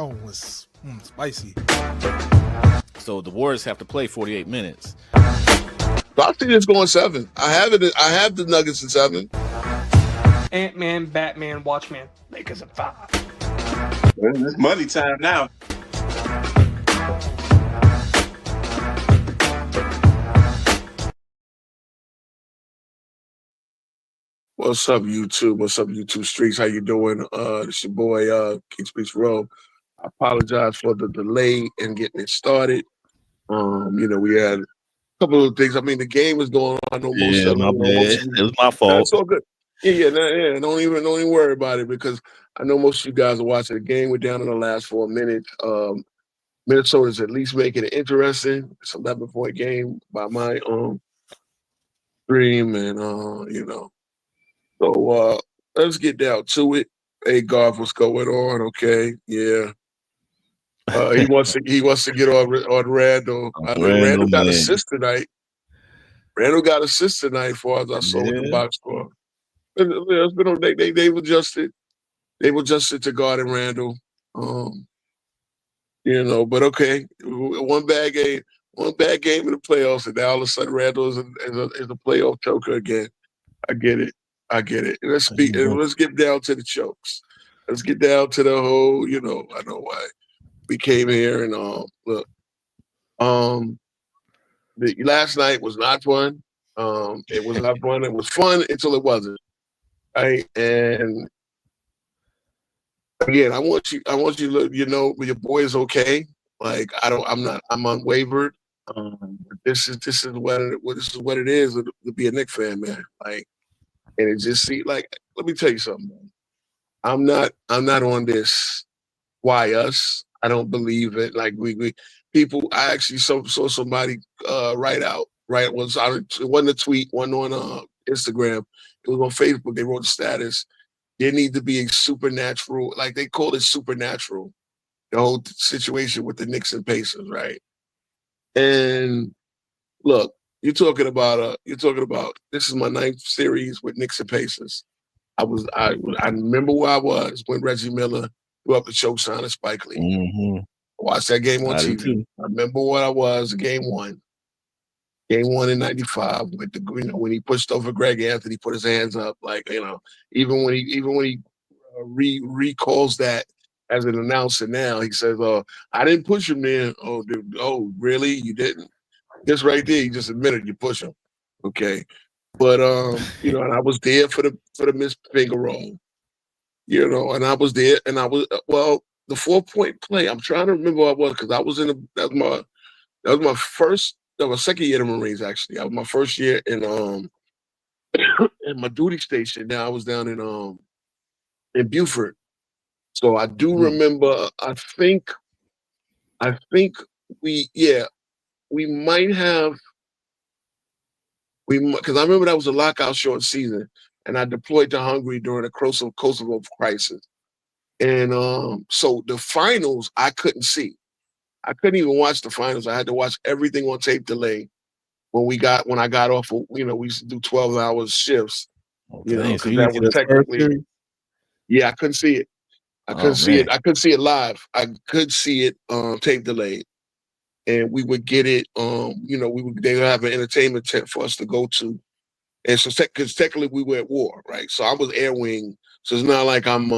one was spicy. So the Warriors have to play 48 minutes. So I see this going 7. I have it. I have the Nuggets in 7. Ant-Man, Batman, Watchman, Lakers at 5. It's money time now. What's up, YouTube? What's up, YouTube streets? How you doing? This your boy, King Speaks Row. I apologize for the delay in getting it started. We had a couple of things. I mean, the game was going on. Yeah, my bad. It was my fault. That's all good. Yeah. Don't even worry about it because I know most of you guys are watching the game. We're down in the last 4 minutes. Minnesota's at least making it interesting. It's an 11-point game by my stream, and So let's get down to it. Hey, Garth, what's going on? Okay, yeah. He wants to get on Randall. I mean, Randall got assists tonight. Randall got assists tonight, as far as I saw with the box score. It's been they've adjusted. They've adjusted to guarding Randall. But okay, one bad game in the playoffs, and now all of a sudden Randall is a playoff choker again. I get it. Let's get down to the chokes. Let's get down to the whole. I know why we came here and look. The last night was not fun. It was not fun. It was fun until it wasn't. Right, and again, I want you to look. Your boy is okay. Like I'm unwavered. This is what it is to be a Knicks fan, man. Like, and it just let me tell you something, man. I'm not on this. Why us? I don't believe it. Like we people. I actually saw somebody write out. Right, it wasn't a tweet. One on Instagram. It was on Facebook. They wrote a status. There need to be a supernatural, like they call it supernatural, the whole situation with the Knicks and Pacers, right? And look, you're talking about this is my 9th series with Knicks and Pacers. I remember where I was when Reggie Miller threw up the choke sign of Spike Lee. Mm-hmm. I watched that game on TV. I remember what I was, game 1. Game 1 in '95 with when he pushed over Greg Anthony, put his hands up, even when he recalls that as an announcer now, he says, I didn't push him there. Oh, dude, really? You didn't? Just right there, you just admitted you push him. Okay. But and I was there for the missed finger roll. And I was there, and I was the 4-point play. I'm trying to remember what I was because I was that was my first. That was second year in the Marines, actually. That was my first year in in my duty station. Now I was down in Beaufort. So I do remember. I think we might have because I remember that was a lockout short season, and I deployed to Hungary during the Kosovo crisis, and so the finals I couldn't see. I couldn't even watch the finals. I had to watch everything on tape delay. When I got off, we used to do 12-hour shifts. Okay, because that was technically. Yeah, I couldn't see it. I couldn't see it. I couldn't see it live. I could see it tape delayed, and we would get it. They would have an entertainment tent for us to go to, and so because technically we were at war, right? So I was air wing, so it's not like I'm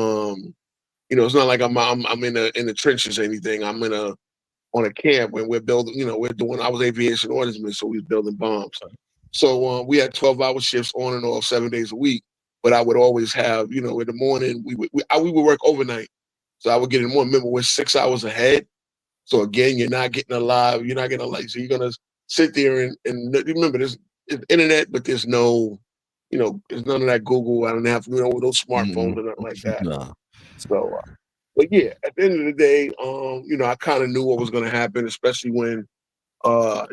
it's not like I'm in the trenches or anything. I'm on a camp when we're building, I was aviation ordnance, so we was building bombs. So we had 12-hour shifts on and off 7 days a week, but I would always have, in the morning, we would work overnight. So I would get in the morning. Remember, we're 6 hours ahead. So again, you're not getting you're not getting so you're going to sit there and remember, there's internet, but there's no, there's none of that Google. I don't have, those smartphones or nothing like that. No. So, but yeah, at the end of the day, I kind of knew what was going to happen, especially when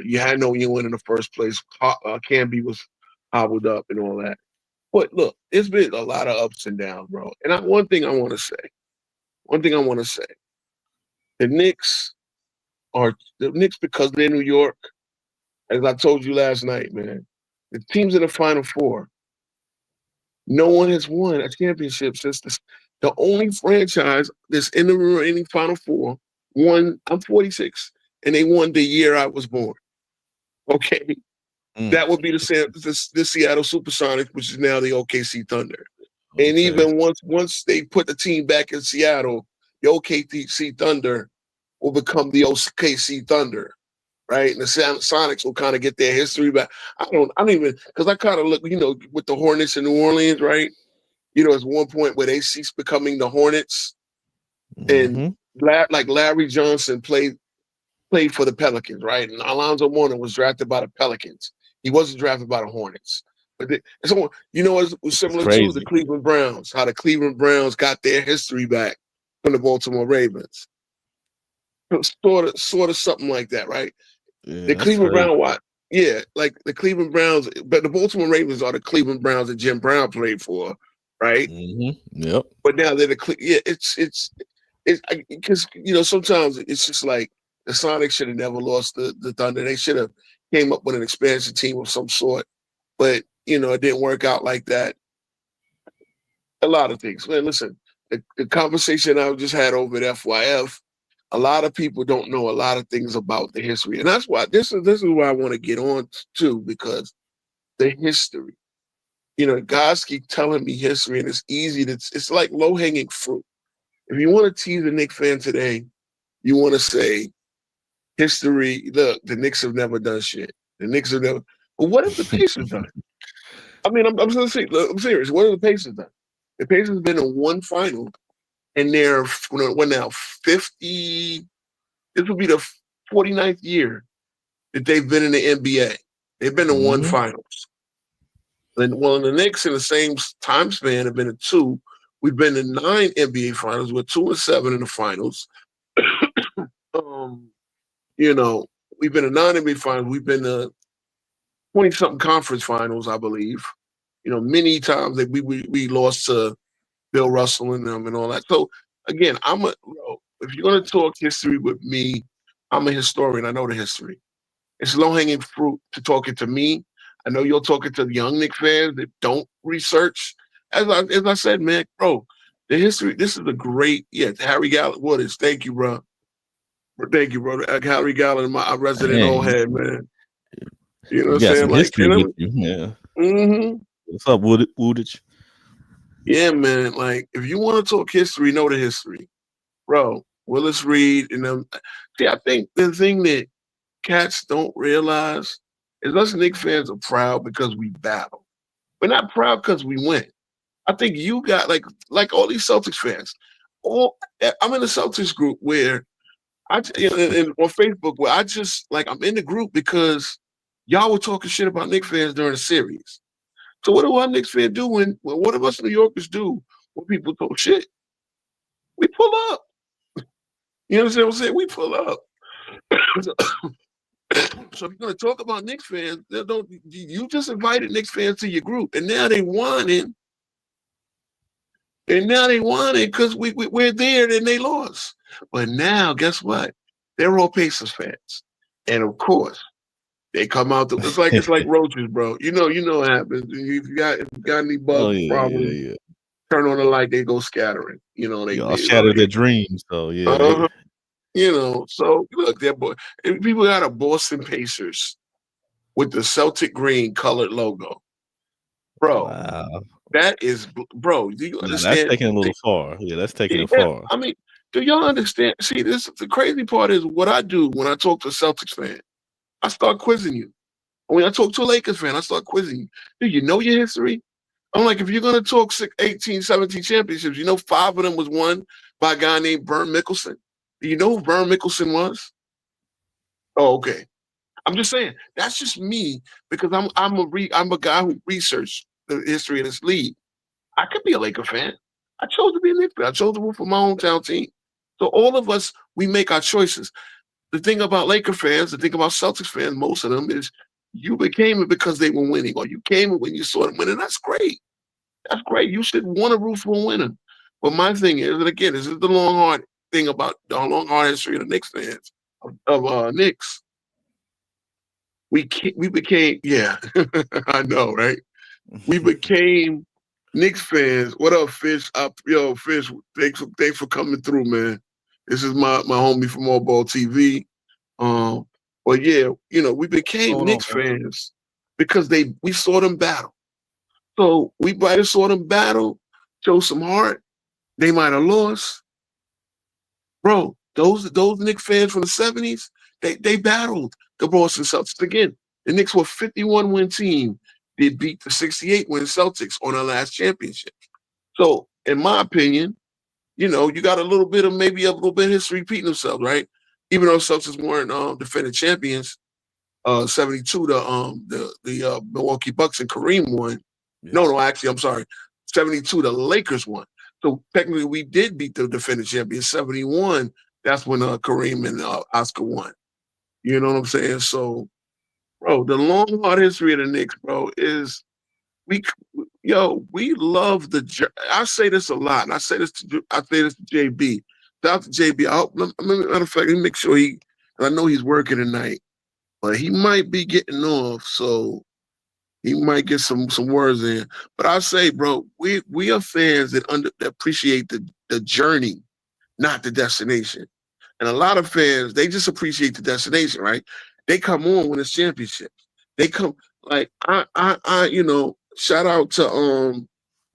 you had no win in the first place. Camby was hobbled up and all that. But look, it's been a lot of ups and downs, bro. And one thing I want to say, the Knicks because they're New York, as I told you last night, man, the teams in the Final Four, No one has won a championship since this. The only franchise that's in the remaining Final Four won. I'm 46, and they won the year I was born. Okay, that would be the Seattle Supersonics, which is now the OKC Thunder. And even once they put the team back in Seattle, the OKC Thunder will become the OKC Thunder, right? And the Sonics will kind of get their history back. I don't even, because I kind of look, with the Hornets in New Orleans, right? There's one point where they cease becoming the Hornets, and like Larry Johnson played for the Pelicans, right? And Alonzo Mourning was drafted by the Pelicans. He wasn't drafted by the Hornets. But it was similar to the Cleveland Browns, how the Cleveland Browns got their history back from the Baltimore Ravens. Sort of something like that, right? Yeah, the Cleveland Browns, like the Cleveland Browns, but the Baltimore Ravens are the Cleveland Browns that Jim Brown played for, right? Yep. But now they're it's because sometimes it's just like the Sonics should have never lost the Thunder. They should have came up with an expansion team of some sort, but it didn't work out like that. A lot of things, man. Listen, the conversation I just had over at FYF, a lot of people don't know a lot of things about the history, and that's why this is why I want to get on to, because the history. Guys keep telling me history, and it's easy it's like low hanging fruit. If you want to tease a Knicks fan today, you want to say history. Look, the Knicks have never done shit. The Knicks have never. But what have the Pacers done? I mean, I'm serious. What have the Pacers done? The Pacers have been in one final, and they're now 50. This will be the 49th year that they've been in the NBA. They've been in one finals. And the Knicks in the same time span have been in two. We've been in 9 NBA finals. We're 2-7 in the finals. We've been in 9 NBA finals. We've been to 20-something conference finals, I believe. Many times that we lost to Bill Russell and them and all that. So again, if you're gonna talk history with me, I'm a historian. I know the history. It's low-hanging fruit to talking to me. I know you're talking to the young Knicks fans that don't research. As I said, man, bro, the history. This is a great, Harry Gallen. What is? Thank you, bro. Thank you, bro. Harry Gallen, my resident old head, man. You know what I'm saying? History with you, yeah. What's up, Woodage? Yeah, man. Like, if you want to talk history, know the history, bro. Willis Reed and them. See, I think the thing that cats don't realize is us Knicks fans are proud because we battle. We're not proud because we win. I think you got like all these Celtics fans. I'm in a Celtics group where and on Facebook where I'm in the group because y'all were talking shit about Knicks fans during the series. So what do our Knicks fans do when what do us New Yorkers do when people talk shit? We pull up. You know what I'm saying? We pull up. So if you're gonna talk about Knicks fans, you just invited Knicks fans to your group, and now they whining. And now they whining because we're there and they lost. But now, guess what? They're all Pacers fans, and of course, they come out. It's like roaches, bro. You know what happens. If you got any bug problems, turn on the light, they go scattering. They shatter their dreams, though. Yeah. So look, people got a Boston Pacers with the Celtic green colored logo, bro. Wow. That is, bro. Do you understand? That's taking it a little far. Yeah, that's taking it far. I mean, do y'all understand? See, the crazy part is what I do when I talk to a Celtics fan. I start quizzing you. When I talk to a Lakers fan, I start quizzing you. Do you know your history? I'm like, if you're going to talk 18, 17 championships, 5 of them was won by a guy named Vern Mickelson. Do you know who Vern Mickelson was? Oh, okay. I'm just saying, that's just me because I'm a guy who researched the history of this league. I could be a Laker fan. I chose to be a Knicks fan. I chose to root for my hometown team. So all of us, we make our choices. The thing about Laker fans, the thing about Celtics fans, most of them is you became it because they were winning, or you came it when you saw them winning. That's great. That's great. You should want to root for a winner. But my thing is, and again, this is the long hard thing about the long hard history of the Knicks fans of Knicks. We became, I know, right? We became Knicks fans, what up, Fish? Yo, Fish, thanks for coming through, man. This is my homie from All Ball TV. Um, but yeah, we became What's going Knicks on, man? fans because we saw them battle. So we might have saw them battle, show some heart. They might have lost, bro. Those Knicks fans from the '70s, they battled the Boston Celtics again. The Knicks were a 51-win team. They beat the 68-win Celtics on our last championship. So, in my opinion, you got maybe a little bit of history repeating themselves, right? Even though Celtics weren't defending champions, 72, the Milwaukee Bucks and Kareem won. Yeah. No, actually, I'm sorry. 72, the Lakers won. So technically, we did beat the defending champions. 71, that's when Kareem and Oscar won. You know what I'm saying? So, bro, the long, hard history of the Knicks, bro, is we love I say this a lot, and I say this to JB. Shout out to JB. Matter of fact, let me make sure I know he's working tonight, but he might be getting off, so he might get some words in. But I say, bro, we are fans that appreciate the journey, not the destination. And a lot of fans, they just appreciate the destination, right? They come on when it's championships. They come like shout out to All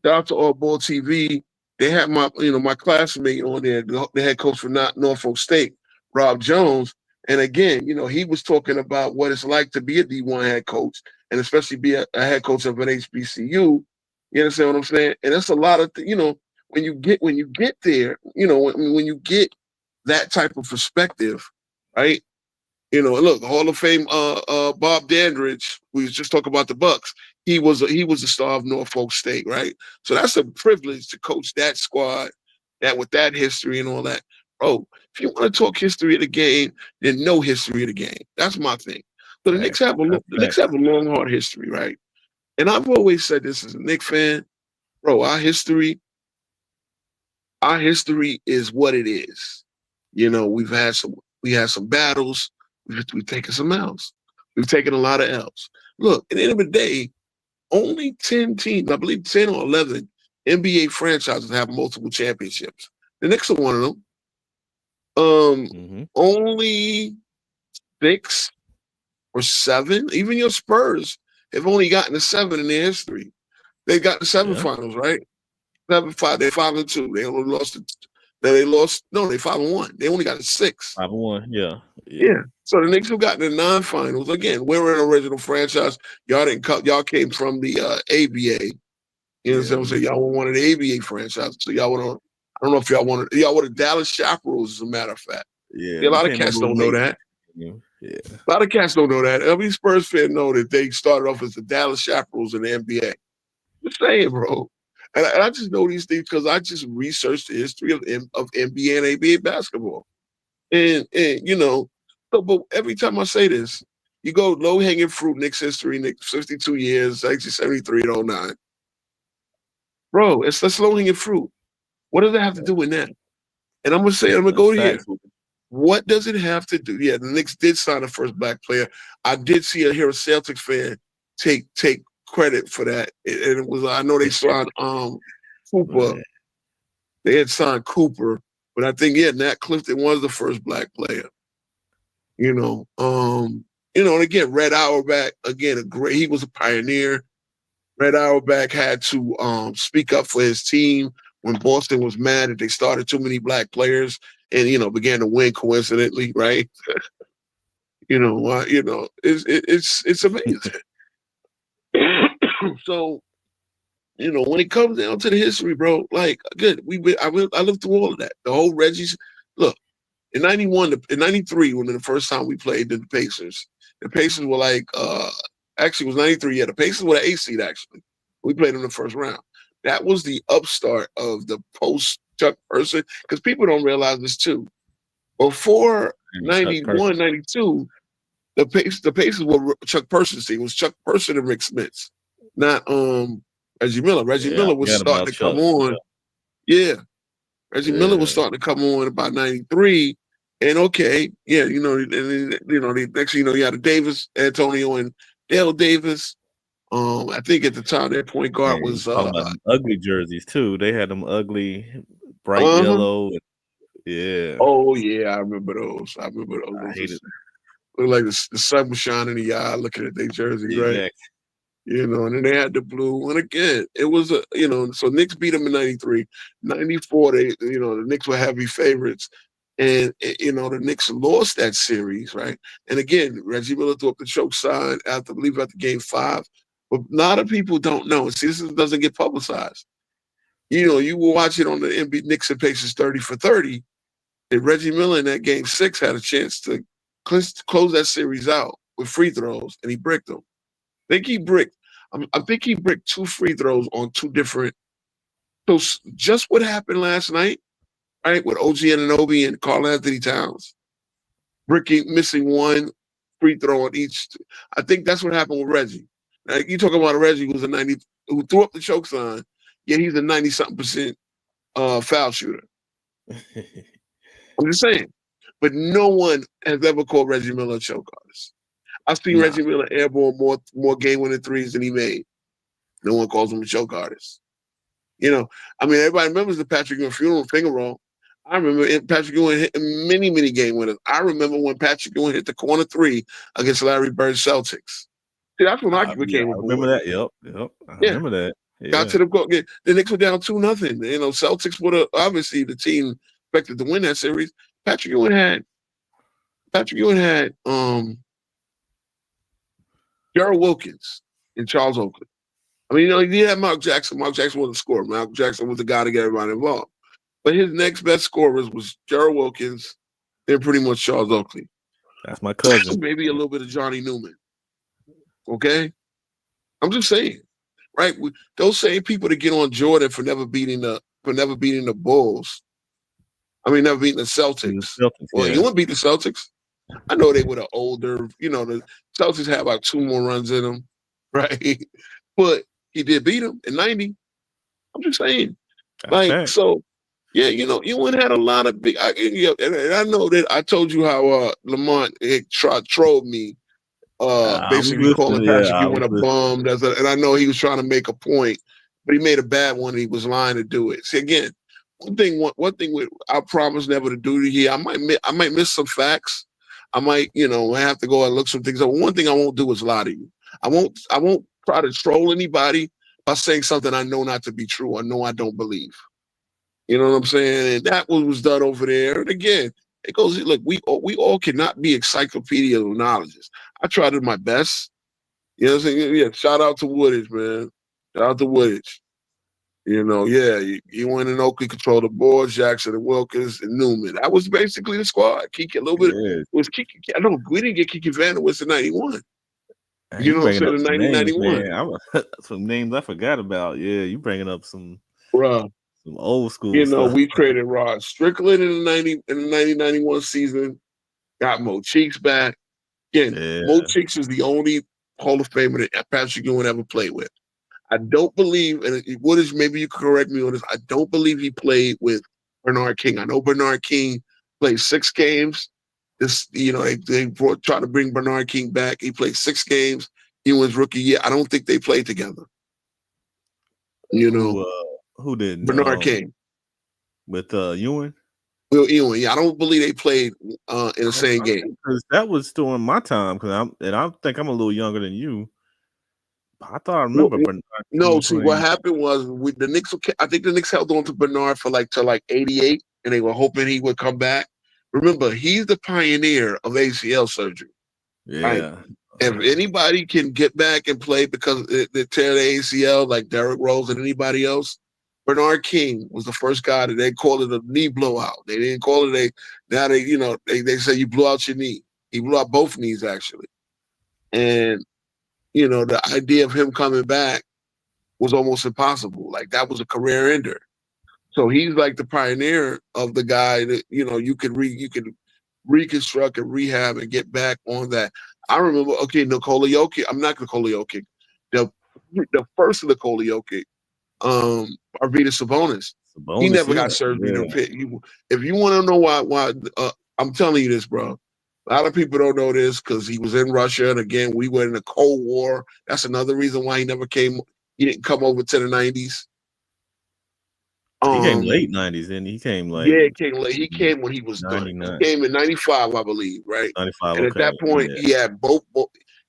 Ball TV. They had my classmate on there, the head coach for Norfolk State, Rob Jones. And again, he was talking about what it's like to be a D1 head coach, and especially be a head coach of an HBCU. You understand what I'm saying? And that's a lot of when you get there, when you get that type of perspective, right? Look, Hall of Fame Bob Dandridge, we was just talking about the Bucks. He was the star of Norfolk State, right? So that's a privilege to coach that squad, that with that history and all that. Bro, if you want to talk history of the game, then know history of the game. That's my thing. So the Knicks have a long, hard history, right? And I've always said this as a Knicks fan, bro. Our history is what it is. We had some battles. We've taken some L's. We've taken a lot of L's. Look, at the end of the day, only 10 teams, I believe 10 or 11 NBA franchises have multiple championships. The Knicks are one of them. Only 6 or 7, even your Spurs have only gotten to 7 in their history. They've gotten to 7 finals, right? 7-5. They're 5-2. They only lost. They 5-1. They only got to 6. 5-1. Yeah. So the Knicks have gotten to 9 finals. Again, we're an original franchise. Y'all came from the ABA. You know what I'm saying? Y'all were one of the ABA franchises. So y'all were I don't know if y'all were the Dallas Chaparrals, as a matter of fact. Yeah. A lot of cats don't know that. Yeah. A lot of cats don't know that. Every Spurs fan know that they started off as the Dallas Chaparrals in the NBA. Just saying, bro. And I just know these things because I just researched the history of NBA and ABA basketball. And but every time I say this, you go low-hanging fruit, Knicks history, Knicks 52 years, 1973 to 09. Bro, that's low-hanging fruit. What does that have to do with that? And I'm going to go here. What does it have to do? Yeah, the Knicks did sign the first black player. I did hear a Celtics fan take credit for that. And it was, I know they signed Cooper. Man. They had signed Cooper, but I think Nat Clifton was the first black player. And again, Red Auerbach, again, he was a pioneer. Red Auerbach had to speak up for his team when Boston was mad that they started too many black players and began to win coincidentally, right? It's amazing. So, when it comes down to the history, bro, like, good, I lived through all of that. The whole Reggie's look in '93 when the first time we played the Pacers were like, actually it was '93. Yeah, the Pacers were the 8th seed actually. We played in the first round. That was the upstart of the post Chuck Person, because people don't realize this too. Before 91, 92, the Pacers were Chuck Person's team. It was Chuck Person and Rick Smits, not Reggie Miller. Reggie Miller was starting to come on. Yeah. Reggie Miller was starting to come on about 93. And the next thing you had Davis, Antonio and Dale Davis. I think at the time their point guard And was talking about them ugly jerseys too. They had them ugly, bright uh-huh. yellow. Yeah. Oh yeah, I remember those. I remember those. I hated Looked like the sun was shining in the eye looking at their jerseys, it. right? Exactly. And then they had the blue. And again, it was so Knicks beat them in 93. 94, the Knicks were heavy favorites. And, the Knicks lost that series, right? And again, Reggie Miller threw up the choke sign after game 5. But a lot of people don't know. See, this doesn't get publicized. You will watch it on the NBA Knicks and Pacers 30 for 30. And Reggie Miller in that game 6 had a chance to close that series out with free throws, and he bricked them. I think he bricked 2 free throws on 2 different. So just what happened last night, right, with OG Anunoby and Karl Anthony Towns, missing 1 free throw on each. I think that's what happened with Reggie. Like, you talking about a Reggie who's a 90, who threw up the choke sign, yet he's a 90-something% foul shooter. I'm just saying. But no one has ever called Reggie Miller a choke artist. I've seen Reggie Miller airball more game-winning threes than he made. No one calls him a choke artist. Everybody remembers the Patrick Ewing funeral finger roll. I remember Patrick Ewing hit many, many game winners. I remember when Patrick Ewing hit the corner 3 against Larry Bird's Celtics. See, that's when I became a boy. I remember that. Yep. I remember that. Yeah. Got to the Knicks were down 2-0. Celtics would have obviously the team expected to win that series. Patrick Ewing had Gerald Wilkins and Charles Oakley. He had Mark Jackson. Mark Jackson wasn't a scorer. Mark Jackson was the guy to get everybody involved. But his next best scorers was Gerald Wilkins and pretty much Charles Oakley. That's my cousin. Maybe a little bit of Johnny Newman. Okay? I'm just saying. Right? Those same people that get on Jordan for never beating the Bulls. Never beating the Celtics. Well, you want to beat the Celtics? I know they were the older, the Celtics had about 2 more runs in them, right? But he did beat them in 90. I'm just saying. So, yeah, Ewing had a lot of big, and I know that I told you how Lamont trolled me, basically calling Patrick Ewing a bum. And I know he was trying to make a point, but he made a bad one. He was lying to do it. See, again, one thing I promise never to do here. I might miss some facts. I might, I have to go and look some things up. One thing I won't do is lie to you. I won't try to troll anybody by saying something I know not to be true. I know I don't believe. You know what I'm saying? And that was done over there. And again, it goes, look, we all cannot be encyclopedia of knowledge. I tried to do my best. You know what I'm saying? Yeah, shout out to Woodage, man. Shout out to Woodage. Ewing and Oakley control the board, Jackson and Wilkins and Newman. That was basically the squad. Kiki a little bit. It was Kiki. I know we didn't get Kiki Vanderwist in 91. You know what I'm saying? In 1991. Some names I forgot about. Yeah, you bringing up some old school stuff. We traded Rod Strickland in the 90-91 season. Got Mo Cheeks back. Again, Mo Cheeks is the only Hall of Famer that Patrick Ewing ever played with. I don't believe, and maybe you could correct me on this, I don't believe he played with Bernard King. I know Bernard King played 6 games. They tried to bring Bernard King back. He played 6 games. Ewing's rookie year. I don't think they played together. Who did? Bernard King. With Ewing? Will Ewing. Yeah, I don't believe they played in the same game. Because that was during my time. I think I'm a little younger than you. I thought I remember Bernard. No, see what happened was with the Knicks. I think the Knicks held on to Bernard for till 88, and they were hoping he would come back. Remember, he's the pioneer of ACL surgery. Yeah. Right? If anybody can get back and play because they tear the ACL like Derrick Rose and anybody else, Bernard King was the first guy that they called it a knee blowout. They didn't call it they say you blew out your knee. He blew out both knees actually, and the idea of him coming back was almost impossible. Like that was a career ender. So he's like the pioneer of the guy that you could reconstruct and rehab and get back on that. I remember, Nikola Jokic. I'm not Nikola Jokic. The first of Nikola Jokic, Arvydas Sabonis. He never got surgery in the pit. If you want to know why I'm telling you this, bro. A lot of people don't know this because he was in Russia, and again, we were in the Cold War. That's another reason why he never came. He didn't come over to the 90s. He came late 90s, and he came like yeah, he came when he was done. He 99, came in 95, I believe, right? 95. And at Okay, that point, yeah. he had both.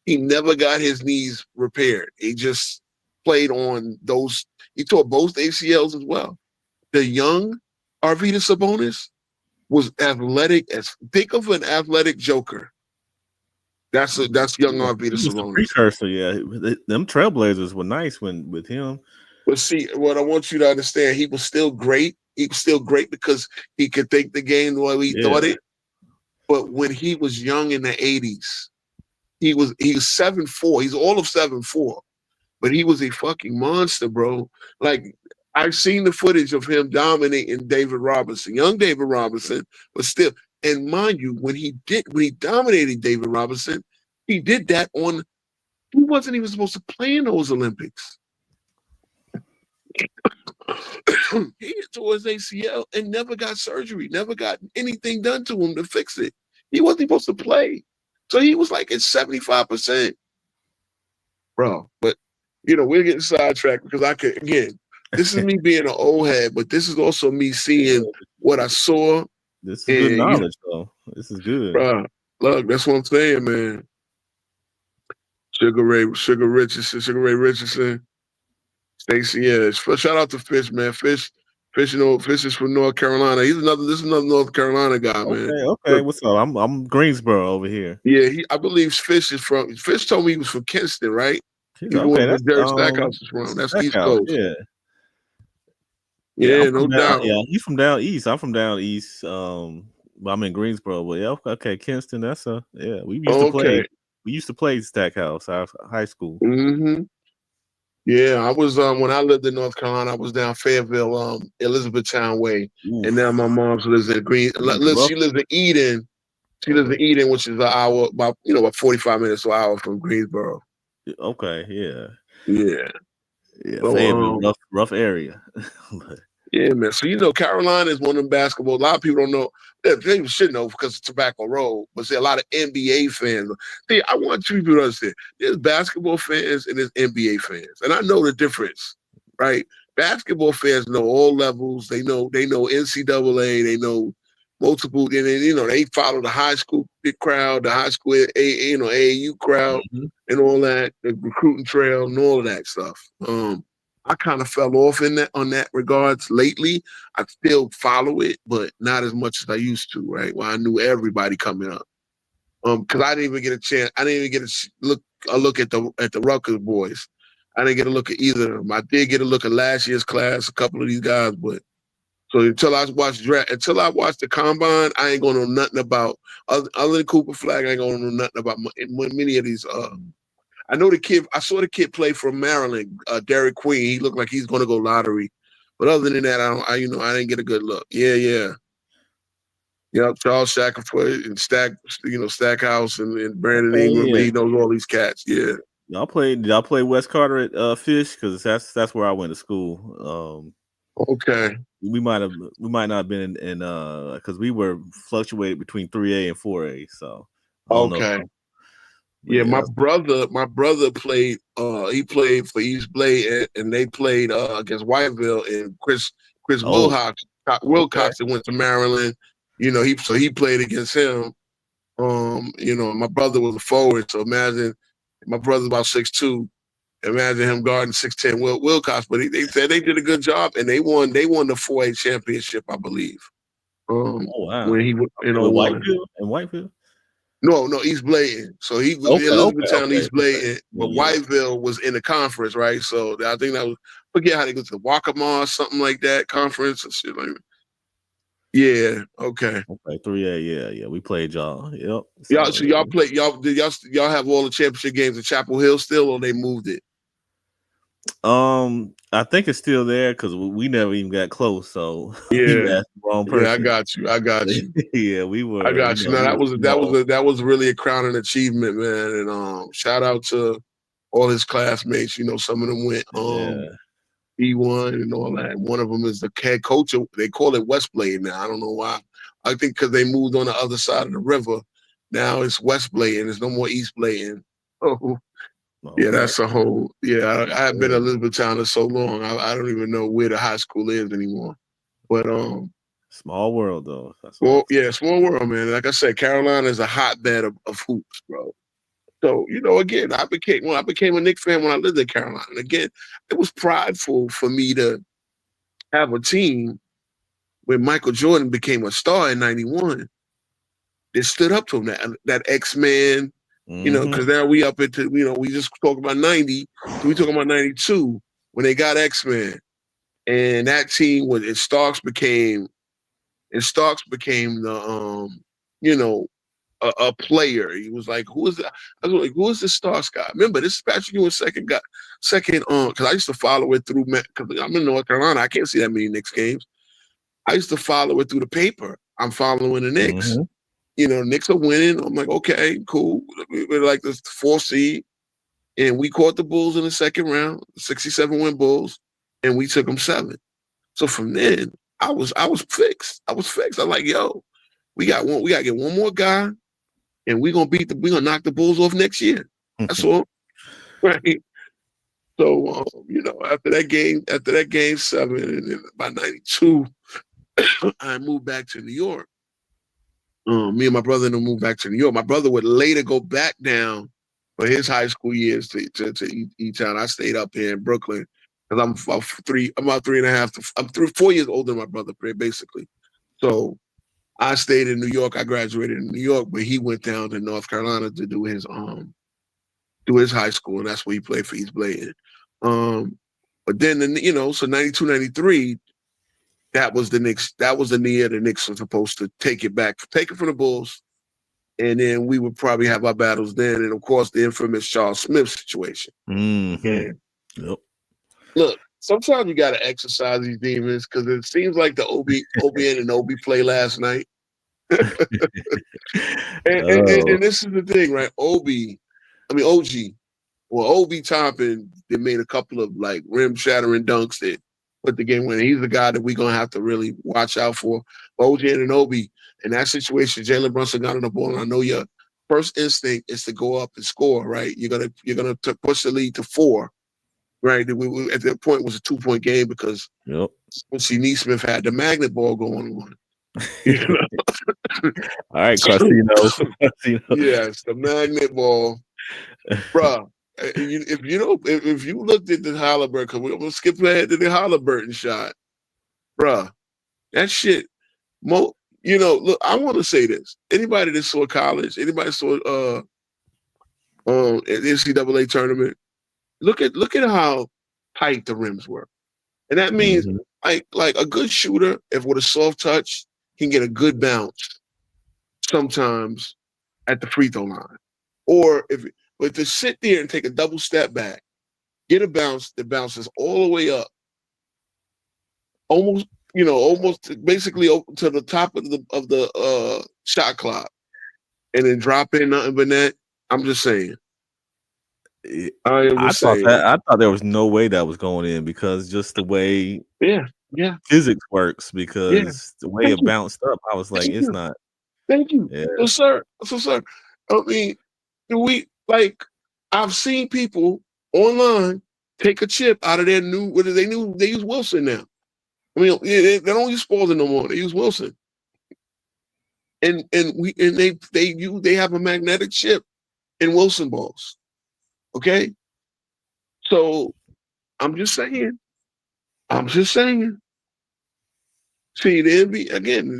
He never got his knees repaired. He just played on those. He tore both ACLs as well. The young Arvydas Sabonis was athletic as think of an athletic Joker. That's young Arvydas He was the Sabonis. precursor. Yeah, them Trailblazers were nice with him. But see, what I want you to understand, he was still great. He was still great because he could think the game the way he thought it. But when he was young in the 80s, he was 7'4". He's all of 7'4", but he was a fucking monster, bro. Like I've seen the footage of him dominating David Robinson, young David Robinson, but still. And mind you, when he dominated David Robinson, he did that on. He wasn't even supposed to play in those Olympics. He tore his ACL and never got surgery, never got anything done to him to fix it. He wasn't supposed to play. So he was like at 75%. Bro, but we're getting sidetracked because again, this is me being an old head, but this is also me seeing what I saw. This is good knowledge, though. This is good. Bro, look, that's what I'm saying, man. Sugar Ray Richardson. Stacey, yeah. Shout out to Fish, man. Fish is from North Carolina. This is another North Carolina guy, man. Okay. Look, what's up? I'm Greensboro over here. Yeah, I believe Fish told me he was from Kinston, right? Where Derek Stackhouse is from. That's East Coast. Yeah. Yeah, no doubt. Yeah, he's from down east. I'm from down east. But I'm in Greensboro. But yeah, okay, Kinston. That's yeah. We used to play. We used to play Stackhouse, our high school. Mm-hmm. Yeah, I was when I lived in North Carolina, I was down Fayetteville, Elizabethtown way. Oof. And now my mom lives in she lives in Eden. She lives in Eden, which is an hour, about 45 minutes to an hour from Greensboro. Okay, yeah. Yeah. So, Fayetteville, rough area. Yeah, man. So Carolina is one of them basketball. A lot of people don't know. They should know because it's Tobacco Road, but see, a lot of NBA fans. See, I want you to understand. There's basketball fans and there's NBA fans, and I know the difference, right? Basketball fans know all levels. They know NCAA. They know multiple. And they follow the high school big crowd, the high school AAU crowd, and all that, the recruiting trail, and all of that stuff. I kind of fell off on that regards lately. I still follow it, but not as much as I used to, right? Well, I knew everybody coming up. Because I didn't even get a chance. I didn't even get a look at the Rutgers boys. I didn't get a look at either of them. I did get a look at last year's class, a couple of these guys, but so until I watched the combine, I ain't gonna know nothing about other than Cooper Flag. I ain't gonna know nothing about many of these. I know the kid. I saw the kid play from Maryland, Derek Queen. He looked like he's going to go lottery, but other than that, I didn't get a good look. Yeah. Charles Shackelford and Stackhouse and Brandon Ingram. Yeah. He knows all these cats. Yeah. Y'all play West Carter at Fish because that's where I went to school. Okay. We might not have been in because we were fluctuated between 3A and 4A. So okay. Yeah, my brother played. He played for East Blade, and they played against Whiteville. And Chris Wilcox that went to Maryland. He played against him. My brother was a forward, so imagine my brother's about 6'2". Imagine him guarding 6'10" Wilcox. But they said they did a good job, and they won the 4A championship, I believe. Wow! When he Whiteville. No, East Bladen. So he was Elizabethtown, East Bladen, but Whiteville was in the conference, right? So I think that was forget how they go to the Waccamaw, something like that conference and shit like that. Yeah, okay. 3A, yeah. We played y'all. Yep. So y'all play y'all have all the championship games in Chapel Hill still, or they moved it? I think it's still there because we never even got close. So yeah, you asked the wrong person. Yeah, I got you. Yeah, we were. I got you. No, that was really a crowning achievement, man. And shout out to all his classmates. Some of them went E1 and all that. One of them is the head coach. They call it Westblade now. I don't know why. I think because they moved on the other side of the river. Now it's West Blayton. There's no more East Blayton. Oh, Okay. yeah, that's a whole. Yeah, I haven't been to Elizabethtown in so long. I don't even know where the high school is anymore. But small world though. well, yeah, small world, man. Like I said, Carolina is a hotbed of hoops, bro. So again, I became a Knicks fan when I lived in Carolina. And again, it was prideful for me to have a team when Michael Jordan became a star in '91. They stood up to him. That X-Men, because now we up into, we just talked about 90. So we talking about 92 when they got X-Men. And that team Starks became the a player. He was like, who is that? I was like, who is this Starks guy? Remember, this is Patrick Ewing's second because I used to follow it through, because I'm in North Carolina. I can't see that many Knicks games. I used to follow it through the paper. I'm following the Knicks. Knicks are winning. I'm like, okay, cool. We're like the 4th seed. And we caught the Bulls in the second round, 67-win Bulls, and we took them 7. So from then, I was fixed. I'm like, yo, we got to get one more guy, and we're gonna knock the Bulls off next year. That's all. Right. So after that game 7, and then by 92, I moved back to New York. Me and my brother moved back to New York. My brother would later go back down for his high school years to E-Town. I stayed up here in Brooklyn because I'm about 3.5. I'm 4 years older than my brother, basically. So I stayed in New York. I graduated in New York, but he went down to North Carolina to do his high school, and that's where he played for East Blayton. But then so 92, 93. That was the Knicks. That was the year the Knicks were supposed to take it from the Bulls, and then we would probably have our battles then. And of course, the infamous Charles Smith situation. Yep. Look, sometimes you got to exercise these demons because it seems like the OBN and OB play last night. and this is the thing, right? OG. Well, Obi Toppin, they made a couple of like rim shattering dunks that put the game winning. He's the guy that we're gonna have to really watch out for. OG and Obi, in that situation, Jalen Brunson got on the ball, and I know your first instinct is to go up and score, right? You're gonna push the lead to 4, right? We at that point it was a 2-point game because Quincy Neesmith had the magnet ball going on. All right, Casino. Yes, the magnet ball, bruh. If you looked at the Halliburton, we're gonna skip ahead to the Halliburton shot, bruh. That shit. Look, I want to say this. Anybody that saw college, anybody saw NCAA tournament, look at how tight the rims were, and that means like a good shooter, if with a soft touch, can get a good bounce sometimes at the free throw line, but to sit there and take a double step back, get a bounce that bounces all the way up, almost basically to the top of the shot clock, and then drop in nothing but net. I'm just saying. I thought there was no way that was going in because just the way physics works, because the way it bounced up, I was like, it's not. Thank you. Yeah. So sir, I mean, I've seen people online take a chip out of their they use Wilson now. I mean, they don't use Spalding no more. They use Wilson, and they have a magnetic chip in Wilson balls. Okay, so I'm just saying. See, the NBA again.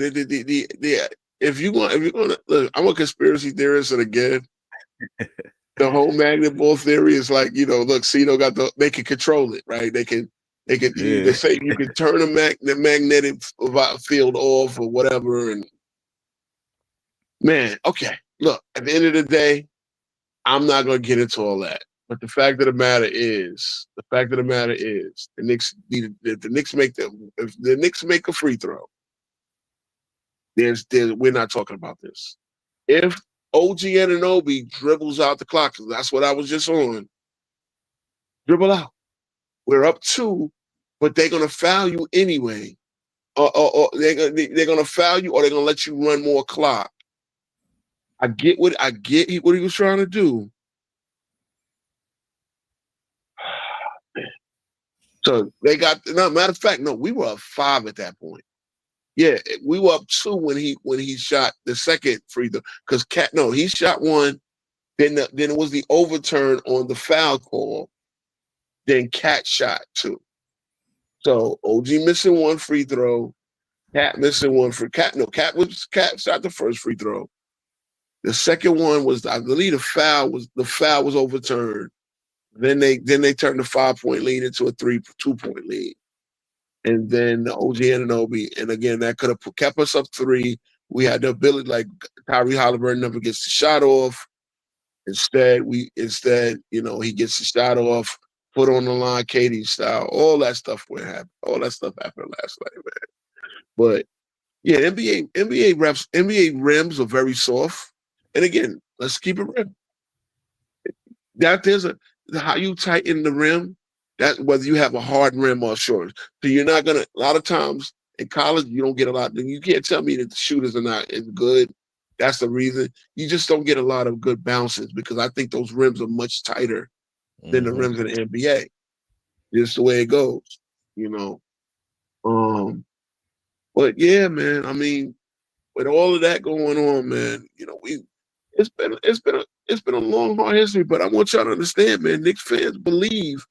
If you're gonna look, I'm a conspiracy theorist, and again, the whole magnet ball theory is like, look, Cito they can control it, right? They say you can turn the magnetic field off or whatever. And man, okay, look, at the end of the day, I'm not going to get into all that. But the fact of the matter is, the Knicks if the Knicks make a free throw, we're not talking about this. If OG Anunoby dribbles out the clock, that's what I was just on. Dribble out. We're up 2, but they're gonna foul you anyway. Or they're gonna foul you, or they're gonna let you run more clock. I get what he was trying to do. So they got matter of fact, no, we were up 5 at that point. Yeah, we were up 2 when he shot the second free throw. Because he shot one, then it was the overturn on the foul call. Then Cat shot 2. So OG missing 1 free throw, Cat missing 1 for Cat. No, Cat shot the first free throw. The second one was, I believe, the foul was overturned. Then they turned the 5-point lead into a 2-point lead. And then the OG Anunoby, and again, that could have kept us up 3. We had the ability, like Tyree Halliburton never gets the shot off. Instead, he gets the shot off, put on the line, KD style. All that stuff happened. All that stuff happened last night, man. But yeah, NBA rims are very soft. And again, let's keep it real. How you tighten the rim, that whether you have a hard rim or a short. So you're not gonna. A lot of times in college, you don't get a lot. You can't tell me that the shooters are not as good. That's the reason. You just don't get a lot of good bounces because I think those rims are much tighter than the rims in the NBA. Just the way it goes, But yeah, man. I mean, with all of that going on, man, it's been a long, hard history. But I want y'all to understand, man. Knicks fans believe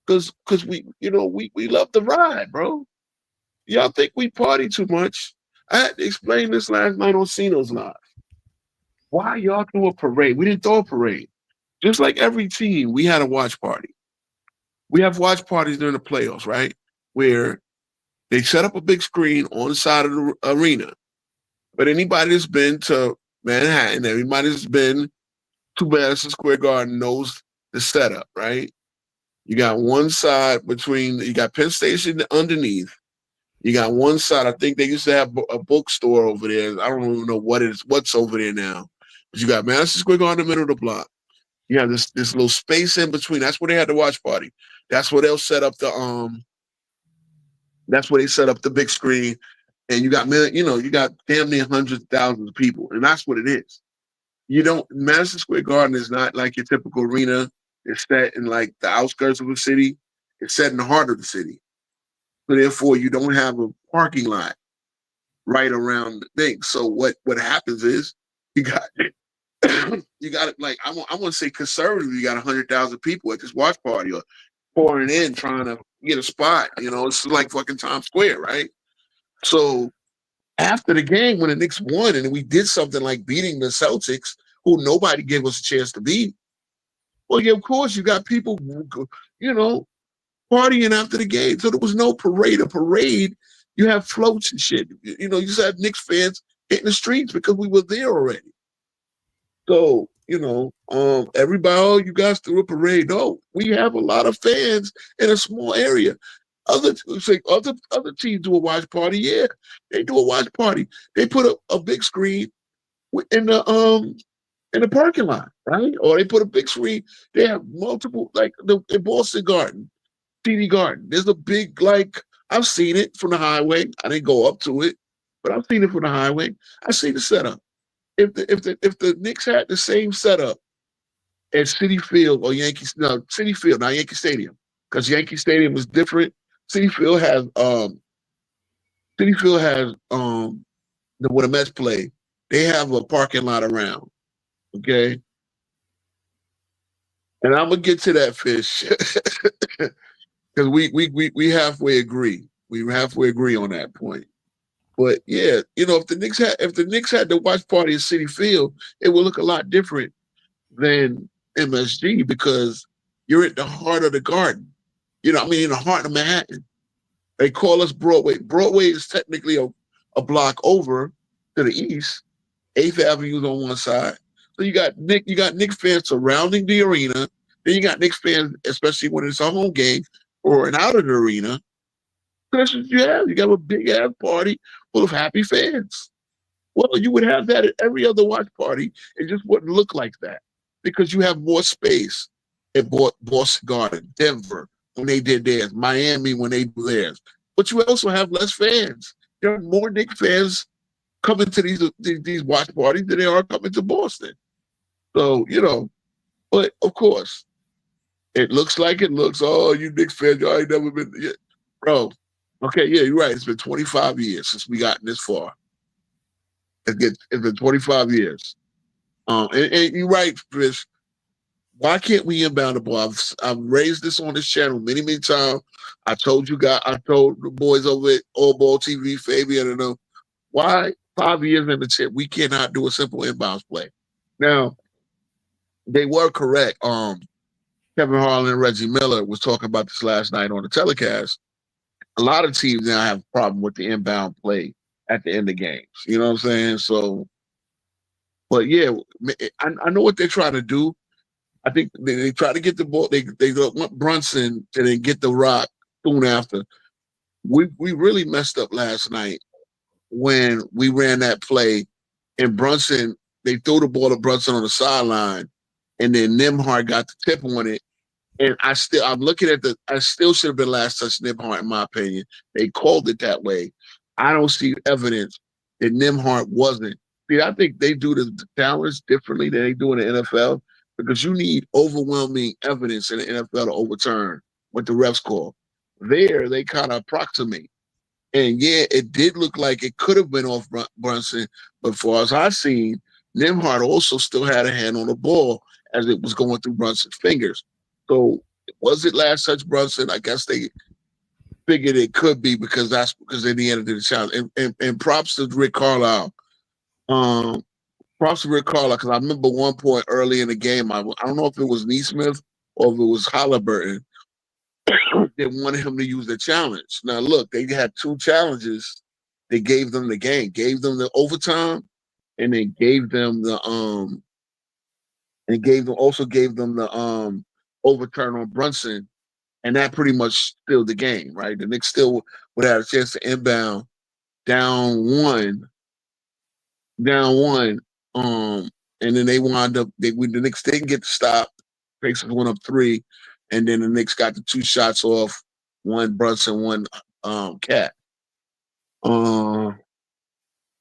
because we love the ride, bro. Y'all think we party too much? I had to explain this last night on Cino's Live. Why y'all threw a parade? We didn't throw a parade. Just like every team, we had a watch party. We have watch parties during the playoffs, right? Where they set up a big screen on the side of the arena. But anybody that's been to Manhattan, everybody that's been to Madison Square Garden knows the setup, right? You got one side you got Penn Station underneath. You got one side. I think they used to have a bookstore over there. I don't even know what's over there now. But you got Madison Square Garden in the middle of the block. You have this little space in between. That's where they had the watch party. That's where they'll set up That's where they set up the big screen, and you got damn near hundreds of thousands of people, and that's what it is. Madison Square Garden is not like your typical arena. It's set in like the outskirts of the city. It's set in the heart of the city. So therefore, you don't have a parking lot right around the thing. So what happens is you got like I want to say conservatively, you got 100,000 people at this watch party or pouring in trying to get a spot. It's like fucking Times Square, right? So after the game, when the Knicks won and we did something like beating the Celtics, who nobody gave us a chance to beat, well, yeah, of course, you got people, partying after the game. So there was no parade. A parade, you have floats and shit. You just have Knicks fans hitting the streets because we were there already. So, everybody, you guys threw a parade. No, we have a lot of fans in a small area. Other teams do a watch party. Yeah, they do a watch party. They put a big screen in the parking lot, right? Or they put a big screen. They have multiple, like in Boston Garden, TD Garden. There's a big, I've seen it from the highway. I didn't go up to it, but I've seen it from the highway. I see the setup. If the Knicks had the same setup at Citi Field or Citi Field, not Yankee Stadium, because Yankee Stadium is different. Citi Field has where the Mets play. They have a parking lot around. Okay. And I'm gonna get to that, Fish. Because we halfway agree. We halfway agree on that point. But yeah, if the Knicks had the watch party at Citi Field, it would look a lot different than MSG because you're at the heart of the Garden. In the heart of Manhattan. They call us Broadway. Broadway is technically a block over to the east. 8th Avenue is on one side. So you got Knicks fans surrounding the arena. Then you got Knicks fans, especially when it's a home game or an out of the arena. That's what you have. You got a big ass party full of happy fans. Well, you would have that at every other watch party. It just wouldn't look like that because you have more space at Boston Garden, Denver when they did theirs, Miami when they do theirs. But you also have less fans. There are more Knicks fans coming to these watch parties than they are coming to Boston. So, but of course, it looks like it looks. Oh, you Knicks fans, y'all ain't never been, yeah. Bro. Okay, yeah, you're right. It's been 25 years since we gotten this far. It's been 25 years. And you're right, Chris. Why can't we inbound the ball? I've raised this on this channel many, many times. I told the boys over at All Ball TV, Fabian, and why 5 years in the tip we cannot do a simple inbounds play. Now, they were correct. Kevin Harlan and Reggie Miller was talking about this last night on the telecast. A lot of teams now have a problem with the inbound play at the end of games. You know what I'm saying? So, but yeah, I know what they're trying to do. I think they try to get the ball. They want Brunson and then get the rock soon after. We really messed up last night when we ran that play and Brunson, they threw the ball to Brunson on the sideline and then Nembhard got the tip on it. And I'm looking at I still should have been last touch Nembhard, in my opinion. They called it that way. I don't see evidence that Nembhard wasn't. See, I think they do the challenge differently than they do in the NFL because you need overwhelming evidence in the NFL to overturn what the refs call. There, they kind of approximate. And yeah, it did look like it could have been off Brunson, but far as I seen, Nembhard also still had a hand on the ball as it was going through Brunson's fingers. So was it last touch Brunson? I guess they figured it could be because in the end of the challenge. And props to Rick Carlisle. Props to Rick Carlisle because I remember one point early in the game, I don't know if it was Neesmith or if it was Halliburton. They wanted him to use the challenge. Now, look, they had two challenges. They gave them the game, gave them the overtime, and they gave them the overturn on Brunson, and that pretty much stilled the game, right? The Knicks still would have a chance to inbound down one, and then they wound up. The Knicks didn't get to stop. Pacers went up 3, and then the Knicks got the 2 shots off. One Brunson, one Cat.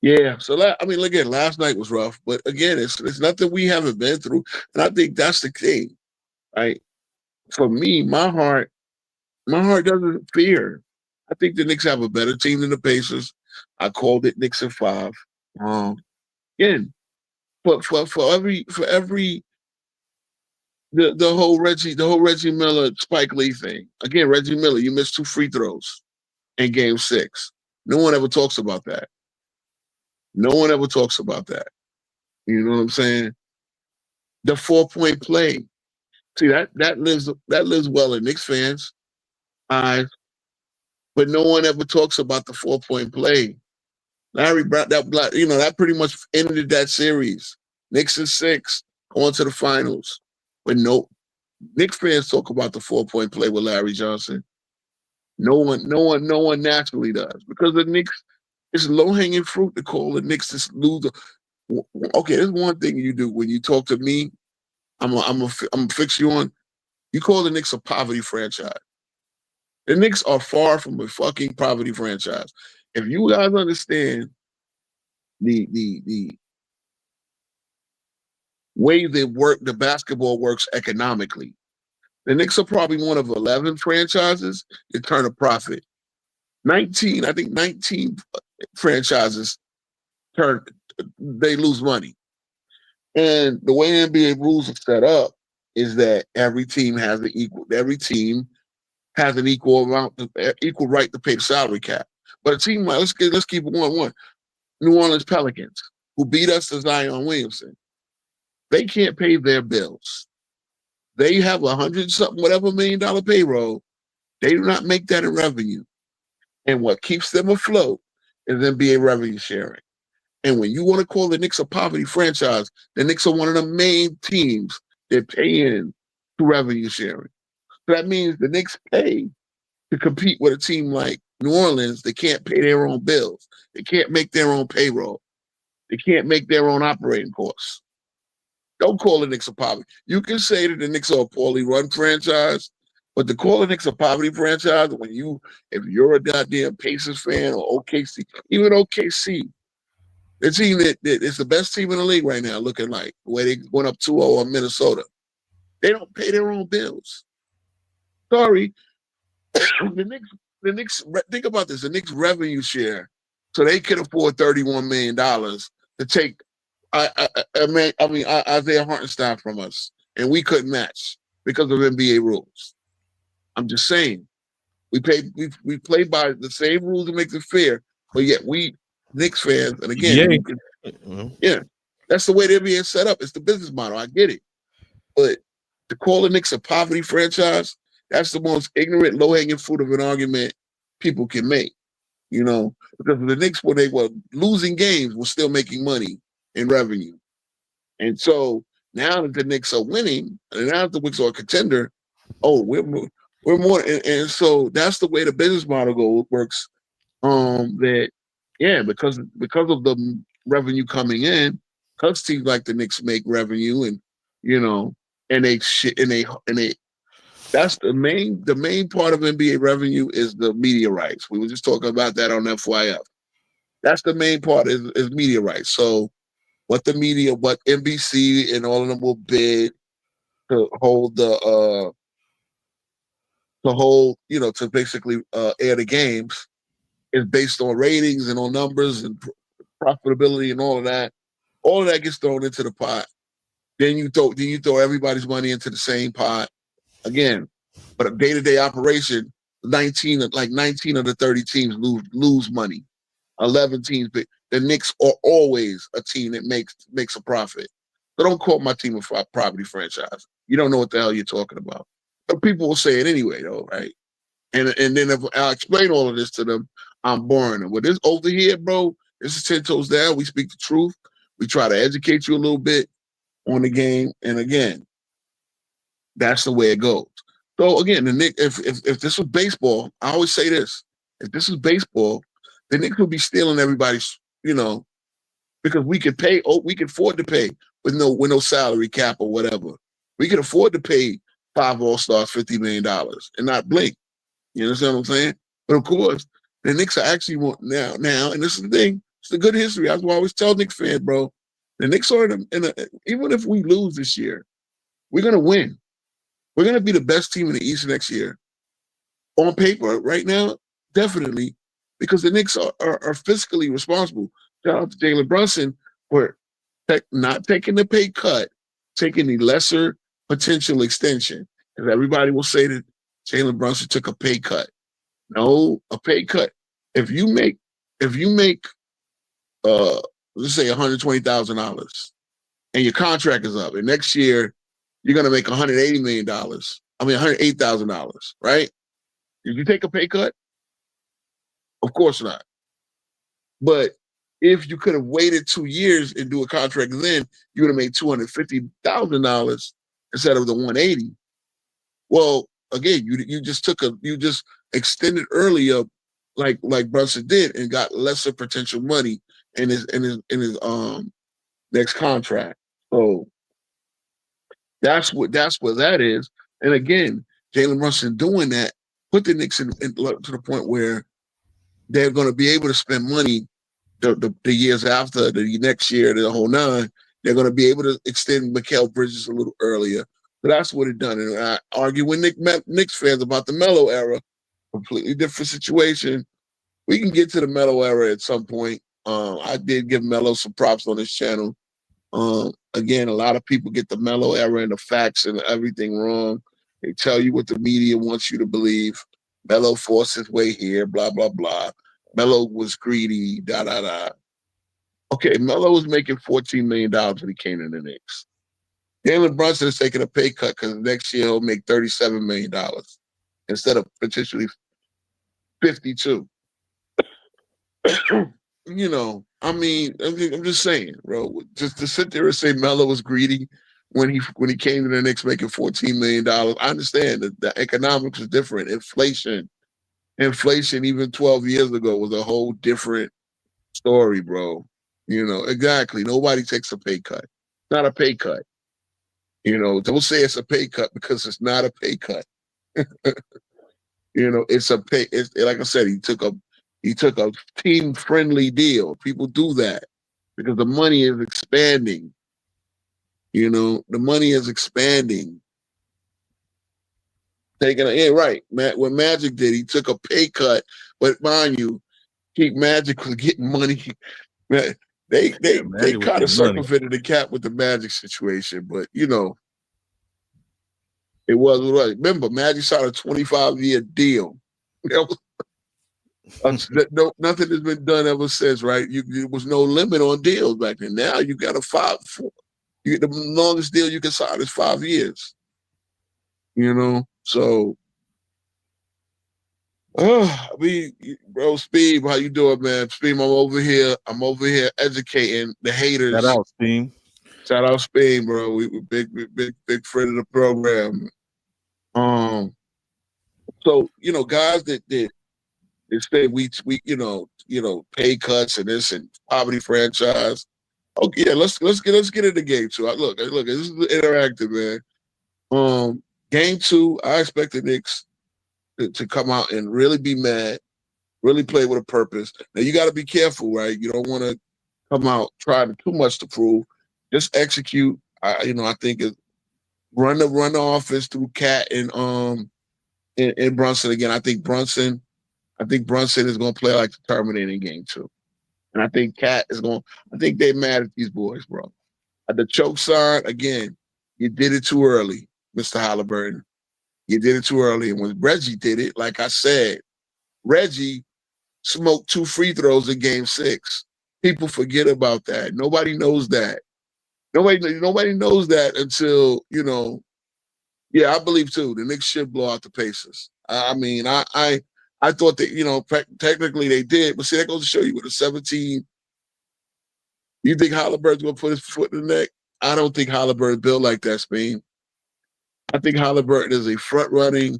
Yeah. So again, last night was rough, but again, it's nothing we haven't been through, and I think that's the thing, right? For me, my heart doesn't fear. I think the Knicks have a better team than the Pacers. I called it Knicks in 5. Again, but for every the whole Reggie Miller Spike Lee thing. Again, Reggie Miller, you missed 2 free throws in Game 6. No one ever talks about that. No one ever talks about that. You know what I'm saying? The 4-point play. See that lives well in Knicks fans' eyes, but no one ever talks about the 4-point play. Larry Brown, that pretty much ended that series. Knicks in 6, going to the finals. But no, Knicks fans talk about the 4-point play with Larry Johnson. No one naturally does because the Knicks. It's low-hanging fruit to call the Knicks this loser. Okay, there's one thing you do when you talk to me. I'm gonna fix you on. You call the Knicks a poverty franchise. The Knicks are far from a fucking poverty franchise. If you guys understand the way the basketball works economically, the Knicks are probably one of 11 franchises that turn a profit. 19 franchises they lose money. And the way NBA rules are set up is that every team has an equal right to pay the salary cap. But a team like let's keep it 1-1. New Orleans Pelicans, who beat us to Zion Williamson, they can't pay their bills. They have $100-something whatever $1 million payroll. They do not make that in revenue. And what keeps them afloat is NBA revenue sharing. And when you want to call the Knicks a poverty franchise, the Knicks are one of the main teams that pay in to revenue sharing. So that means the Knicks pay to compete with a team like New Orleans. They can't pay their own bills. They can't make their own payroll. They can't make their own operating costs. Don't call the Knicks a poverty. You can say that the Knicks are a poorly run franchise, but to call the Knicks a poverty franchise if you're a goddamn Pacers fan or OKC, even OKC, The team that is the best team in the league right now, looking like the way they went up 2-0 on Minnesota. They don't pay their own bills. Sorry, the Knicks. Think about this: the Knicks revenue share, so they could afford $31 million to take. Isaiah Hartenstein from us, and we couldn't match because of NBA rules. I'm just saying, we play by the same rules that makes it fair, but yet we Knicks fans, and again, yeah, that's the way they're being set up. It's the business model. I get it, but to call the Knicks a poverty franchise, that's the most ignorant, low-hanging fruit of an argument people can make. You know, because the Knicks, when they were losing games, were still making money in revenue. And so now that the Knicks are winning, and now that the Knicks are a contender, oh, we're more, and so that's the way the business model works. That because of the revenue coming in, because teams like the Knicks make revenue, and and they that's the main part of NBA revenue is the media rights. We were just talking about that on FYF. That's the main part is media rights. So what NBC and all of them will bid to hold to basically air the games is based on ratings and on numbers and profitability and all of that. All of that gets thrown into the pot. Then you throw everybody's money into the same pot again. But a day-to-day operation, 19 of the 30 teams lose money. 11 teams, but the Knicks are always a team that makes a profit. So don't call my team a property franchise. You don't know what the hell you're talking about. But people will say it anyway, though, right? And then if I explain all of this to them, I'm boring them. With this over here, bro, this is 10 toes down. We speak the truth. We try to educate you a little bit on the game. And again, that's the way it goes. So again, the Knicks, if this was baseball, I always say this: if this was baseball, the Knicks would be stealing everybody's, because we could afford to pay with no salary cap or whatever. We could afford to pay 5 All-Stars $50 million and not blink. You understand what I'm saying? But of course, the Knicks are actually now, and this is the thing. It's a good history. That's why I always tell Knicks fans, bro. The Knicks are even if we lose this year, we're gonna win. We're gonna be the best team in the East next year. On paper, right now, definitely, because the Knicks are fiscally responsible. Shout out to Jalen Brunson for not taking the pay cut, taking the lesser potential extension. Because everybody will say that Jalen Brunson took a pay cut. No, a pay cut. If you make let's say $120,000 and your contract is up, and next year you're gonna make $180 million. $108,000, right? Did you take a pay cut? Of course not. But if you could have waited 2 years and do a contract then, you would have made $250,000 instead of the 180. Well, again, you just extended earlier, like Brunson did, and got lesser potential money in his next contract. So that's what that is. And again, Jalen Brunson doing that put the Knicks to the point where they're going to be able to spend money the years after, the next year, the whole 9. They're going to be able to extend Mikal Bridges a little earlier. So that's what it done. And I argue with Knicks fans about the Melo era. Completely different situation. We can get to the Melo era at some point. I did give Melo some props on this channel. Again, a lot of people get the Melo era and the facts and everything wrong. They tell you what the media wants you to believe. Melo forced his way here, blah, blah, blah. Melo was greedy, da, da, da. Okay, Melo was making $14 million when he came to the Knicks. Jalen Brunson is taking a pay cut because next year he'll make $37 million instead of potentially 52. I'm just saying, bro. Just to sit there and say Melo was greedy when he came to the Knicks making $14 million. I understand that the economics is different. Inflation even 12 years ago was a whole different story, bro. Exactly. Nobody takes a pay cut. Not a pay cut. Don't say it's a pay cut because it's not a pay cut. It's a pay. It's like I said, he took a team friendly deal. People do that. because the money is expanding. You know, the money is expanding. Right. What Magic did, he took a pay cut, but mind you, Magic was getting money. Man, they kind of circumvented the cap with the Magic situation, but you know, it was right. Remember, Magic signed a 25-year deal. Nothing has been done ever since, right? There was no limit on deals back then. Now you got the longest deal you can sign is 5 years. You know, so bro, Speed, how you doing, man? Speed, I'm over here educating the haters. Shout out, Speed. Shout out, Speed, bro. We were big friend of the program. So you know, guys that say we pay cuts and this and poverty franchise. Okay, yeah, let's get in the game too. Look, this is interactive, man. Game 2, I expect the Knicks to come out and really be mad, really play with a purpose. Now you got to be careful, right? You don't want to come out trying too much to prove. Just execute. I think run the offense through Cat and Brunson again. I think Brunson is going to play like the Terminator in game 2, and I think Cat is going. I think they're mad at these boys, bro. The choke sign again. You did it too early, Mr. Halliburton. You did it too early. And when Reggie did it, like I said, Reggie smoked 2 free throws in game 6. People forget about that. Nobody knows that. Nobody knows that until, you know, yeah, I believe too. The Knicks should blow out the Pacers. I mean, I thought that, you know, technically they did, but see, that goes to show you with a 17. You think Halliburton's going to put his foot in the neck? I don't think Halliburton's built like that, Spain. I think Halliburton is a front runner.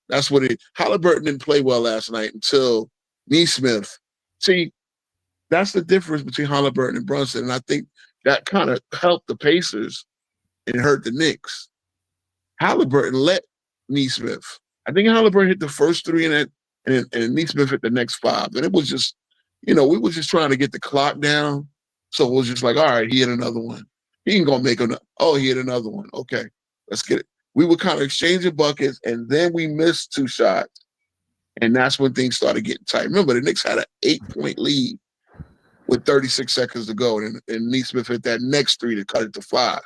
That's what Halliburton didn't play well last night until Nesmith. See, that's the difference between Halliburton and Brunson. And I think that kind of helped the Pacers and hurt the Knicks. Halliburton let Nesmith. I think Halliburton hit the first 3 and Nesmith hit the next 5. And it was just, you know, we were just trying to get the clock down. So it was just like, all right, he hit another one. He ain't going to make another. Oh, he hit another one. Okay, let's get it. We were kind of exchanging buckets, and then we missed 2 shots. And that's when things started getting tight. Remember, the Knicks had an 8-point lead with 36 seconds to go. And Nesmith hit that next 3 to cut it to 5.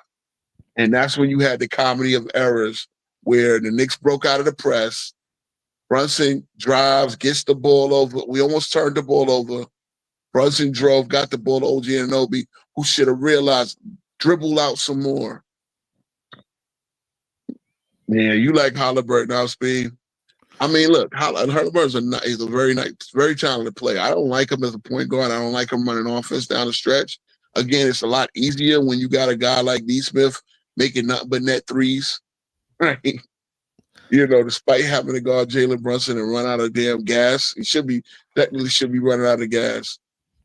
And that's when you had the comedy of errors where the Knicks broke out of the press. Brunson drives, gets the ball over. We almost turned the ball over. Brunson drove, got the ball to OG Anunoby, who should have realized, dribble out some more. Yeah, you like Halliburton now, Speed. I mean, look, Halliburton's he's a very nice, very talented player. I don't like him as a point guard. I don't like him running offense down the stretch. Again, it's a lot easier when you got a guy like Nesmith making nothing but net threes, right? You know, despite having to guard Jalen Brunson and run out of damn gas, he technically should be running out of gas.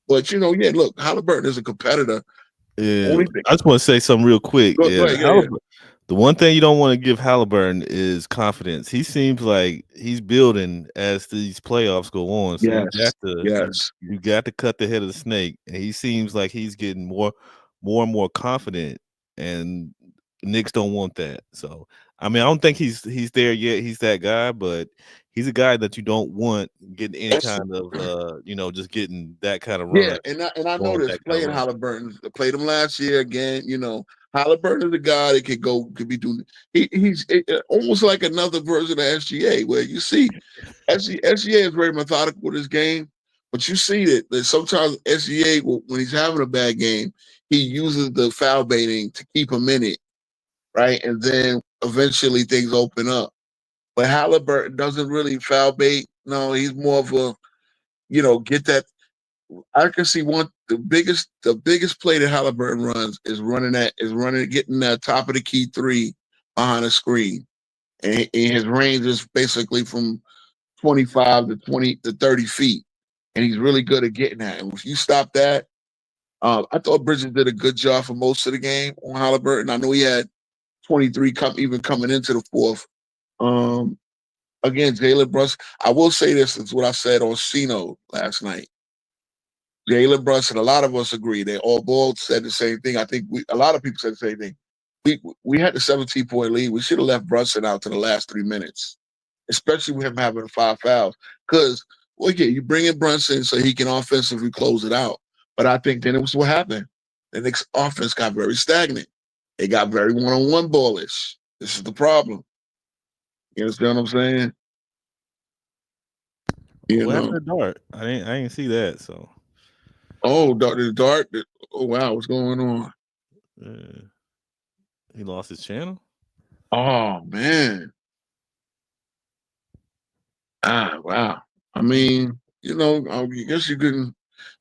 But, you know, yeah, look, Halliburton is a competitor. Yeah, I just want to say something real quick. Go ahead. The one thing you don't want to give Halliburton is confidence. He seems like he's building as these playoffs go on. So you got to cut the head of the snake. And he seems like he's getting more and more confident. And Knicks don't want that. So I mean, I don't think he's there yet. He's that guy, but he's a guy that you don't want getting any kind of just getting that kind of run. Yeah, and I noticed playing Halliburton, played him last year again. You know, Halliburton is a guy that could be doing. He's almost like another version of SGA, where you see SGA is very methodical with his game, but you see that sometimes SGA, when he's having a bad game, he uses the foul baiting to keep him in it, right? And then eventually things open up. But Halliburton doesn't really foul bait. No, he's more of a, get that. I can see the biggest play that Halliburton runs is getting that top of the key 3 behind a screen. And his range is basically from 25 to 20 to 30 feet. And he's really good at getting that. And if you stop that, I thought Bridges did a good job for most of the game on Halliburton. I know he had 23 even coming into the 4th. Again, Jalen Brunson. I will say this is what I said on Sino last night. Jalen Brunson, a lot of us agree. They all both said the same thing. I think a lot of people said the same thing. We had the 17-point lead. We should have left Brunson out to the last 3 minutes, especially with him having 5 fouls. Because, you bring in Brunson so he can offensively close it out. But I think then it was what happened. The Knicks offense got very stagnant. They got very one-on-one ballish. This is the problem. You understand what I'm saying? What happened to Dart? I didn't see that. So. Oh, Dart. Oh wow, what's going on? He lost his channel. Oh man. Wow. I mean, I guess you couldn't.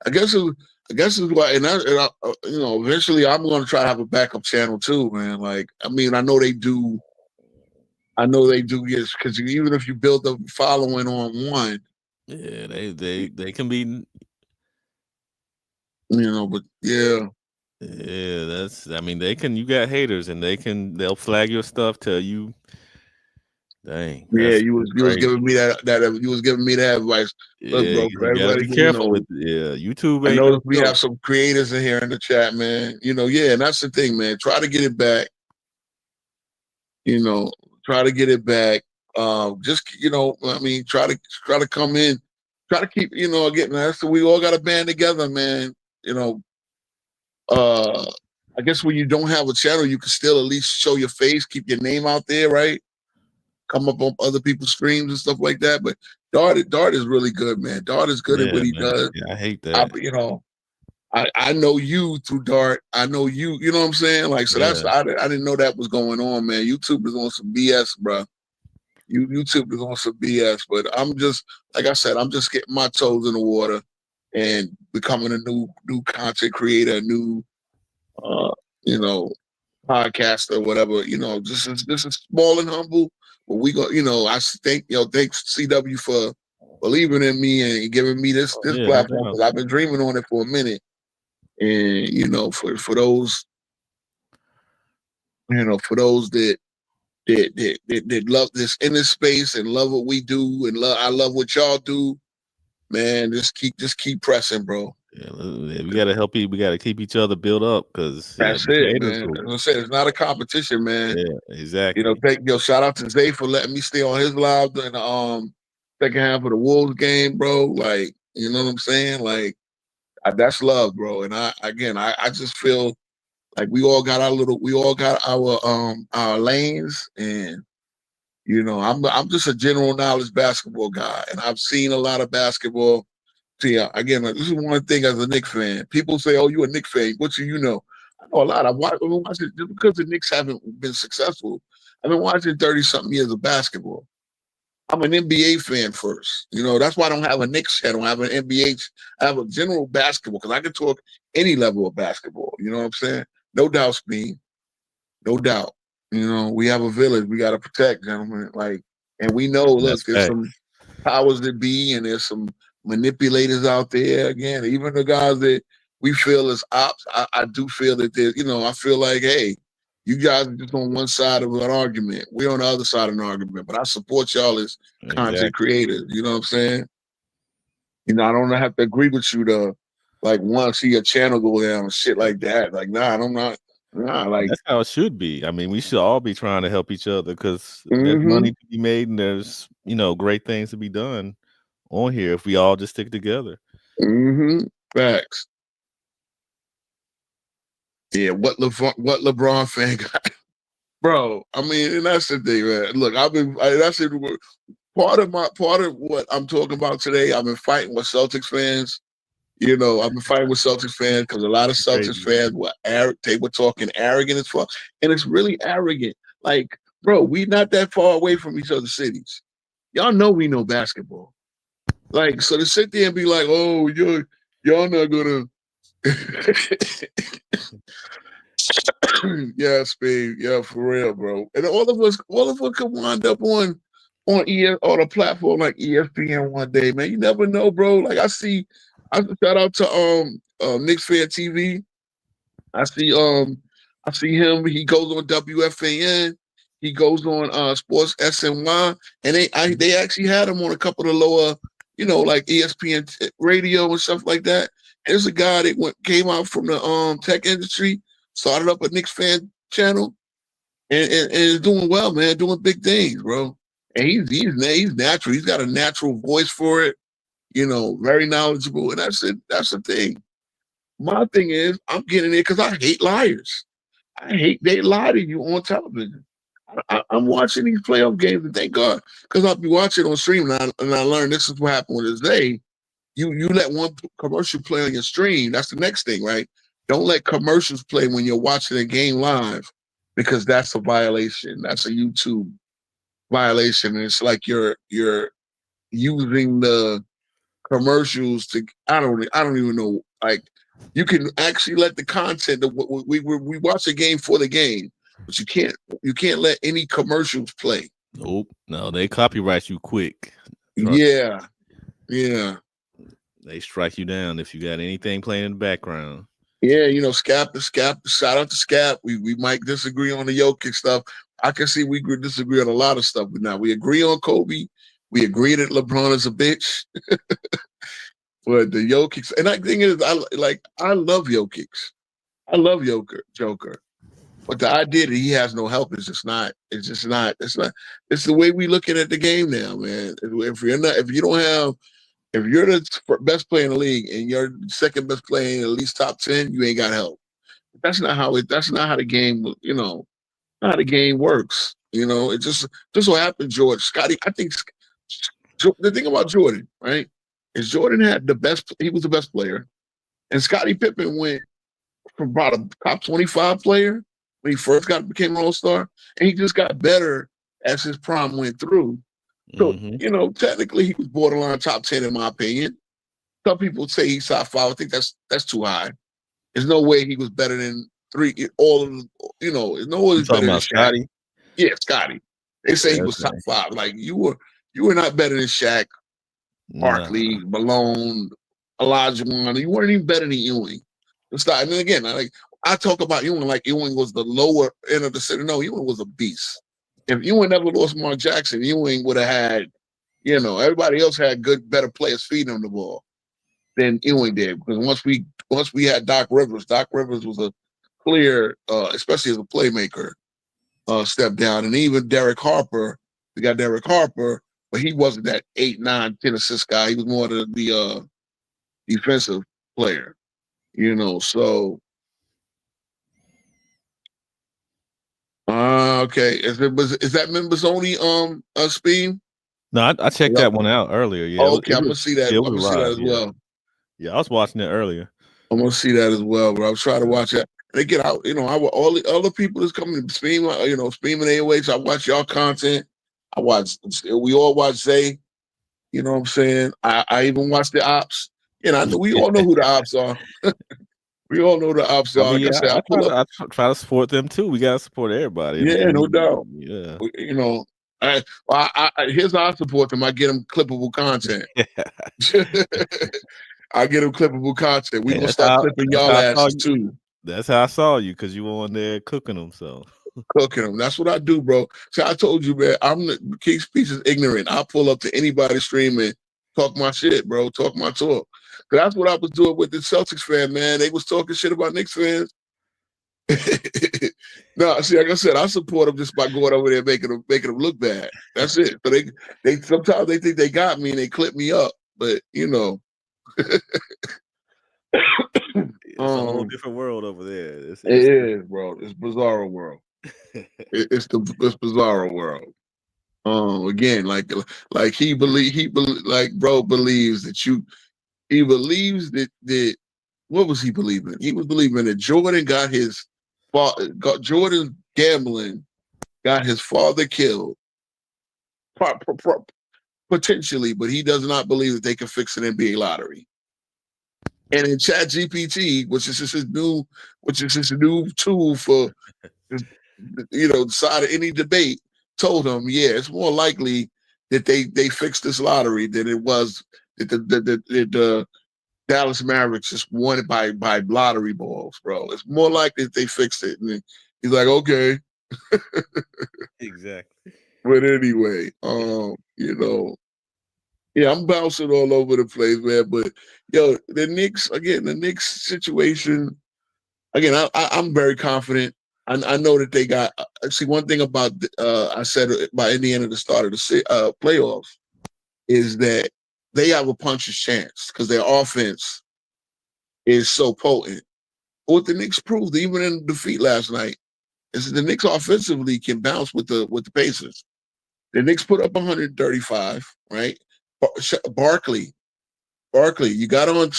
I guess it's why, and eventually I'm going to try to have a backup channel too, man. Like, I mean, I know they do. Yes, because even if you build a following on one, yeah, they can be. But yeah. Yeah, that's. I mean, they can. You got haters, and they'll flag your stuff. Tell you, dang. Yeah, you was giving me that. You was giving me that advice. Look, bro, you gotta be careful with. Yeah, YouTube. I know we have some creators in here in the chat, man. Yeah, and that's the thing, man. Try to get it back. Try to get it back. Just I mean, try to come in, try to keep, again. That's we all got to band together, man. I guess when you don't have a channel, you can still at least show your face, keep your name out there, right? Come up on other people's streams and stuff like that. But Dart is really good, man. Dart is good at what he does. Yeah, I hate that. I know you through Dart. I know you. You know what I'm saying? Like, so that's I didn't know that was going on, man. YouTube is on some BS, bro. YouTube is on some BS. But I'm just, like I said, I'm just getting my toes in the water and becoming a new content creator, new podcaster, whatever. This is small and humble. But we go, I think, thanks CW for believing in me and giving me this platform, because I've been dreaming on it for a minute. And for those that love this in this space and love what we do and I love what y'all do, man. Just keep pressing, bro. Yeah, we gotta help you. We gotta keep each other build up, because that's it, man. As I said, it's not a competition, man. Yeah, exactly. Shout out to Zay for letting me stay on his live during the second half of the Wolves game, bro. Like, you know what I'm saying? Like, that's love, bro. And I just feel like we all got our lanes, and I'm just a general knowledge basketball guy, and I've seen a lot of basketball. See, again, this is one thing as a Knicks fan. People say, "Oh, you a Knicks fan? What do you know?" I know a lot. I've been watching, just because the Knicks haven't been successful. I've been watching 30-something years of basketball. I'm an NBA fan first. That's why I don't have a Knicks channel. I have an NBA. I have a general basketball, because I can talk any level of basketball. You know what I'm saying? No doubt, Speed. No doubt. We have a village we got to protect, gentlemen. Like, and we know, look, there's some powers that be, and there's some manipulators out there. Again, even the guys that we feel as ops, I do feel that there's, I feel like, hey, you guys are just on one side of an argument. We're on the other side of an argument. But I support y'all as content creators. You know what I'm saying? I don't have to agree with you to want to see your channel go down and shit like that. Like, nah, I'm not. Nah, like, that's how it should be. I mean, we should all be trying to help each other, because there's money to be made, and there's great things to be done on here if we all just stick together. Facts. Yeah, what LeBron fan got, bro? I mean, and that's the thing, man. Look, that's it. Part of what I'm talking about today, I've been fighting with Celtics fans. I've been fighting with Celtics fans because a lot of Celtics fans they were talking arrogant as fuck, and it's really arrogant. Like, bro, we not that far away from each other's cities. Y'all know we know basketball. Like, so to sit there and be like, oh, y'all not gonna. Yeah, Speed. Yeah, for real, bro. And all of us could wind up on a platform like ESPN one day, man. You never know, bro. Like, I shout out to Knicks Fan TV. I see him. He goes on WFAN. He goes on Sports SNY, and they actually had him on a couple of lower, like ESPN radio and stuff like that. There's a guy that came out from the tech industry, started up a Knicks fan channel, and is doing well, man, doing big things, bro. And he's natural. He's got a natural voice for it, very knowledgeable, and that's it. That's the thing. My thing is, I'm getting it because I hate liars. I hate they lie to you on television. I'm watching these playoff games, and thank God, because I'll be watching on stream, and I learned this is what happened with this day. You let one commercial play on your stream. That's the next thing, right? Don't let commercials play when you're watching a game live, because that's a violation. That's a YouTube violation. And it's like you're using the commercials to I don't even know. Like, you can actually let the content of what we watch a game for the game, but you can't let any commercials play. Nope. No, they copyright you quick. Yeah. They strike you down if you got anything playing in the background. Yeah, Scap. Shout out to Scap. We might disagree on the Jokic stuff. I can see we disagree on a lot of stuff, but now we agree on Kobe. We agree that LeBron is a bitch. But the Jokic, and the thing is, I love Jokic. I love Joker. But the idea that he has no help is just not. It's just not. It's not. It's the way we looking at the game now, man. If you're the best player in the league and you're second best player in at least top 10, you ain't got help. That's not how the game. Not how the game works. It just so happened, George Scotty. I think the thing about Jordan, right, is Jordan had the best. He was the best player, and Scottie Pippen went from about a top 25 player when he first became an All-Star, and he just got better as his prime went through. So, technically he was borderline top 10 in my opinion. Some people say he's top 5. I think that's too high. There's no way he was better than all of them. There's no way he's better than Shaq. Scotty? Yeah, Scotty. They say he was top 5. Like, you were not better than Shaq, Barkley, Malone, Olajuwon. You weren't even better than Ewing. And then again, I talk about Ewing like Ewing was the lower end of the city. No, Ewing was a beast. If Ewing never lost Mark Jackson, Ewing would have had, everybody else had better players feeding him the ball than Ewing did. Because once we had Doc Rivers was a clear, especially as a playmaker, step down. And even Derek Harper, we got Derek Harper, but he wasn't that 8, 9, 10 assist guy. He was more the defensive player, so. Okay. Is that members only Speed? No, I checked that one out earlier. Yeah. Okay, I'm gonna see that. I'm gonna see that as well. Yeah, I was watching it earlier. I'm gonna see that as well, but I was trying to watch that. And again, all the other people that's coming to Speed, Speed and AOH. I watch y'all content. We all watch Zay. You know what I'm saying? I even watch the ops. And we all know who the ops are. We all know the ops are. I try to support them too. We gotta support everybody. Yeah, no doubt. Yeah. Here's how I support them. I get them clippable content. I get them clippable content. We gonna start clipping y'all asses too. That's how I saw you, because you were on there cooking them. So cooking them. That's what I do, bro. So I told you, man. I'm the King Speech is ignorant. I pull up to anybody's stream and talk my shit, bro. Talk my talk. That's what I was doing with the Celtics fan, man. They was talking shit about Knicks fans. No, see, like I said, I support them just by going over there making them look bad. That's it. So they sometimes they think they got me and they clip me up, but it's a whole different world over there. It is, bro. It's bizarre world. It's bizarre world. Again, like bro believes that he believes that what was he believing? He was believing that Jordan Jordan's gambling got his father killed, potentially, but he does not believe that they can fix an NBA lottery. And in ChatGPT, which is his new tool for side of any debate, told him, yeah, it's more likely that they fixed this lottery than it was that the Dallas Mavericks just won it by lottery balls, bro. It's more likely that they fixed it. And he's like, okay. Exactly. But anyway, Yeah, I'm bouncing all over the place, man. But yo, the Knicks situation. Again, I'm very confident. I know that they got. See, one thing about I said by Indiana at the start of the playoffs is that they have a puncher's chance because their offense is so potent. What the Knicks proved, even in the defeat last night, is that the Knicks offensively can bounce with the Pacers. The Knicks put up 135, right? Barkley, you got on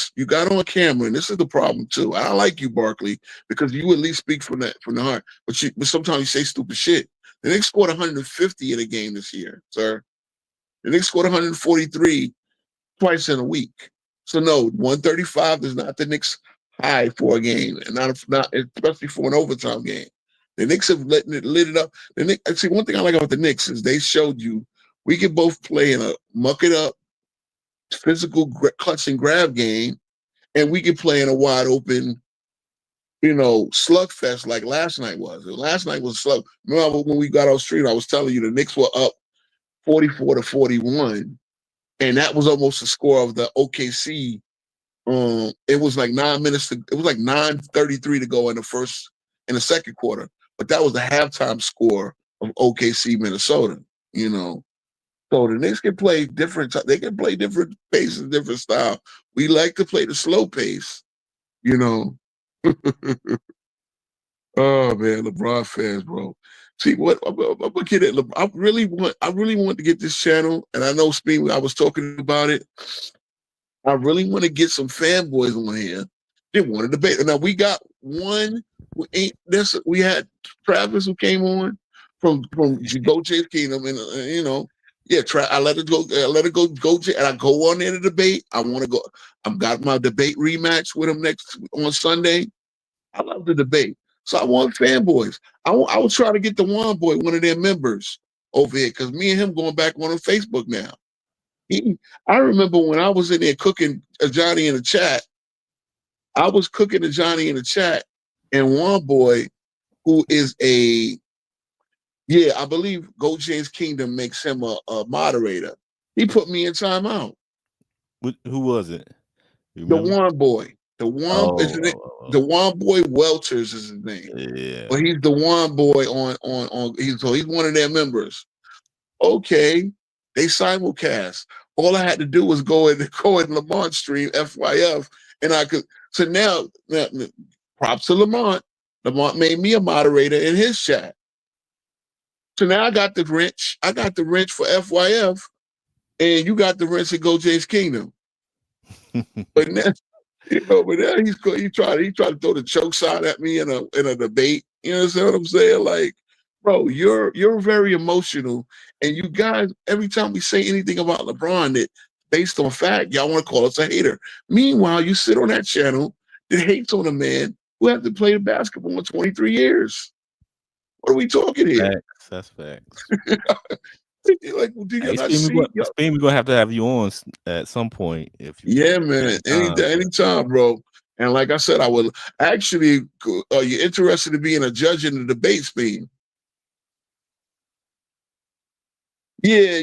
camera, and this is the problem too. I like you, Barkley, because you at least speak from the heart. But sometimes you say stupid shit. The Knicks scored 150 in a game this year, sir. The Knicks scored 143 twice in a week. So no, 135 is not the Knicks high for a game, and not especially for an overtime game. The Knicks have lit it up. See, one thing I like about the Knicks is they showed you we can both play in a muck it up, physical clutch and grab game, and we can play in a wide open, slugfest like last night was. Last night was slug. Remember when we got off street, I was telling you the Knicks were up 44-41, and that was almost the score of the OKC. It was like 9 minutes. It was like 9:33 to go in the second quarter, but that was the halftime score of OKC Minnesota. So the Knicks can play different. They can play different paces, different style. We like to play the slow pace. Oh man, LeBron fans, bro. See what I'm looking at. I really want to get this channel, and I know Speed. I was talking about it. I really want to get some fanboys on here. They want to debate. Now we got one who ain't this. We had Travis who came on from Go Chase Kingdom, and yeah. I let it go. And I go on there to debate. I want to go. I've got my debate rematch with him next on Sunday. I love the debate. So I want fanboys. I will try to get the one boy, one of their members, over here, because me and him going back on Facebook now. I remember when I was in there cooking a Johnny in the chat. I was cooking a Johnny in the chat, and one boy who is I believe Go James Kingdom makes him a moderator. He put me in timeout. Who was it? The one boy. The one boy Welters is his name. Yeah. But he's the one boy on he's one of their members. Okay. They simulcast. All I had to do was go in Lamont stream FYF, and I could. So now, props to Lamont. Lamont made me a moderator in his chat. So now I got the wrench. I got the wrench for FYF, and you got the wrench at Go James Kingdom. But now, he tried to throw the choke side at me in a debate. You understand what I'm saying? Like, bro, you're very emotional, and you guys, every time we say anything about LeBron that based on fact, y'all want to call us a hater. Meanwhile, you sit on that channel that hates on a man who hasn't played basketball in 23 years. What are we talking here? Facts. That's facts. Like, do you not see? Spain, we're gonna have to have you on at some point. Man, anytime, bro. And like I said, I would actually. Are you interested in being a judge in the debate, Spain? Yeah,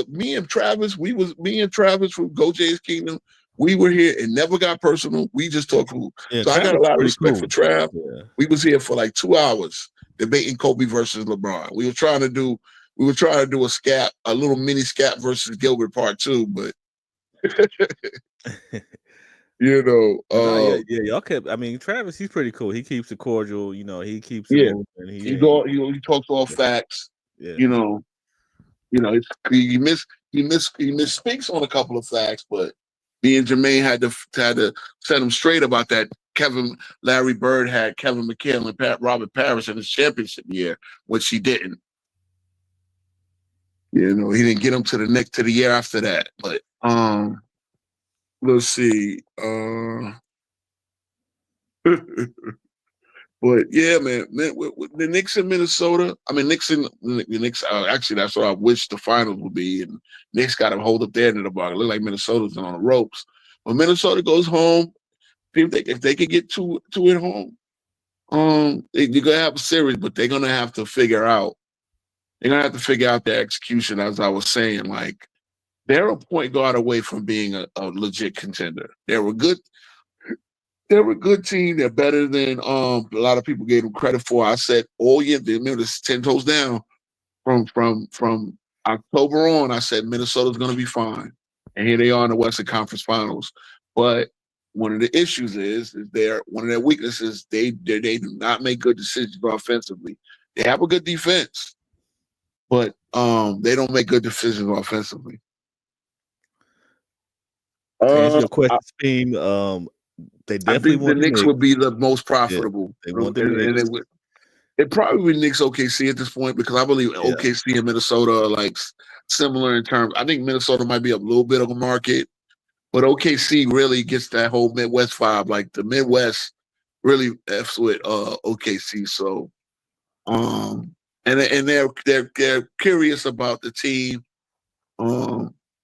me and Travis from Go Jay's Kingdom. We were here. It never got personal. We just talked. Yeah, so I got a lot of respect for Trav. Yeah. We was here for like 2 hours debating Kobe versus LeBron. We were trying to do a little mini scat versus Gilbert part 2, but y'all kept. I mean, Travis, he's pretty cool. He keeps it cordial. He keeps it moving. He talks all facts. Yeah. He misspeaks on a couple of facts, but me and Jermaine had to set him straight about that. Larry Bird had Kevin McHale and Robert Parrish in his championship year, which he didn't. He didn't get him to the year after that. But let's see. But yeah, man, the Knicks in Minnesota. I mean, the Knicks. Actually, that's what I wish the finals would be. And Knicks got to hold up their end of the bar. It look like Minnesota's on the ropes. When Minnesota goes home, if they can get to it home, they're gonna have a series, but they're gonna have to figure out. They're gonna have to figure out their execution, as I was saying. Like, they're a point guard away from being a legit contender. They're a good team. They're better than a lot of people gave them credit for. I said all year, remember this 10 toes down from October on. I said Minnesota's going to be fine, and here they are in the Western Conference Finals. But one of the issues is one of their weaknesses. They do not make good decisions offensively. They have a good defense, but they don't make good decisions offensively. To answer your question, Steam, they definitely want the Knicks would be the most profitable. Yeah, they want the Knicks. It probably be Knicks OKC at this point because I believe OKC and Minnesota are like similar in terms. I think Minnesota might be a little bit of a market, but OKC really gets that whole Midwest vibe. Like the Midwest really f's with OKC. So, and they're curious about the team.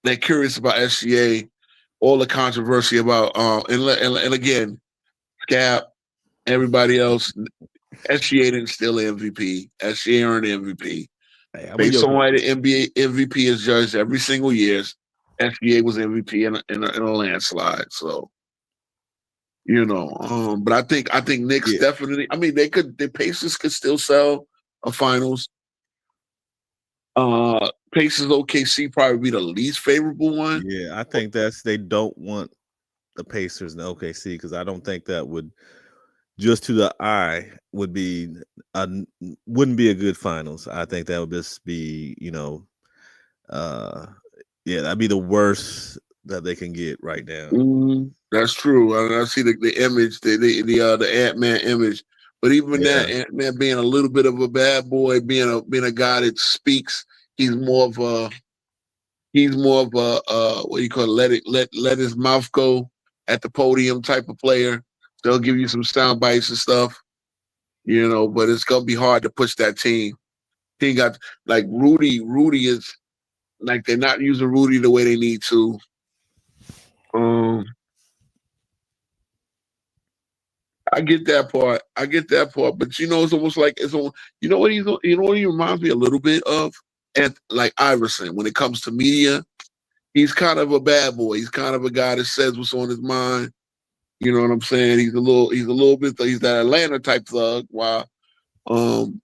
They're curious about SGA. All the controversy about and again, Cap, everybody else. SGA didn't steal the MVP. SGA earned the MVP. Based on why the NBA MVP is judged every single year, SGA was MVP in a landslide. So, but I think Knicks definitely. I mean, the Pacers could still sell a finals. Pacers OKC probably be the least favorable one. Yeah, I think they don't want the Pacers and OKC because I don't think that would just to the eye wouldn't be a good finals. I think that would just be that'd be the worst that they can get right now. That's true. I see the image, the Ant-Man image. But even that Ant-Man being a little bit of a bad boy, being a guy that speaks, he's more of a what do you call it? Let his mouth go at the podium type of player. They'll give you some sound bites and stuff, but it's gonna be hard to push that team. He got like Rudy. Rudy is like they're not using Rudy the way they need to. I get that part. But it's almost like what he reminds me a little bit of, and like Iverson when it comes to media. He's kind of a bad boy. He's kind of a guy that says what's on his mind. You know what I'm saying? He's that Atlanta type thug. While Allen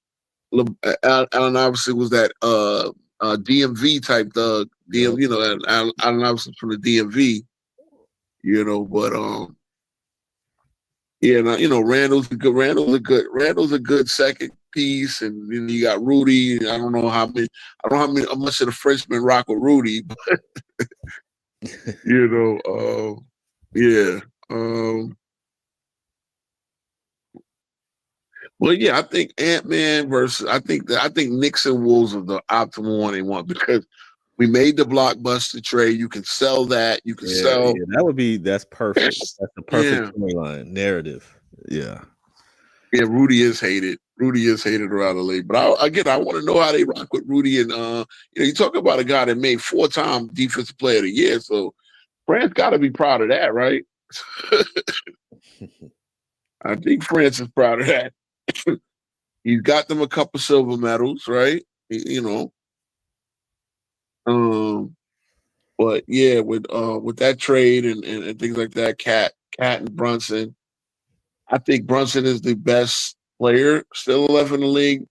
Iverson was that DMV type thug. Allen Iverson from the DMV. But Randall's a good second piece, and you got Rudy. I don't know how much of the Frenchmen rock with Rudy, but yeah. Well, yeah, I think Ant-Man versus I think Knicks and Wolves are the optimal one they want because we made the blockbuster trade. You can sell that. You can sell. Yeah, that's perfect. That's the perfect storyline narrative. Yeah. Yeah, Rudy is hated. Around the league. But I want to know how they rock with Rudy. And you talk about a guy that made 4-time Defensive Player of the Year. So France got to be proud of that, right? I think France is proud of that. He's got them a couple silver medals, right? But yeah, with that trade and things like that, Cat and Brunson, I think Brunson is the best player still left in the league.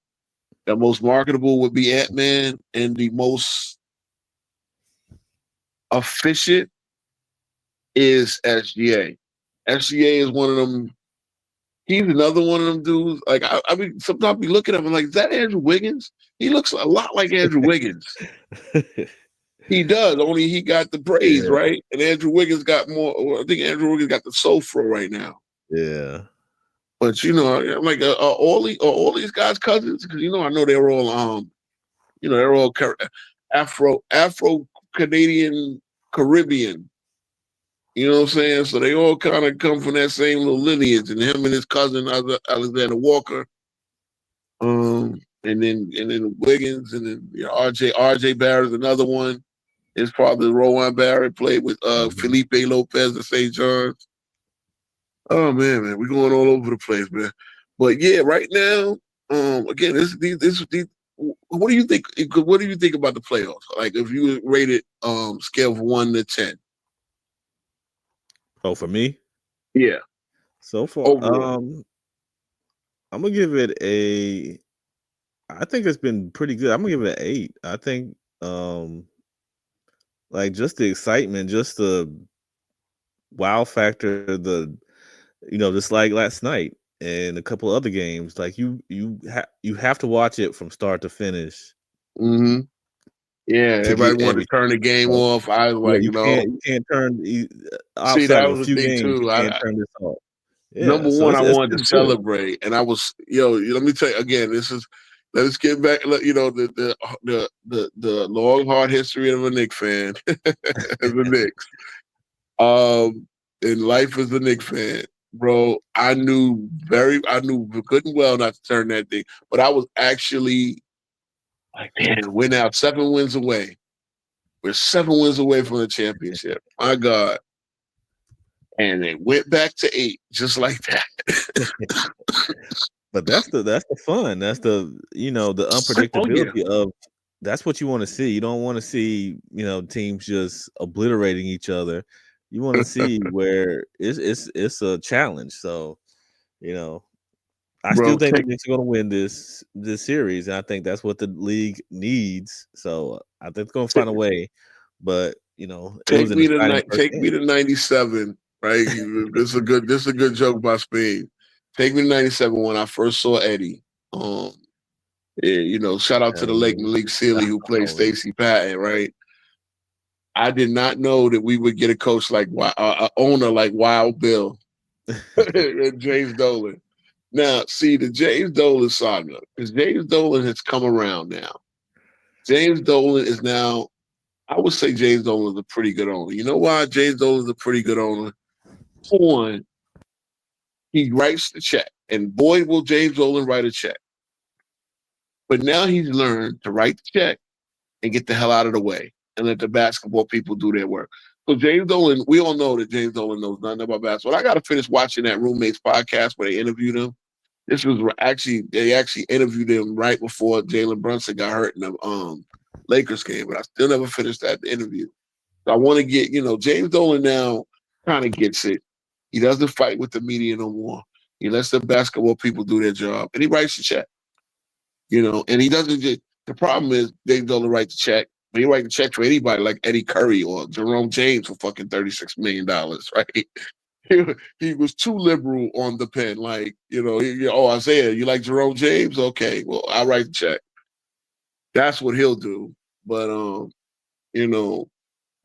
The most marketable would be Ant-Man, and the most efficient is SGA. SGA is one of them. He's another one of them dudes. Like I mean, sometimes we look at him and like, is that Andrew Wiggins? He looks a lot like Andrew Wiggins. He does. Only he got the braids, right? And Andrew Wiggins got more. I think Andrew Wiggins got the soul fro right now. Yeah. But I'm like all these guys' cousins because I know they're all they're all Afro Canadian Caribbean. You know what I'm saying? So they all kind of come from that same little lineage, and him and his cousin Alexander Walker, and then Wiggins, and then RJ Barrett's another one. His father, Rowan Barrett, played with Felipe Lopez at St. John's. Oh man, we're going all over the place, man. But yeah, right now, again, what do you think? What do you think about the playoffs? Like, if you rate it scale of 1 to 10. Oh, for me? Yeah. So far, overall. I'm gonna give it a. I think it's been pretty good. I'm gonna give it an 8. I think, like just the excitement, just the wow factor, just like last night and a couple of other games. Like you have to watch it from start to finish. Mm-hmm. Yeah, To everybody get wanted to turn the game off. I was like, you can't turn see, outside that of a was the few thing games. You too. can't turn this off. Yeah, Number so one, I it's wanted to been good. celebrate, and I was, let me tell you again. Let's get back. The long hard history of a Knicks fan, as a Knicks. In life as a Knicks fan, bro, I knew good and well not to turn that thing, but I was actually like, man, we're now 7 wins away. We're 7 wins away from the championship. My God. And they went back to 8, just like that. But that's the fun. That's the unpredictability of. That's what you want to see. You don't want to see teams just obliterating each other. You want to see where it's a challenge. So I still think the Knicks are going to win this series, and I think that's what the league needs. So I think it's going to find a way. But it was an exciting Take me to 97. Right, this is a good joke by Spain. Take me to 97 when I first saw Eddie. Shout out to the late Malik Sealy who played Stacey Patton. Right, I did not know that we would get a coach like an owner like Wild Bill and James Dolan. Now, see the James Dolan saga, because James Dolan has come around now. James Dolan is now, I would say James Dolan is a pretty good owner. You know why James Dolan is a pretty good owner? One, he writes the check, and boy, will James Dolan write a check. But now he's learned to write the check and get the hell out of the way and let the basketball people do their work. So James Dolan, we all know that James Dolan knows nothing about basketball. I got to finish watching that Roommates podcast where they interviewed him. They actually interviewed him right before Jalen Brunson got hurt in the Lakers game, but I still never finished that interview. So I want to get, James Dolan now kind of gets it. He doesn't fight with the media no more. He lets the basketball people do their job, and he writes the check. And he doesn't just. The problem is James Dolan writes the check, but he writes the check to anybody like Eddie Curry or Jerome James for fucking $36 million, right? He was too liberal on the pen. Like, Isaiah, you like Jerome James? Okay, well, I'll write the check. That's what he'll do. But, no,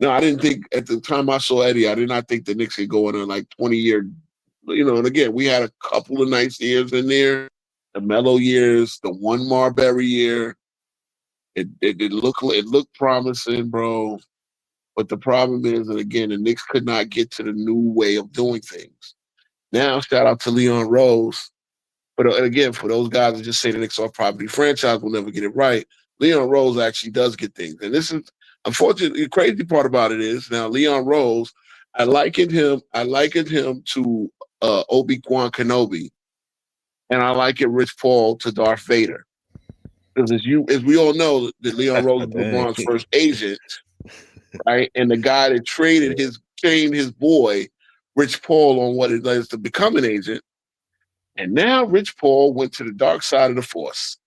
I didn't think at the time I saw Eddie, I did not think the Knicks could go on a 20-year, and again, we had a couple of nice years in there, the Melo years, the one Marbury year. It looked promising, bro. But the problem is that, again, the Knicks could not get to the new way of doing things. Now, shout out to Leon Rose. But again, for those guys that just say the Knicks off-property franchise will never get it right, Leon Rose actually does get things. And this is, unfortunately, the crazy part about it is, now Leon Rose, I likened him to Obi-Wan Kenobi. And I liken Rich Paul to Darth Vader. Because as we all know, that Leon Rose was LeBron's first agent, right? And the guy that trained his boy, Rich Paul, on what it is to become an agent. And now Rich Paul went to the dark side of the force.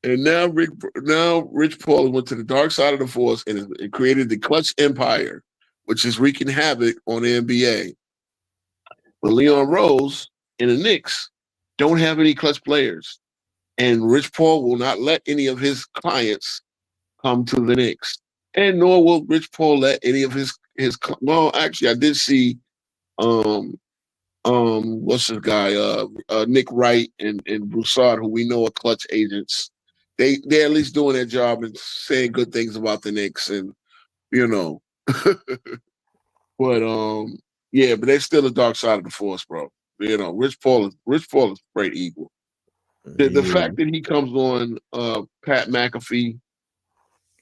And now Rich Paul went to the dark side of the force and it created the Clutch Empire, which is wreaking havoc on the NBA. But Leon Rose and the Knicks don't have any clutch players. And Rich Paul will not let any of his clients come to the Knicks. And nor will Rich Paul let any of his well, actually, I did see what's this guy? Nick Wright and Broussard, who we know are clutch agents. They're at least doing their job and saying good things about the Knicks, and but but they're still the dark side of the force, bro. Rich Paul is great eagle. The fact that he comes on Pat McAfee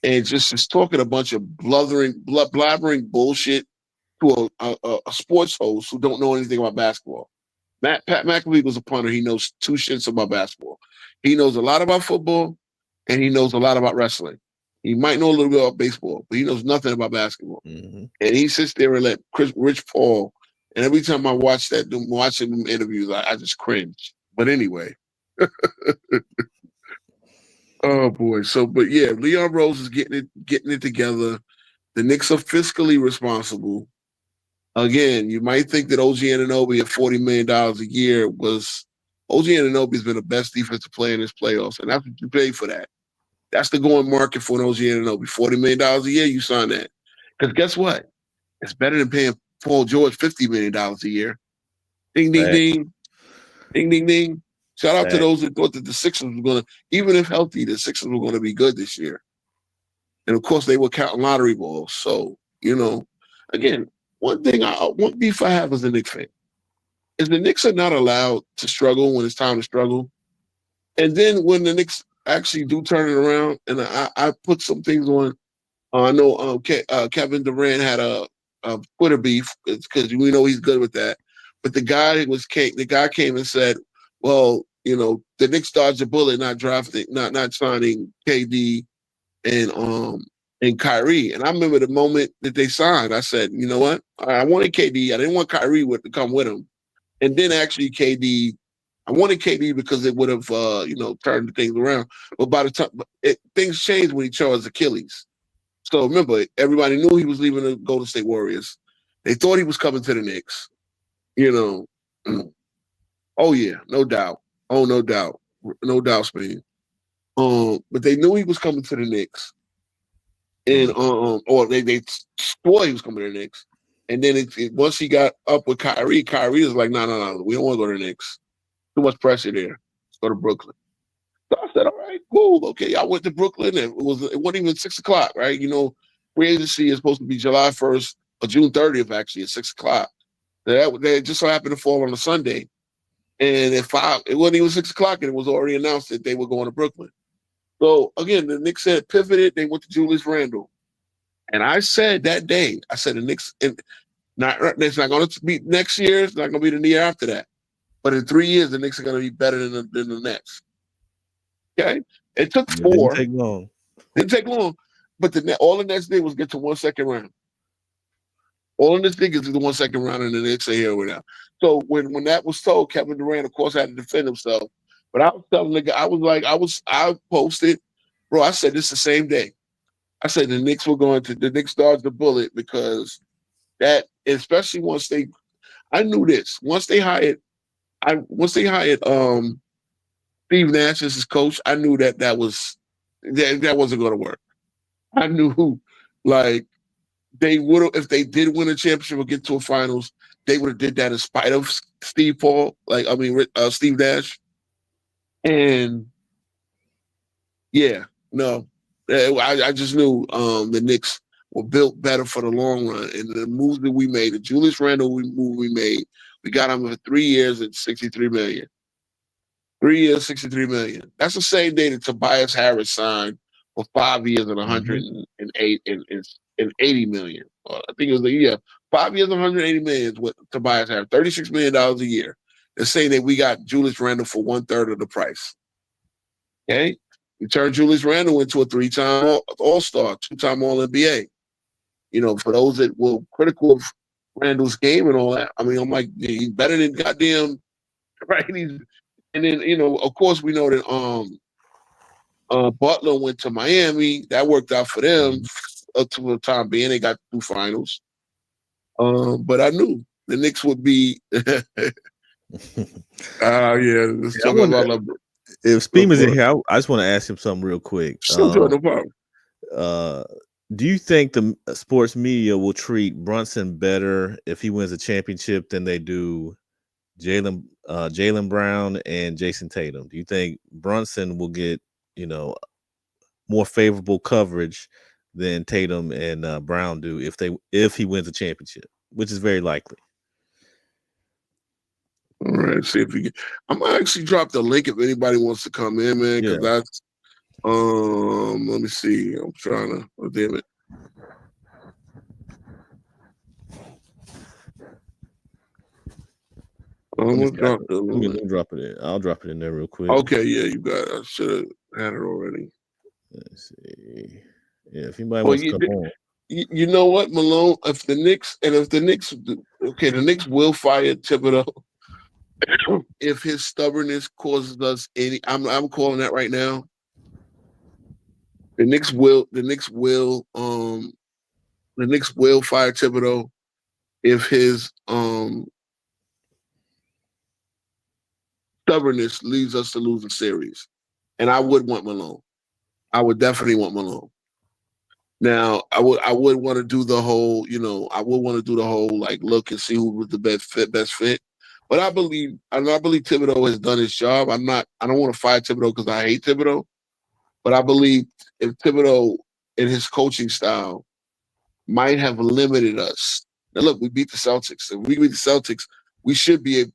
and just is talking a bunch of blabbering bullshit to a sports host who don't know anything about basketball. Pat McAfee was a punter. He knows two shits about basketball. He knows a lot about football, and he knows a lot about wrestling. He might know a little bit about baseball, but he knows nothing about basketball. Mm-hmm. And he sits there and let Rich Paul. And every time I watch watching them interviews, I just cringe. But anyway. Oh boy. So, but yeah, Leon Rose is getting it together. The Knicks are fiscally responsible. Again, you might think that OG Anunoby at $40 million a year was OG Anunoby has been the best defensive player in this playoffs, and that's what you pay for that. That's the going market for an OG Anunoby. $40 million a year, you sign that. Because guess what? It's better than paying Paul George $50 million a year. Ding, ding, ding. Ding, ding, ding. Shout out to those that thought that the Sixers were going to, even if healthy, the Sixers were going to be good this year. And of course, they were counting lottery balls. So, again, one beef I have as a Knicks fan is the Knicks are not allowed to struggle when it's time to struggle. And then when the Knicks actually do turn it around, and I put some things on, I know Kevin Durant had a Twitter beef because we know he's good with that. But the guy came and said, well, the Knicks dodged a bullet not signing KD and Kyrie. And I remember the moment that they signed, I said, you know what? I wanted KD. I didn't want Kyrie to come with him. And then actually I wanted KD because it would have, turned things around. But by the time things changed when he chose Achilles. So remember, everybody knew he was leaving the Golden State Warriors. They thought he was coming to the Knicks. Oh yeah, no doubt. Oh, no doubt. No doubt, Spain. But they knew he was coming to the Knicks. And or they swore he was coming to the Knicks. And then once he got up with Kyrie was like, no, we don't want to go to the Knicks. Too much pressure there. Let's go to Brooklyn. So I said, all right, cool. Okay, I went to Brooklyn, and it wasn't even 6:00, right? Free agency is supposed to be July 1st or June 30th, actually, at 6:00. That just so happened to fall on a Sunday. And it wasn't even 6:00, and it was already announced that they were going to Brooklyn. So again, the Knicks had pivoted. They went to Julius Randle. And I said that day, the Knicks, it's not going to be next year. It's not going to be the year after that. But in 3 years, the Knicks are going to be better than the Nets. Okay? It took 4. Didn't take long. But all the Nets did was get to 1 second round. All the Nets did get to the 1 second round, and the Knicks are here with that. So when that was told, Kevin Durant, of course, had to defend himself. But I was telling the guy, I posted, bro, I said this the same day. I said the Knicks dodged the bullet because that, especially I knew this. Once they hired Steve Nash as his coach, I knew that wasn't going to work. I knew, they would have, if they did win a championship or get to a finals, they would have did that in spite of Steve Nash. And yeah, no, I just knew the Knicks were built better for the long run. And the moves that we made, the Julius Randle move we made, we got him for 3 years at $63 million. 3 years, $63 million. That's the same day that Tobias Harris signed for 5 years and $180 million. I think it was 5 years, $180 million is what Tobias Harris, $36 million a year. They're saying that we got Julius Randle for 1/3 of the price. Okay, we turned Julius Randle into a 3-time All-Star, 2-time All-NBA. For those that were critical of Randle's game and all that, I mean, I'm like, he's better than goddamn, right? And then, of course, we know that Butler went to Miami. That worked out for them up to the time being. They got 2 finals. But I knew the Knicks would be. Let's talk about. If Speeman's in here, I just want to ask him something real quick. No problem. Do you think the sports media will treat Brunson better if he wins a championship than they do Jaylen Brown and Jason Tatum? Do you think Brunson will get more favorable coverage than Tatum and Brown do if he wins a championship, which is very likely? All right, see if we can. I'm gonna actually drop the link if anybody wants to come in, man. Because that's let me see. I'm trying to. Oh, damn it. Almost dropped it. Let me drop it in. I'll drop it in there real quick. Okay, yeah, you got it. I should have had it already. Let's see. Yeah, if anybody wants to come on. You know what, Malone? If the Knicks the Knicks will fire Thibodeau if his stubbornness causes us any. I'm calling that right now. The Knicks will fire Thibodeau if his stubbornness leads us to lose a series. And I would want Malone. I would definitely want Malone. Now, I would want to do the whole, like look and see who was the best fit. But I believe Thibodeau has done his job. I don't want to fire Thibodeau because I hate Thibodeau. But I believe if Thibodeau in his coaching style might have limited us. Now look, we beat the Celtics. If we beat the Celtics, we should be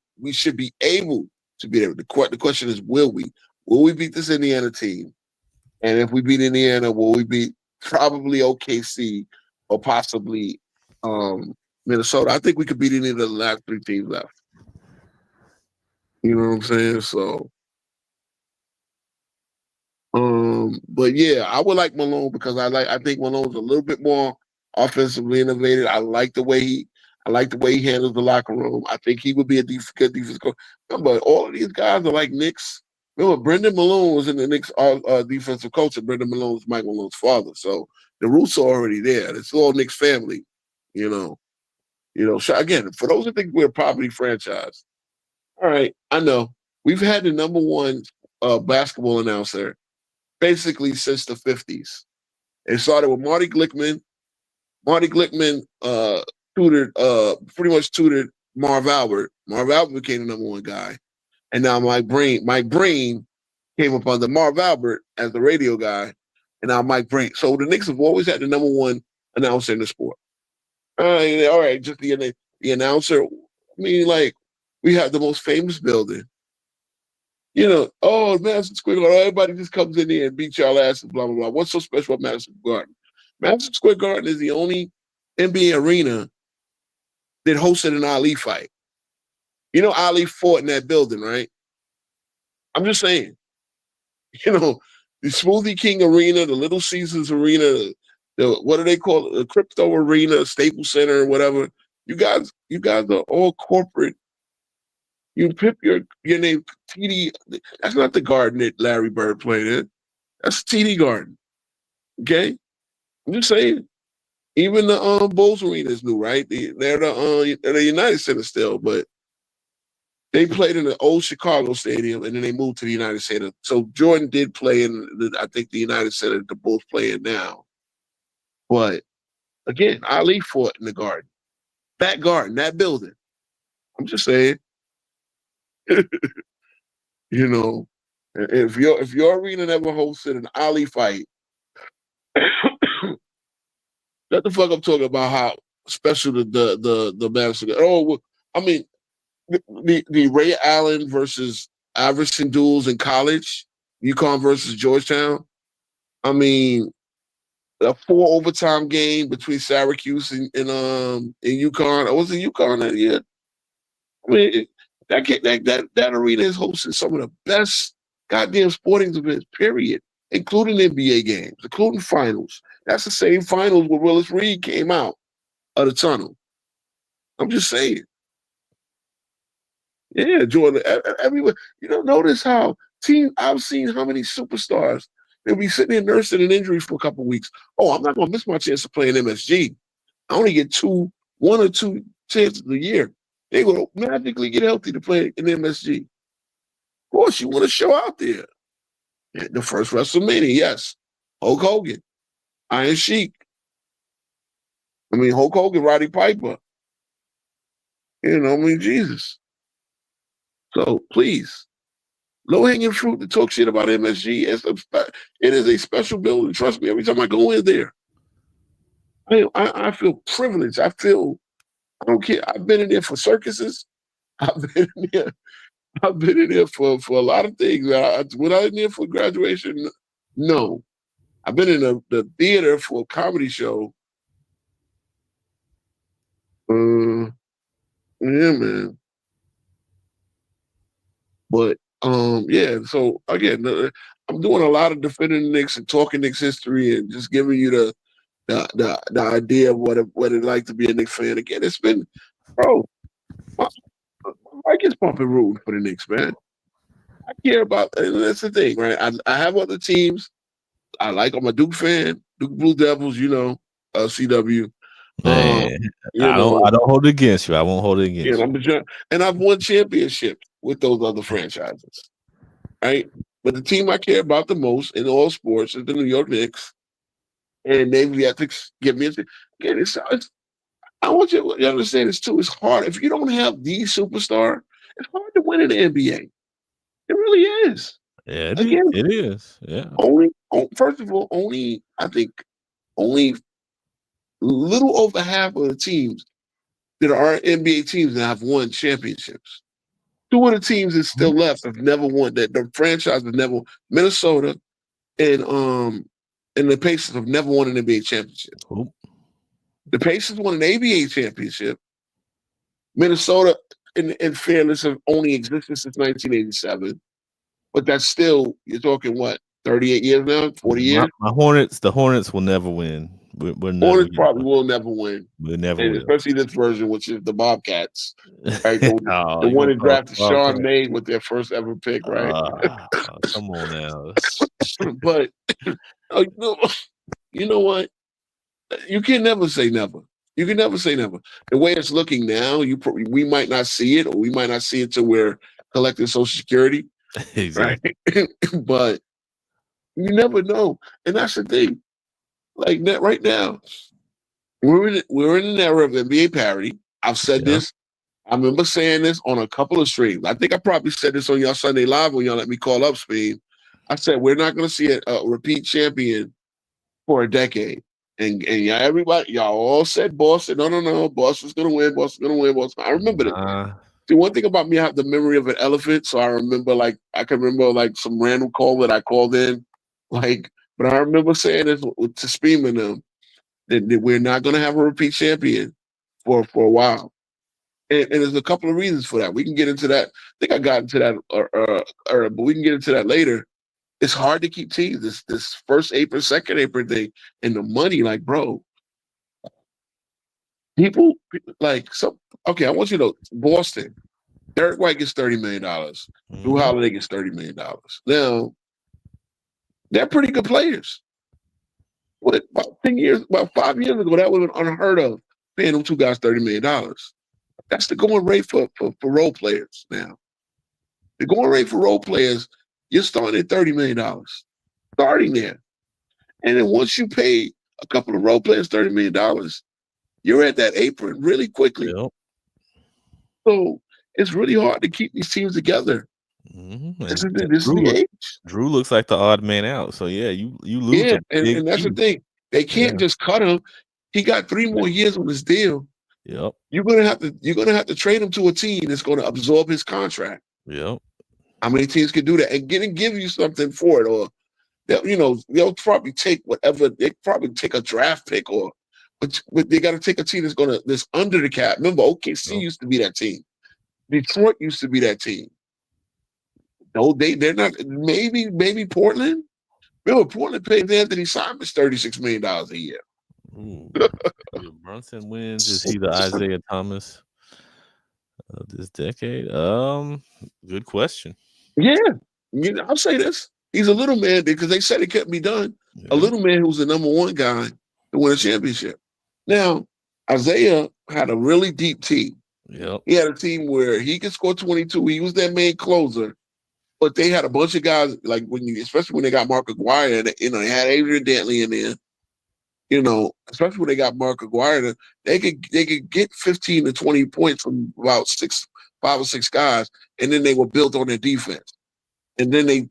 able to beat them. The question is, will we? Will we beat this Indiana team? And if we beat Indiana, will we beat probably OKC or possibly Minnesota? I think we could beat any of the last three teams left. You know what I'm saying? So, but yeah, I would like Malone because I think Malone's a little bit more offensively innovative. I like the way he handles the locker room. I think he would be a good defense coach. But all of these guys are like Knicks. Remember, Brendan Malone was in the Knicks defensive coach, and Brendan Malone was Mike Malone's father. So the roots are already there. It's all Knicks family, you know. So again, for those who think we're a property franchise, all right, I know we've had the number one basketball announcer basically since the 50s. It started with Marty Glickman. Marty Glickman pretty much tutored Marv Albert. Marv Albert became the number one guy. And now Mike Breen came up under Marv Albert as the radio guy, and now Mike Breen. So the Knicks have always had the number one announcer in the sport. All right, just the announcer. I mean, like, we have the most famous building. You know, Madison Square Garden, everybody just comes in here and beats y'all asses, blah, blah, blah. What's so special about Madison Square Garden? Madison Square Garden is the only NBA arena that hosted an Ali fight. You know, Ali fought in that building, right? I'm just saying. You know, the Smoothie King Arena, the Little Caesars Arena, what do they call it? The Crypto Arena, Staples Center, whatever. You guys are all corporate. You pip your name TD. That's not the garden that Larry Bird played in. That's TD Garden. Okay? I'm just saying. Even the Bulls Arena is new, right? They're the United Center still, but they played in the old Chicago Stadium, and then they moved to the United Center. So Jordan did play in, I think, the United Center that the Bulls play in now. But again, Ali fought in the Garden. That Garden, that building. I'm just saying. You know, if your arena never hosted an Ali fight, let the fuck I'm talking about how special the Madison. I mean, the Ray Allen versus Iverson duels in college, UConn versus Georgetown. I mean, a 4 overtime game between Syracuse and UConn. I was in UConn that year. I mean, that arena is hosting some of the best goddamn sporting events, period, including NBA games, including finals. That's the same finals where Willis Reed came out of the tunnel. I'm just saying. Yeah, Jordan. Everywhere. Notice how I've seen how many superstars they'll be sitting there nursing an injury for a couple of weeks. Oh, I'm not gonna miss my chance to play in MSG. I only get 1 or 2 chances a year. They're gonna magically get healthy to play in MSG. Of course, you want to show out there. The first WrestleMania, yes. Hulk Hogan, Iron Sheik. Hulk Hogan, Roddy Piper. Jesus. So please, low-hanging fruit to talk shit about MSG. It is a special building. Trust me, every time I go in there, I feel privileged. I don't care. I've been in there for circuses. I've been in there for a lot of things. Was I in there for graduation? No. I've been in the theater for a comedy show. Yeah, man. But yeah. So again, I'm doing a lot of defending the Knicks and talking Knicks history and just giving you the idea of what it's like to be a Knicks fan. Again, it's been, bro. I get pumping rooting for the Knicks, man. I care about, and that's the thing, right? I have other teams. I like. I'm a Duke fan. Duke Blue Devils, CW. Man, I don't hold it against you. I won't hold it against you. And I've won championships with those other franchises, right? But the team I care about the most in all sports is the New York Knicks, and they've yet to give me again. I want you to understand this too. It's hard if you don't have the superstar. It's hard to win in the NBA. It really is. Yeah, it is. Yeah. First of all, I think only little over half of the teams that are NBA teams that have won championships. Two of the teams that still left have never won. That the franchise has never. Minnesota and the Pacers have never won an NBA championship. Ooh. The Pacers won an ABA championship. Minnesota, in fairness, have only existed since 1987. But that's still, you're talking what, 38 years now, 40 years? The Hornets will never win. Hornets probably will never win. We'll never win. Especially this version, which is the Bobcats. Right? The one that drafted Sean May with their first ever pick, right? Come on now. But, you know what? You can never say never. You can never say never. The way it's looking now, we might not see it, or we might not see it till we're collecting Social Security. Exactly. Right? But you never know. And that's the thing. Like that right now, we're in an era of NBA parity. I've said this. I remember saying this on a couple of streams. I think I probably said this on y'all Sunday Live when y'all let me call up Speed. I said we're not going to see a repeat champion for a decade. And everybody, y'all all said Boston. No. Boston's going to win. Boston's going to win. Boston. I remember that. See, one thing about me, I have the memory of an elephant. So I remember, I can remember, some random call that I called in. But I remember saying this to Speem and them, that we're not going to have a repeat champion for a while. And there's a couple of reasons for that. We can get into that. I think I got into that, but we can get into that later. It's hard to keep teams. This first apron, second apron thing, and the money, bro. People okay, I want you to know, Boston, Derek White gets $30 million. Drew Holiday gets $30 million. Now, they're pretty good players. About 5 years ago, that was unheard of, paying them two guys $30 million. That's the going rate for role players now. The going rate for role players, you're starting at $30 million. Starting there. And then once you pay a couple of role players $30 million, you're at that apron really quickly. Yep. So it's really hard to keep these teams together. This is the age. Drew looks like the odd man out. So yeah, you lose. Yeah, and that's the thing. They can't just cut him. He got 3 more years on his deal. Yep. You're gonna have to trade him to a team that's gonna absorb his contract. Yep. How many teams can do that and give you something for it, or they'll probably take whatever. They probably take a draft pick, but they got to take a team that's under the cap. Remember, OKC used to be that team. Detroit used to be that team. No, they're not. Maybe Portland. Remember, Portland paid Anthony Simons $36 million a year. Ooh. Brunson wins. Is he the Isaiah Thomas of this decade? Good question. Yeah, I'll say this. He's a little man because they said it couldn't be done. Yeah. A little man who's the number one guy to win a championship. Now, Isaiah had a really deep team. Yep. He had a team where he could score 22. He was their main closer. But they had a bunch of guys, especially when they got Mark Aguirre, they had Adrian Dantley in there. Especially when they got Mark Aguirre, they could get 15 to 20 points from about 5 or 6 guys, and then they were built on their defense. And then they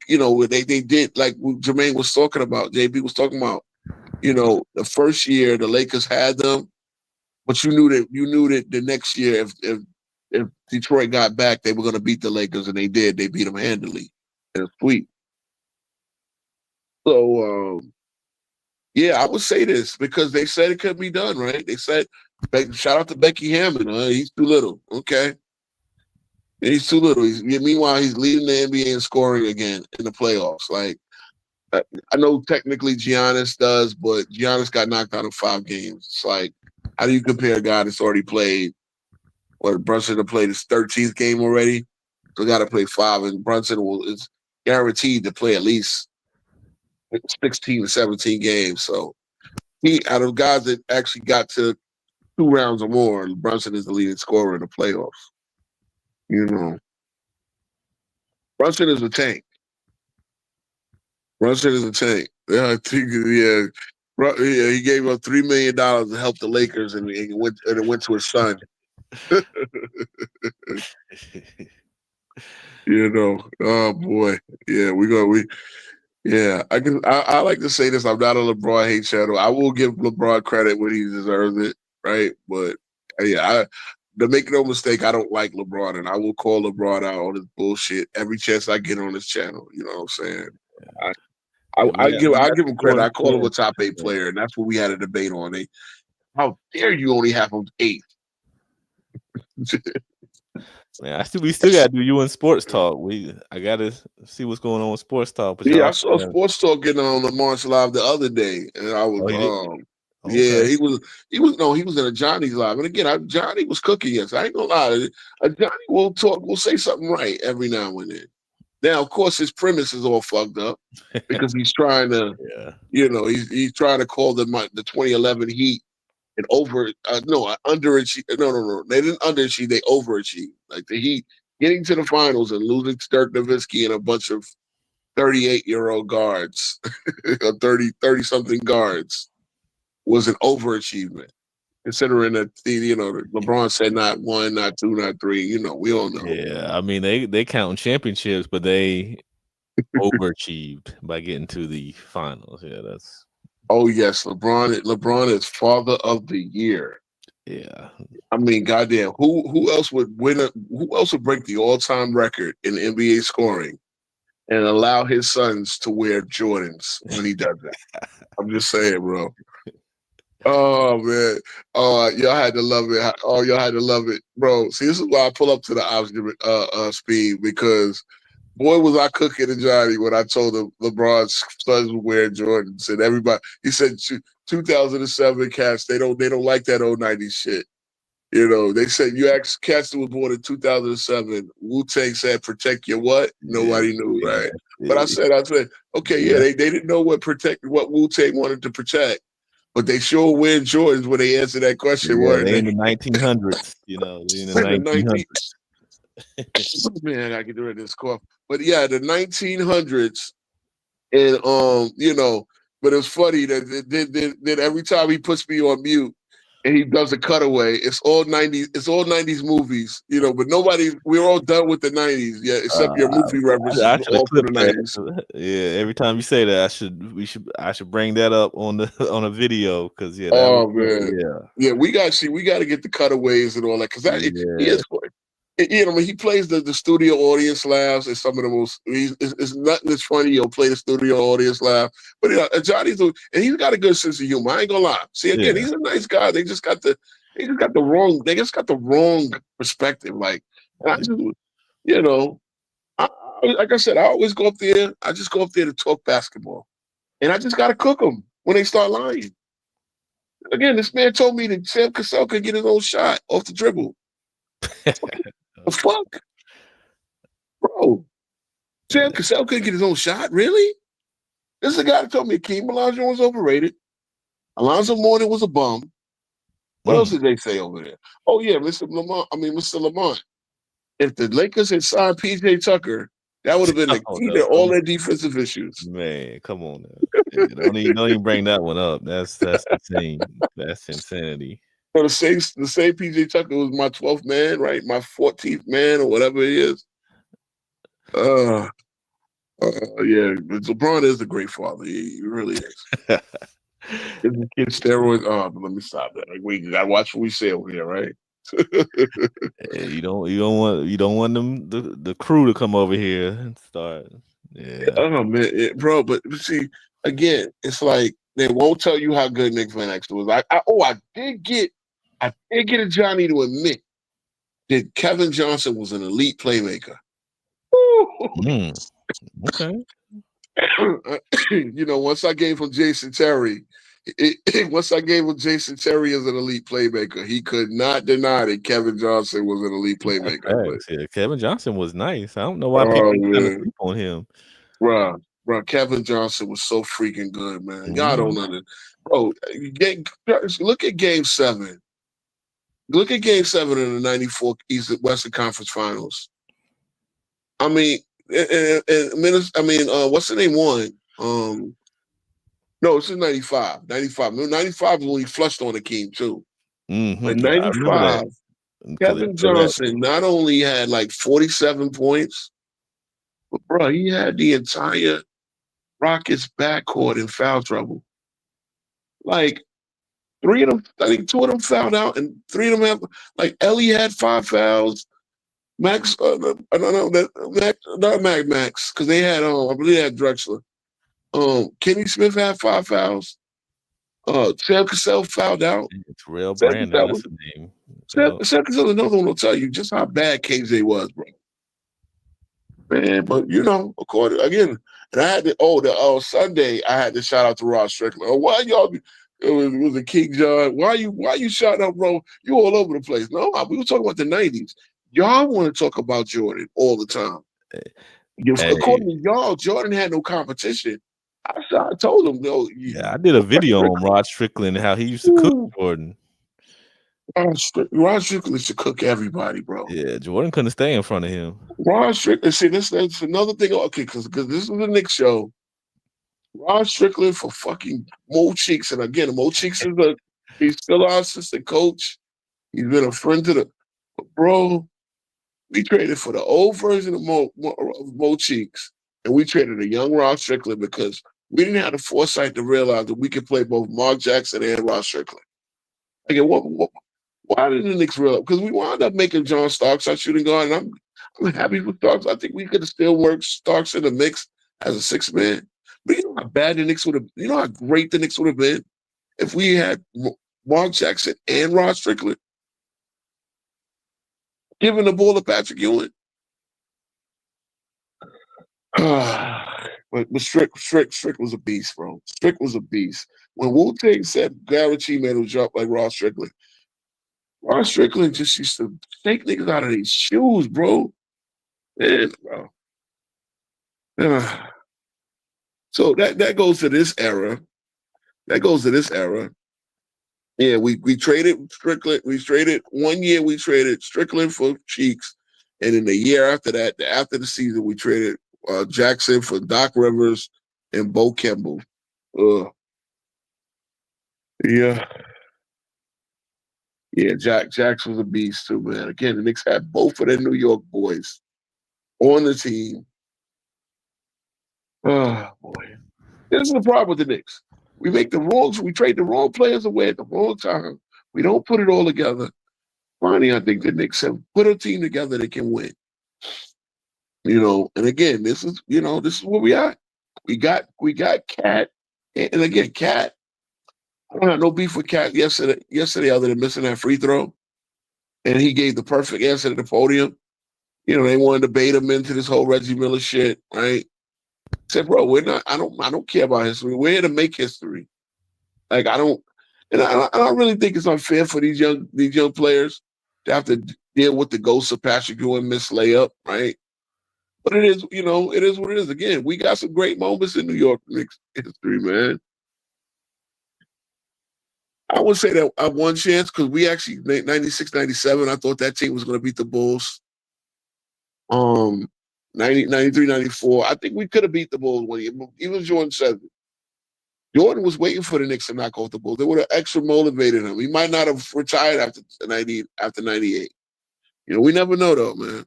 did like Jermaine was talking about, JB was talking about, the first year the Lakers had them, but you knew that the next year if Detroit got back, they were going to beat the Lakers, and they did. They beat them handily and sweet. So, yeah, I would say this because they said it couldn't be done, right? They said, shout out to Becky Hammond. He's too little. Okay. He's too little. Meanwhile, he's leading the NBA in scoring again in the playoffs. Like, I know technically Giannis does, but Giannis got knocked out of 5 games. It's like, how do you compare a guy that's already played? What, Brunson have played his 13th game already? So got to play 5, and Brunson is guaranteed to play at least 16 to 17 games. So he, out of guys that actually got to 2 rounds or more, Brunson is the leading scorer in the playoffs. You know, Brunson is a tank. Brunson is a tank. Yeah, I think, yeah. He gave up $3 million to help the Lakers, and it went to his son. You know, oh boy, yeah, yeah. I like to say this. I'm not a LeBron hate channel. I will give LeBron credit when he deserves it, right? But yeah, to make no mistake, I don't like LeBron, and I will call LeBron out on his bullshit every chance I get on this channel. You know what I'm saying? I give him credit. I call him a top 8 player, and that's what we had a debate on. How dare you only have him 8? Man, we still gotta do you in sports talk. I gotta see what's going on with sports talk. But yeah, I saw sports talk getting on the March Live the other day, and I was yeah, he was in a Johnny's live, and again, Johnny was cooking. Yes, I ain't gonna lie, Johnny will say something right every now and then. Now, of course, his premise is all fucked up because he's trying to, he's trying to call the 2011 Heat an underachieve. No. They didn't underachieve. They overachieved. Like the Heat getting to the finals and losing to Dirk Nowitzki and a bunch of 38-year-old guards, 30-something guards was an overachievement. Considering that, LeBron said not 1, not 2, not 3. We all know. Yeah, I mean they count championships, but they overachieved by getting to the finals. Yeah, that's. Oh yes, LeBron is father of the year. Yeah, I mean, goddamn, who else would win? Who else would break the all-time record in NBA scoring and allow his sons to wear Jordans when he does that? I'm just saying, bro. Oh man, y'all had to love it. Oh, y'all had to love it, bro. See, this is why I pull up to the ops speed, because boy was I cooking and Johnny when I told him LeBron's sons would wear Jordans, and everybody, he said 2007 cats, they don't like that old 90s shit. They said you asked cats that was born in 2007. Wu-Tang said protect your what? Nobody knew, right? But I said, okay, yeah, they didn't know what Wu-Tang wanted to protect. But they sure wear Jordans when they answer that question. Yeah, they in the 1900s, they in the 1900s. Man, I can do it this cough. But yeah, the 1900s, and but it's funny that every time he puts me on mute and he does a cutaway, it's all 90s movies, but we're all done with the 90s, yeah, except your movie references. I all for the 90s. Yeah, every time you say that, I should bring that up on a video, because we got to get the cutaways and all that, because he is funny. He plays the studio audience laughs. It's some of the most. It's nothing that's funny. He'll play the studio audience laugh, but Johnny's and he's got a good sense of humor. I ain't gonna lie. See, again, he's a nice guy. They just got the wrong perspective. Like, I just, like I said, I always go up there. I just go up there to talk basketball, and I just gotta cook them when they start lying. Again, this man told me that Sam Cassell could get his own shot off the dribble. The fuck, bro? Sam Cassell couldn't get his own shot, really? This is a guy that told me Akeem Olajuwon was overrated. Alonzo Mourning was a bum. What else did they say over there? Oh yeah, Mr. Lamont. If the Lakers had signed PJ Tucker, that would have been the key to all their defensive issues. Man, come on now. Don't even bring that one up. That's insane. That's insanity. So the same PJ Tucker was my 12th man, right? My 14th man, or whatever it is. Yeah, but LeBron is a great father. He really is. His kid steroids. Oh, but let me stop that. We gotta watch what we say over here, right? You don't want them the crew to come over here and start. Yeah. Oh man, bro. But see, again, it's like they won't tell you how good Nick Van Exel was. I did get a Johnny to admit that Kevin Johnson was an elite playmaker. Okay. You know, once I gave him Jason Terry, once I gave him Jason Terry as an elite playmaker, he could not deny that Kevin Johnson was an elite playmaker. But, yeah, Kevin Johnson was nice. I don't know why people kind of sleep on him. Bro, Kevin Johnson was so freaking good, man. Y'all don't know that. Bro, look at Game 7. Look at Game 7 in the 94 East Western Conference Finals. I mean, what's the name won? No, it's in 95. 95. 95 is when he flushed on the King, too. But 95, Kevin Johnson not only had like 47 points, but, bro, he had the entire Rockets backcourt in foul trouble. Like, 3 of them, I think 2 of them fouled out, and 3 of them have, like, Ellie had 5 fouls. Max, not Max, because they had, I believe they had Drexler. Kenny Smith had 5 fouls. Sam Cassell fouled out. Terrell Brandon, that's the name. Sam Cassell, another one will tell you just how bad KJ was, bro. Man, but you know, according again, and I had to. Sunday I had to shout out to Rod Strickland. Why y'all? It was a King John. Why you shouting out, bro? You all over the place. No, we were talking about the 90s. Y'all want to talk about Jordan all the time. According to y'all, Jordan had no competition. I told him, no. Yeah, I did a video on Rod Strickland and how he used to cook Jordan. Rod Strickland used to cook everybody, bro. Yeah, Jordan couldn't stay in front of him. Rod Strickland, see, that's another thing. Okay, because this is the Knicks show. Rod Strickland for fucking Mo Cheeks, and again, Mo Cheeks he's still our assistant coach. He's been a friend to the bro. We traded for the old version of Mo Cheeks, and we traded a young Rod Strickland because we didn't have the foresight to realize that we could play both Mark Jackson and Rod Strickland. Again, why didn't the Knicks realize? Because we wound up making John Starks our shooting guard, and I'm happy with Starks. I think we could have still worked Starks in the mix as a 6-man. But you know how bad the Knicks would have. You know how great the Knicks would have been if we had Mark Jackson and Rod Strickland giving the ball to Patrick Ewing. But Strick was a beast, bro. Strick was a beast. When Wu-Tang said guarantee made him jump like Rod Strickland just used to take niggas out of these shoes, bro. Man, bro. So that goes to this era. Yeah, we traded Strickland. We traded 1 year. We traded Strickland for Cheeks, and in the year after that, after the season, we traded Jackson for Doc Rivers and Bo Kemble. Yeah, Jackson was a beast too, man. Again, the Knicks had both of their New York boys on the team. Oh boy, this is the problem with the Knicks. We trade the wrong players away at the wrong time. We don't put it all together. Finally, I think the Knicks have put a team together that can win. You know, and again, this is where we are. We got Cat, and again, Cat. I don't have no beef with Cat yesterday other than missing that free throw, and he gave the perfect answer to the podium. You know, they wanted to bait him into this whole Reggie Miller shit, right? I said, bro, we're not. I don't care about history. We're here to make history. Like I don't really think it's unfair for these young players to have to deal with the ghosts of Patrick Ewing missed layup, right? But it is, it is what it is. Again, we got some great moments in New York Knicks history, man. I would say that I one chance because we actually 96, 97, I thought that team was going to beat the Bulls. 90, 93, 94, I think we could have beat the Bulls one year. Even Jordan said it. Jordan was waiting for the Knicks to knock off the Bulls. They would have extra motivated him. He might not have retired after 98. We never know though, man.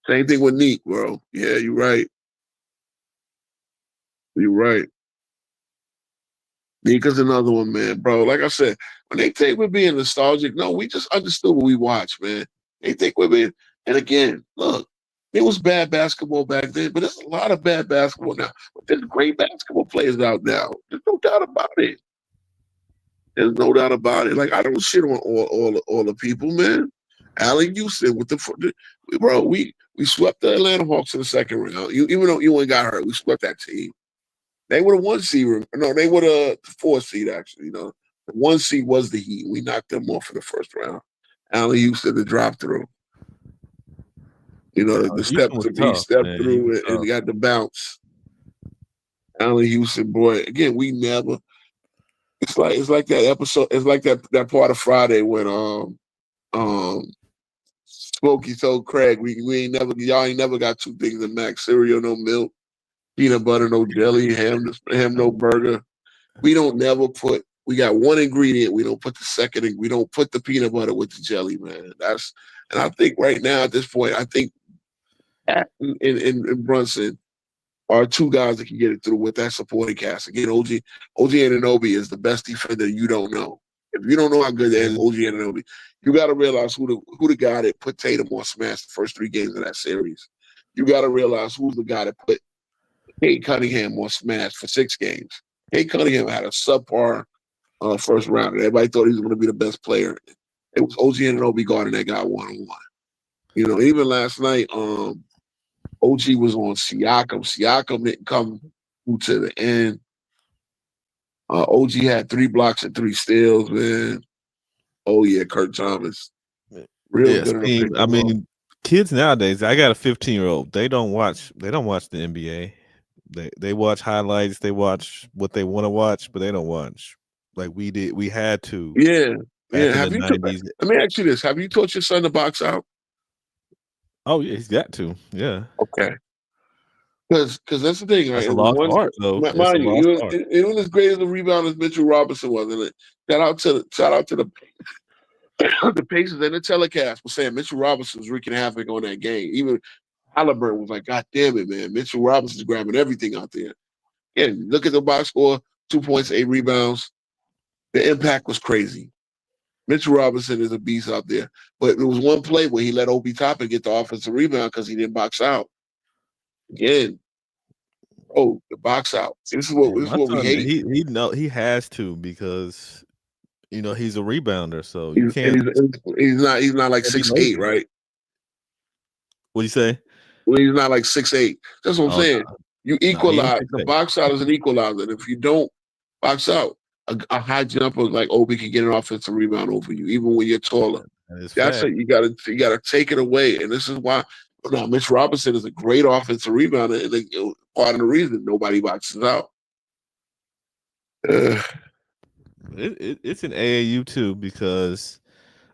Same thing with Neek, bro. Yeah, you're right. You're right. Nika's another one, man, bro. Like I said, when they think we're being nostalgic, no, we just understood what we watched, man. They think we're being, and again, look, it was bad basketball back then, but there's a lot of bad basketball now. But there's great basketball players out now. There's no doubt about it. There's no doubt about it. Like I don't shit on all the people, man. Allen Houston with bro. We swept the Atlanta Hawks in the second round. Even though you got hurt, we swept that team. They were the 1 seed. No, they were the 4 seed actually. The 1 seed was the Heat. We knocked them off in the first round. Allen Houston the drop through. The step through. He stepped through it and got the bounce. Allen Houston, boy. Again, we never. It's like that episode. It's like that part of Friday when Smokey told Craig, y'all ain't never got 2 things in Mac: cereal, no milk, peanut butter, no jelly, ham, no burger. We don't never put. We got 1 ingredient. We don't put the second. We don't put the peanut butter with the jelly, man. And I think right now at this point, I think in Brunson are 2 guys that can get it through with that supporting cast. Again, OG Anunoby is the best defender you don't know. If you don't know how good that is, OG Anunoby, you got to realize who the guy that put Tatum on smash the first 3 games of that series. You got to realize who's the guy that put Kate Cunningham on smash for 6 games. Kate Cunningham had a subpar first round. Everybody thought he was going to be the best player. It was OG Anunoby guarding that guy 1-on-1. Even last night, OG was on Siakam. Siakam didn't come to the end. OG had 3 blocks and 3 steals, man. Oh yeah, Kurt Thomas. Real good. I mean, kids nowadays. I got a 15-year-old. They don't watch the NBA. They watch highlights. They watch what they want to watch, but they don't watch like we did. We had to. Yeah. Let me ask you this: have you taught your son to box out? Oh yeah, he's got to. Yeah. Okay. Because that's the thing, right? That's a lost art, though. Mind you, even as great as the rebound as Mitchell Robinson was, and shout out to the the Pacers and the telecast was saying Mitchell Robinson was wreaking havoc on that game. Even Halliburton was like, "God damn it, man! Mitchell Robinson's grabbing everything out there." Yeah, look at the box score: 2 points, 8 rebounds. The impact was crazy. Mitchell Robinson is a beast out there, but there was one play where he let Obi Toppin get the offensive rebound because he didn't box out. Again, the box out. This is what we hate. He has to because he's a rebounder, so you can't. He's not like 6'8", right? What do you say? Well, he's not like 6'8". That's what I'm saying. You equalize. The box out is an equalizer. And if you don't box out, a high jumper like Obi can get an offensive rebound over you, even when you're taller. That's it. You gotta take it away. And this is why Mitch Robinson is a great offensive rebounder, and part of the reason nobody boxes out. It's an AAU too because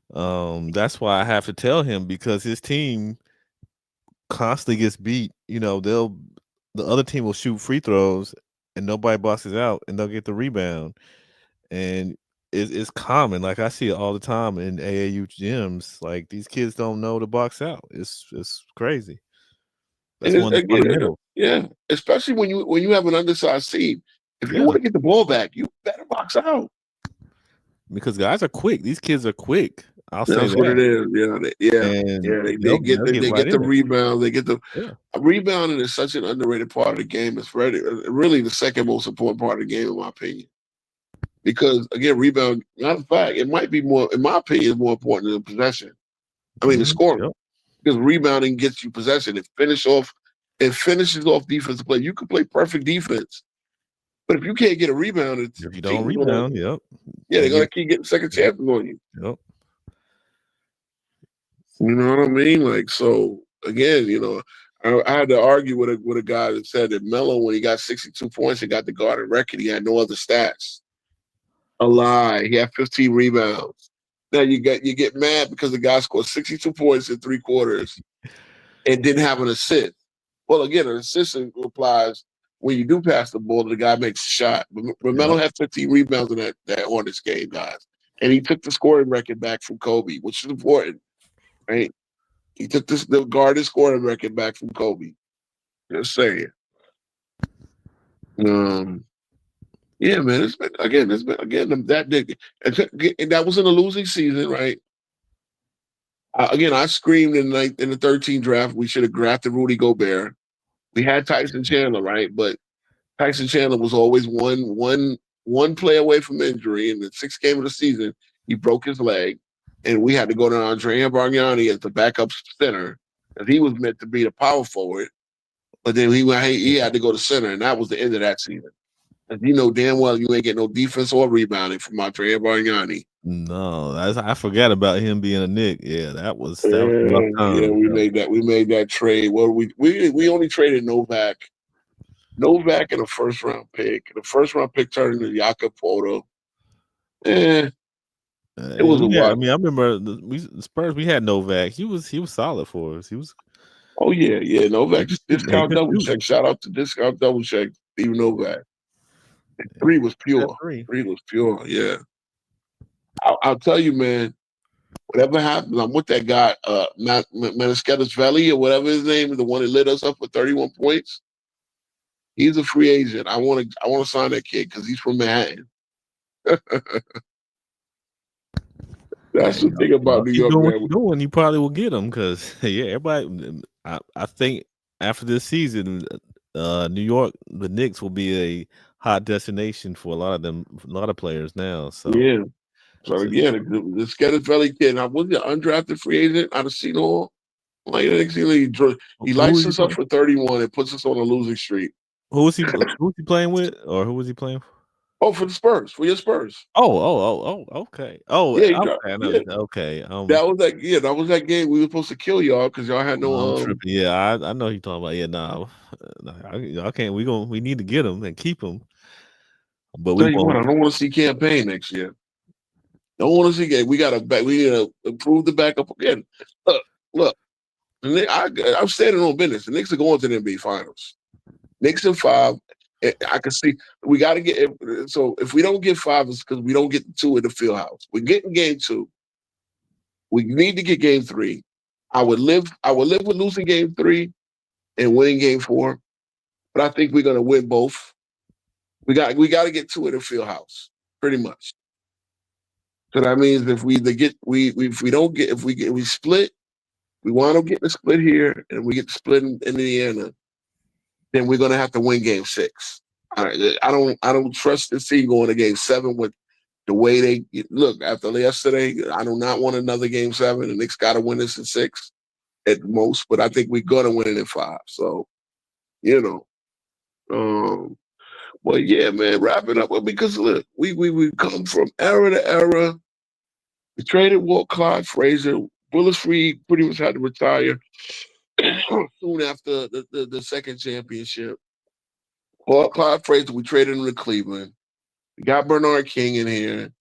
that's why I have to tell him because his team constantly gets beat. The other team will shoot free throws and nobody boxes out and they'll get the rebound. And it's common. Like I see it all the time in AAU gyms. Like these kids don't know to box out. It's crazy. That's one of the fundamentals. Yeah, especially when you have an undersized team. If you want to get the ball back, you better box out. Because guys are quick. These kids are quick. That's what it is. They get the rebound. They get the rebounding is such an underrated part of the game. It's really the second most important part of the game, in my opinion. Because again, rebound. Matter of fact, it might be more, in my opinion, more important than possession. I mean, the scoring. Yep. Because rebounding gets you possession. It finishes off defensive play. You can play perfect defense, but if you can't get a rebound, if you don't rebound, they're gonna keep getting second chances on you. Yep. You know what I mean? Like, so again, I had to argue with a guy that said that Melo, when he got 62 points and got the Garden record, he had no other stats. A lie. He had 15 rebounds. Now you get mad because the guy scored 62 points in 3 quarters and didn't have an assist. Well, again, an assist applies when you do pass the ball, the guy makes a shot. But Melo had 15 rebounds in that Hornets game, guys. And he took the scoring record back from Kobe, which is important, right? He took the Garden scoring record back from Kobe. Just saying. Yeah, man. It's been that big, and that was in a losing season, right? Again, I screamed in the 13th draft we should have drafted Rudy Gobert. We had Tyson Chandler, right? But Tyson Chandler was always one play away from injury. In the 6th game of the season, he broke his leg. and we had to go to Andre Bargnani as the backup center, because he was meant to be the power forward. But then he had to go to center, and that was the end of that season. And you know damn well you ain't get no defense or rebounding from Andre Bargnani. No, I forgot about him being a Knick. Yeah, that was a rough time. Yeah, we made that trade. Well, we only traded Novak and a first round pick. The first round pick turned into Jakob Poeltl. It was a I mean, I remember the Spurs. We had Novak. He was solid for us. He was. Oh yeah. Novak. Discount double check. Shout out to Discount double check. Even Novak. Three was pure. Three was pure. Yeah. I'll tell you, man. Whatever happens, I'm with that guy, Maniscalco or whatever his name is, the one that lit us up for 31 points. He's a free agent. I want to sign that kid because he's from Manhattan. That's the thing about New York, man. Doing, you probably will get him because everybody. I think after this season, New York, the Knicks will be a hot destination for a lot of players now. So yeah. So again, the Maniscalco kid. Now, was he an undrafted free agent out of Seton Hall? Like he lights us up for 31 and puts us on a losing streak. Who was he playing with, or who was he playing for? Oh, for the Spurs, for your Spurs. Oh, okay. Oh, yeah, okay. That was that game we were supposed to kill y'all because y'all had no. Yeah, I know you're talking about. Yeah, I can't. We need to get him and keep him. But I don't want to see campaign next year. Don't want to see game. We need to improve the backup again. Look. I'm standing on business. The Knicks are going to the NBA Finals. Knicks in 5. I can see we got to get. So if we don't get 5, it's because we don't get 2 in the field house. We're getting game 2. We need to get game 3. I would live with losing game 3 and winning game 4, but I think we're gonna win both. We got to get 2 in the field house, pretty much. So that means if we split. We wind up getting a split here, and we get the split in Indiana. Then we're gonna have to win Game 6. I don't trust the team going to Game 7 with the way they look after yesterday. I do not want another Game 7. The Knicks got to win this in 6 at most, but I think we're gonna win it in 5. So, well, yeah, man. Wrap it up because look, we come from era to era. We traded Walt Clyde Frazier. Willis Reed pretty much had to retire soon after the second championship. Clyde Frazier, we traded him to Cleveland. We got Bernard King in here.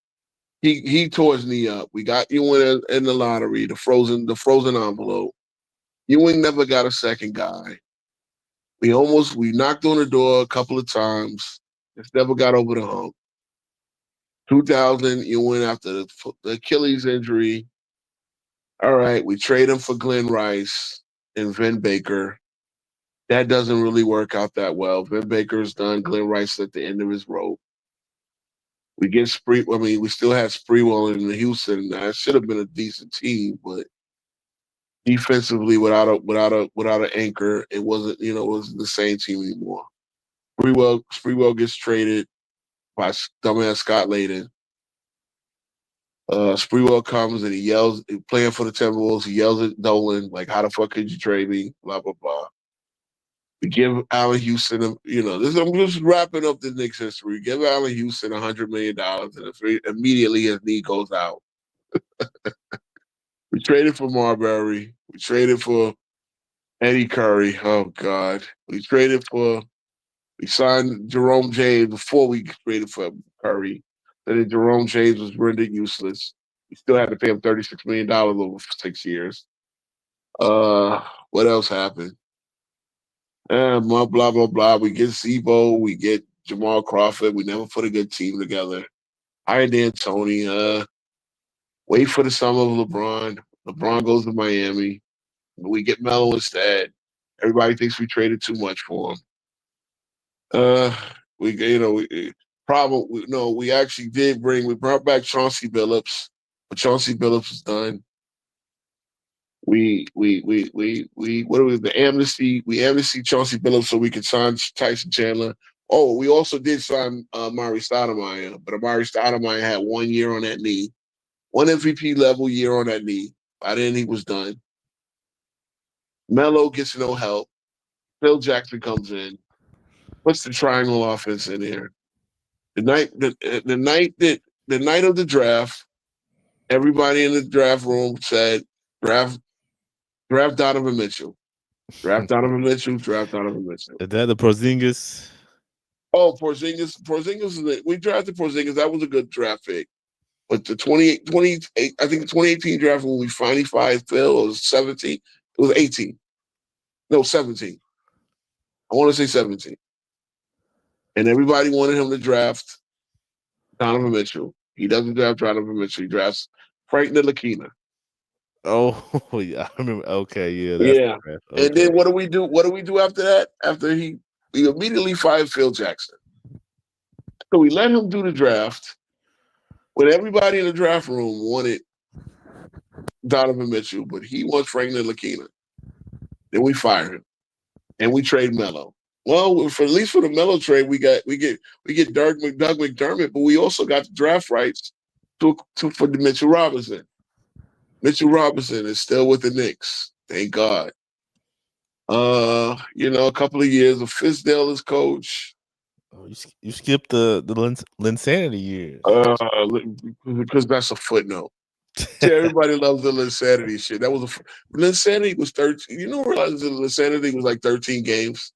He tore his knee up. We got Ewing in the lottery, the frozen envelope. Ewing never got a second guy. We knocked on the door a couple of times. Just never got over the hump. 2000, Ewing after the Achilles injury. All right, we trade him for Glenn Rice and Vin Baker. That doesn't really work out that well. Vin Baker's done. Glenn Rice at the end of his rope. We get we still had Sprewell in Houston. That should have been a decent team, but defensively, without an anchor, it wasn't. It wasn't the same team anymore. Sprewell gets traded by dumbass Scott Layden. Sprewell comes and he yells, playing for the Timberwolves. He yells at Dolan like, "How the fuck could you trade me?" Blah blah blah. We give Allen Houston, I'm just wrapping up the Knicks history. We give Allen Houston $100 million, and immediately his knee goes out. We traded for Marbury. We traded for Eddie Curry. Oh God, we signed Jerome James before we traded for Curry. Then Jerome James was rendered useless. We still had to pay him $36 million over 6 years. What else happened? Blah, blah, blah, blah. We get Zebo. We get Jamal Crawford. We never put a good team together. Hired D'Antoni. Wait for the summer of LeBron. LeBron goes to Miami. We get Melo instead. Everybody thinks we traded too much for him. We actually did we brought back Chauncey Billups, but Chauncey Billups is done. We amnesty Chauncey Billups so we could sign Tyson Chandler. Oh, we also did sign Amari Stoudemire, but Amari Stoudemire had 1 year on that knee. one MVP level year on that knee. By then he was done. Melo gets no help. Phil Jackson comes in, puts the triangle offense in there. The night of the draft, everybody in the draft room said, draft Donovan Mitchell. Draft Donovan Mitchell, draft Donovan Mitchell. Is that the Porzingis? Oh, Porzingis, we drafted Porzingis. That was a good draft pick. But the 28, I think the 2018 draft when we finally fired Phil, it was 17. It was 18. No, 17. I want to say 17. And everybody wanted him to draft Donovan Mitchell. He doesn't draft Donovan Mitchell. He drafts Frank Ntilikina. Oh, yeah, I remember. Okay, yeah, Yeah. Okay. And then what do we do? What do we do after that? After we immediately fired Phil Jackson. So we let him do the draft when everybody in the draft room wanted Donovan Mitchell, but he wants Frank Ntilikina. Then we fire him. And we trade Melo. Well, for at least for the Melo trade, we get Doug McDermott, but we also got the draft rights for Mitchell Robinson. Mitchell Robinson is still with the Knicks. Thank God. A couple of years of Fizdale as coach. Oh, you skipped the Linsanity years. Because that's a footnote. See, everybody loves the Linsanity shit. That was Linsanity was 13. You don't realize the Linsanity was like 13 games.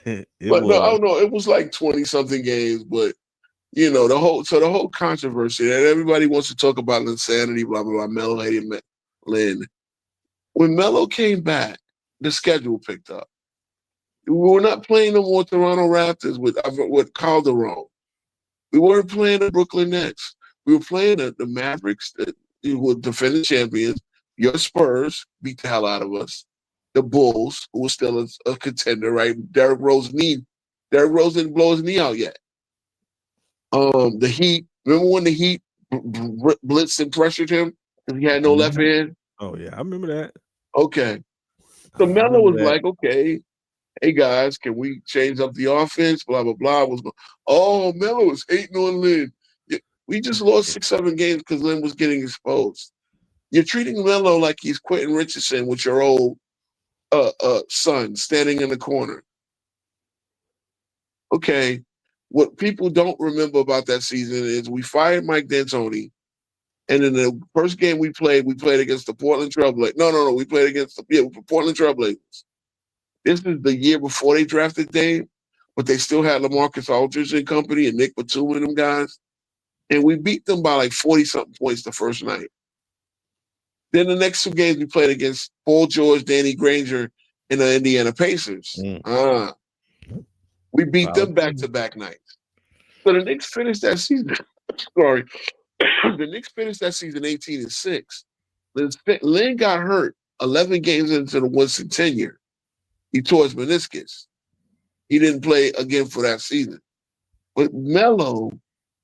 No, I don't know. It was like 20 something games, but the whole controversy that everybody wants to talk about Linsanity, blah blah blah. Melo hated Lynn. When Melo came back, the schedule picked up. We were not playing no more Toronto Raptors with Calderon. We weren't playing the Brooklyn Nets. We were playing the Mavericks that were defending champions. Your Spurs beat the hell out of us. The Bulls, who was still a contender, right? Derrick Rose didn't blow his knee out yet. The Heat. Remember when the Heat blitzed and pressured him because he had no left hand? Oh yeah, I remember that. Okay. So Melo was like, okay, hey guys, can we change up the offense? Blah blah blah. Melo was hating on Lynn. We just lost 6-7 games because Lynn was getting exposed. You're treating Melo like he's Quentin Richardson with your old son standing in the corner. Okay, what people don't remember about that season is we fired Mike D'Antoni, and in the first game we played against the Portland Trailblazers. No, we played against the Portland Trailblazers. This is the year before they drafted Dame, but they still had LaMarcus Aldridge and company and Nick Batum and them guys. And we beat them by like 40-something points the first night. Then the next 2 games we played against Paul George, Danny Granger, and the Indiana Pacers. We beat them back-to-back nights. So the Knicks finished that season. Sorry. The Knicks finished that season 18-6. Lynn got hurt 11 games into the Winston tenure. He tore his meniscus. He didn't play again for that season. But Melo,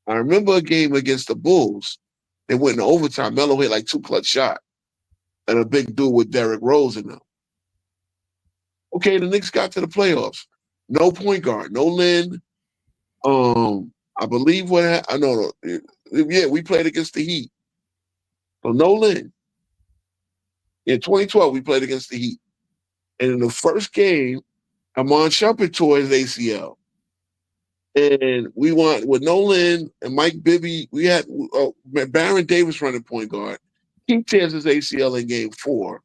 I remember a game against the Bulls. They went in overtime. Melo hit like 2 clutch shots. And a big dude with Derrick Rose in them. Okay, the Knicks got to the playoffs. No point guard, no Lynn. I believe what happened. No. Yeah, we played against the Heat. So no Lynn. In 2012, we played against the Heat. And in the first game, Amon Shumpert tore his ACL. And we won with Nolan and Mike Bibby. We had Baron Davis running point guard. He tears his ACL in game 4.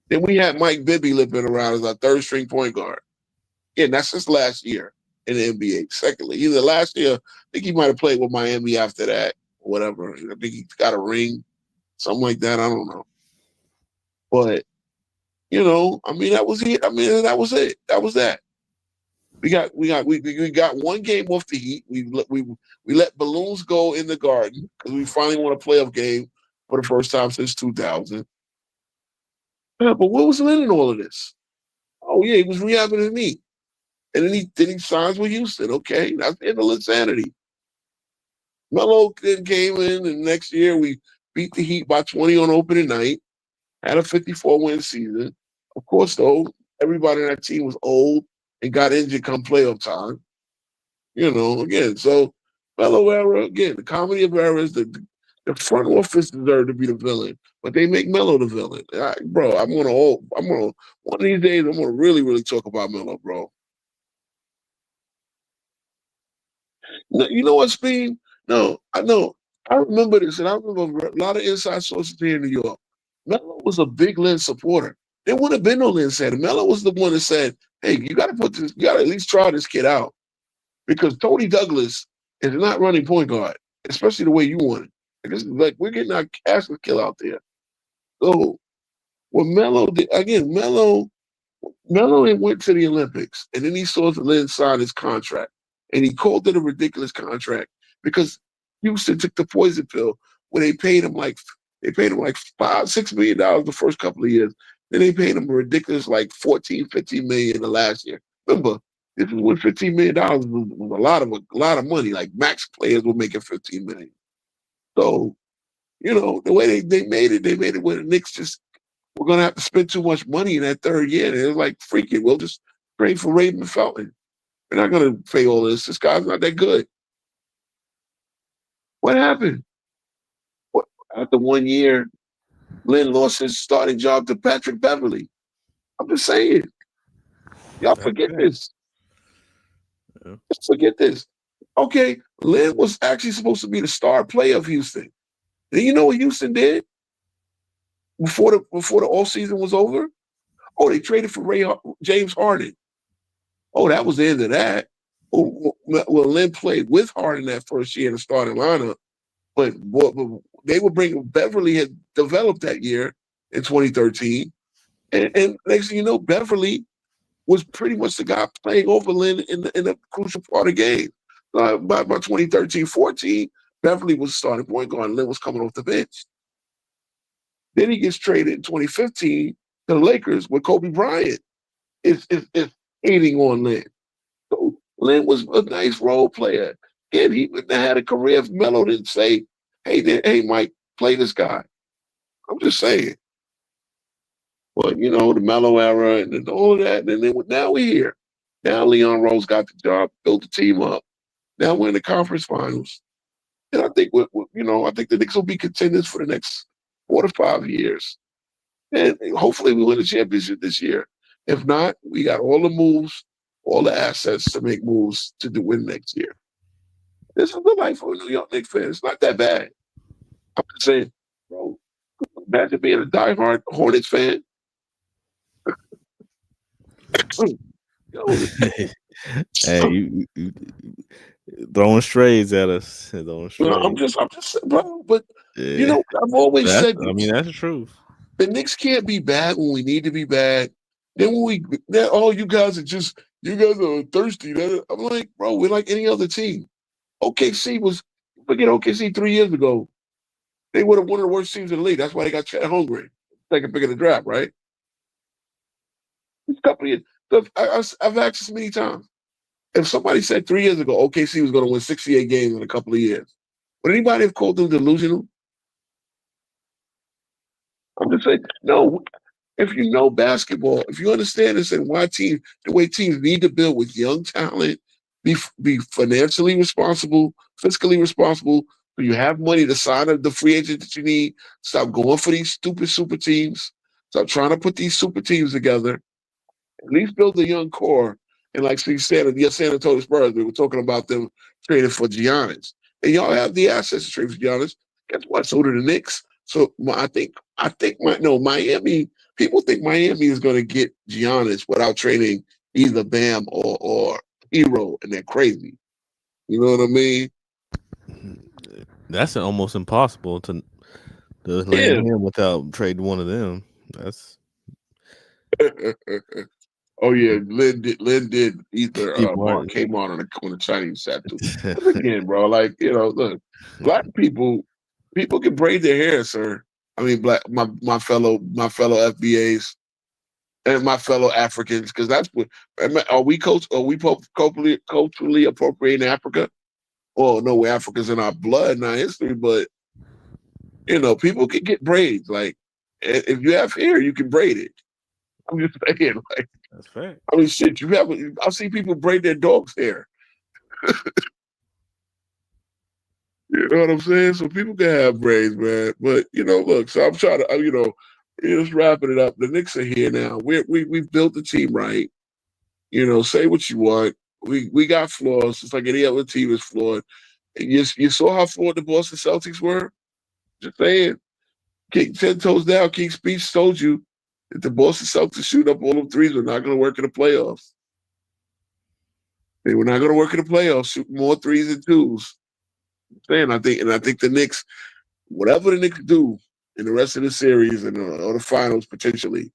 Then we had Mike Bibby limping around as our third string point guard. Yeah, that's his last year in the NBA. Secondly, either last year, I think he might have played with Miami after that, or whatever. I think he got a ring, something like that. I don't know. But, that was it. That was it. That was that. We got one game off the Heat. We let balloons go in the Garden because we finally won a playoff game for the first time since 2000. Yeah, but what was Lynn in all of this? Oh yeah, he was rehabbing his knee, and then he signs with Houston. Okay, that's the end of insanity. Melo came in, and next year we beat the Heat by 20 on opening night. Had a 54-win season. Of course, though, everybody on that team was old and got injured come playoff time. Again, so Melo era, again, the comedy of errors, the The front office deserve to be the villain, but they make Melo the villain. Bro, one of these days, I'm gonna really, really talk about Melo, bro. No, you know what, Speed? No, I know. I remember this, and I remember a lot of inside sources here in New York. Melo was a big Lynn supporter. There wouldn't have been no Lynn said. Melo was the one that said, "Hey, you got to at least try this kid out," because Tony Douglas is not running point guard, especially the way you want it. This is like we're getting our asses kill out there. So when Melo did again, Melo went to the Olympics, and then he saw Lynn sign his contract, and he called it a ridiculous contract because Houston took the poison pill where they paid him like $5-6 million the first couple of years. Then they paid him a ridiculous like 14-15 million the last year. Remember, this is when $15 million was a lot of money. Like max players were making 15 million. So, the way they made it where the Knicks just we're gonna have to spend too much money in that third year. And it was like, freak it, we'll just trade for Raymond Felton. We're not gonna pay all this. This guy's not that good. What happened? After 1 year, Lynn lost his starting job to Patrick Beverly. I'm just saying. Y'all forget this. Yeah. Just forget this. Okay, Lynn was actually supposed to be the star player of Houston. And you know what Houston did before the all season was over? Oh, they traded for James Harden. Oh, that was the end of that. Well, Lynn played with Harden that first year in the starting lineup, but they were bringing Beverly had developed that year in 2013, and next thing you know, Beverly was pretty much the guy playing over Lynn in the crucial part of the game. By 2013-14, Beverly was starting point guard, and Lynn was coming off the bench. Then he gets traded in 2015 to the Lakers, where Kobe Bryant is hating on Lynn. So Lynn was a nice role player. And he had a career if Melo didn't say, hey, Mike, play this guy. I'm just saying. But, the Melo era and all of that. And then now we're here. Now Leon Rose got the job, built the team up. Now we're in the conference finals. And I think, I think the Knicks will be contenders for the next 4 to 5 years. And hopefully we win a championship this year. If not, we got all the moves, all the assets to make moves to win next year. This is the life of a New York Knicks fan. It's not that bad. I'm just saying, bro, imagine being a diehard Hornets fan. Hey, you throwing strays at us. Throwing strays. I'm just, bro. But I've always said this. I mean, that's the truth. The Knicks can't be bad when we need to be bad. Then you guys are thirsty. I'm like, bro, we're like any other team. Forget OKC 3 years ago. They would have one of the worst teams in the league. That's why they got Chet Holmgren. Second pick of the draft, right? This couple of years. I've asked this many times. If somebody said 3 years ago OKC was going to win 68 games in a couple of years, would anybody have called them delusional? I'm just saying, no. If you know basketball, if you understand this and the way teams need to build with young talent, be financially responsible, fiscally responsible, so you have money to sign up the free agent that you need. Stop going for these stupid super teams. Stop trying to put these super teams together. At least build a young core. And like Steve said, San Antonio Spurs, we were talking about them trading for Giannis. And y'all have the assets to trade for Giannis. Guess what? So do the Knicks. So I think Miami. People think Miami is going to get Giannis without trading either Bam or Hero, and they're crazy. You know what I mean? That's almost impossible to land him without trading one of them. That's. Oh yeah, Lynn did either Mark Kmart on the Chinese sat too. Again, bro, like look, black people can braid their hair, sir. I mean, my fellow FBAs and my fellow Africans, because that's what are we culturally appropriating Africa? Well, no, we're Africans in our blood and our history, but people can get braids. Like if you have hair, you can braid it. I'm just saying, like that's fair. I mean, shit, I've seen people braid their dog's hair. You know what I'm saying? So people can have brains, man. But look. So I'm trying to, just wrapping it up. The Knicks are here now. We've built the team right. Say what you want. We got flaws. It's like any other team is flawed. And you saw how flawed the Boston Celtics were. Just saying. King 10 toes down. King's speech told you that the Boston Celtics shoot up all them threes are not going to work in the playoffs. They were not going to work in the playoffs. Shoot more threes and twos. I think the Knicks, whatever the Knicks do in the rest of the series and or the finals potentially,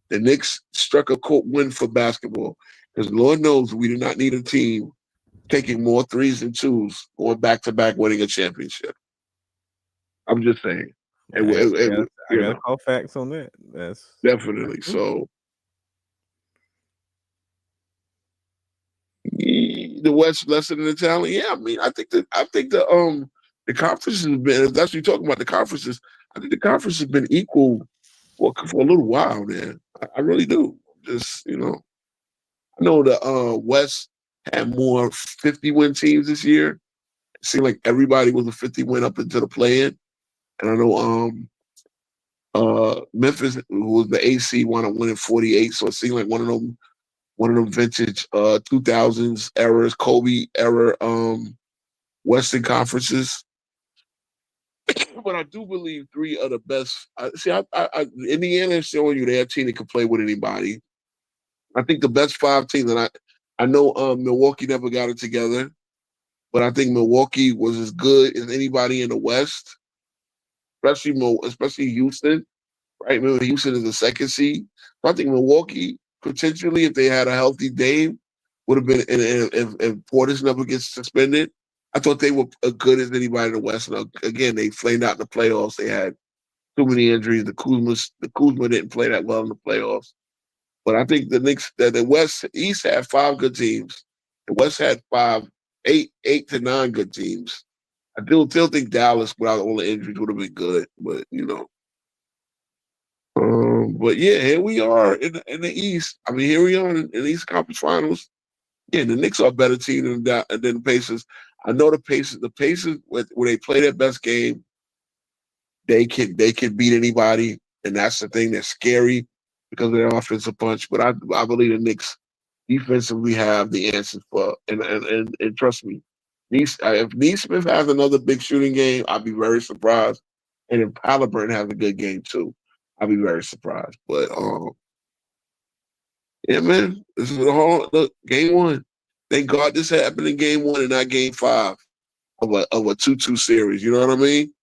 the Knicks struck a court win for basketball because Lord knows we do not need a team taking more threes and twos going back to back winning a championship. I'm just saying. I gotta call facts on that. That's definitely so. The West lesser than the talent. Yeah, I mean, I think the conference has been. If that's what you're talking about, the conferences. I think the conference has been equal for a little while, man. I really do. Just I know the West had more 50-win teams this year. It seemed like everybody was a 50-win up into the play-in, and I know Memphis, who was the AC, wound up winning 48. So it seemed like one of them vintage 2000s eras, Kobe era Western conferences. But I do believe three of the best. Indiana is showing you they're a team that can play with anybody. I think the best 5 teams, and I know Milwaukee never got it together, but I think Milwaukee was as good as anybody in the West, especially Houston. Right, remember Houston is the 2nd seed. So I think Milwaukee potentially, if they had a healthy Dame, would have been. And if Portis never gets suspended, I thought they were as good as anybody in the West. And again, they flamed out in the playoffs. They had too many injuries. The Kuzma didn't play that well in the playoffs. But I think the Knicks, the East had 5 good teams. The West had 8 to 9 good teams. I still think Dallas, without all the injuries, would have been good. But but yeah, here we are in the East. I mean, here we are in the East Conference Finals. Yeah, the Knicks are a better team than the Pacers. I know the Pacers. The Pacers, when they play their best game, they can beat anybody, and that's the thing that's scary because of their offensive punch. But I believe the Knicks defensively have the answers for, and trust me, if Neesmith has another big shooting game, I'd be very surprised. And if Halliburton has a good game too, I'd be very surprised. But yeah, man, this is look, game 1. Thank God this happened in game 1 and not game 5 of a 2-2 series. You know what I mean?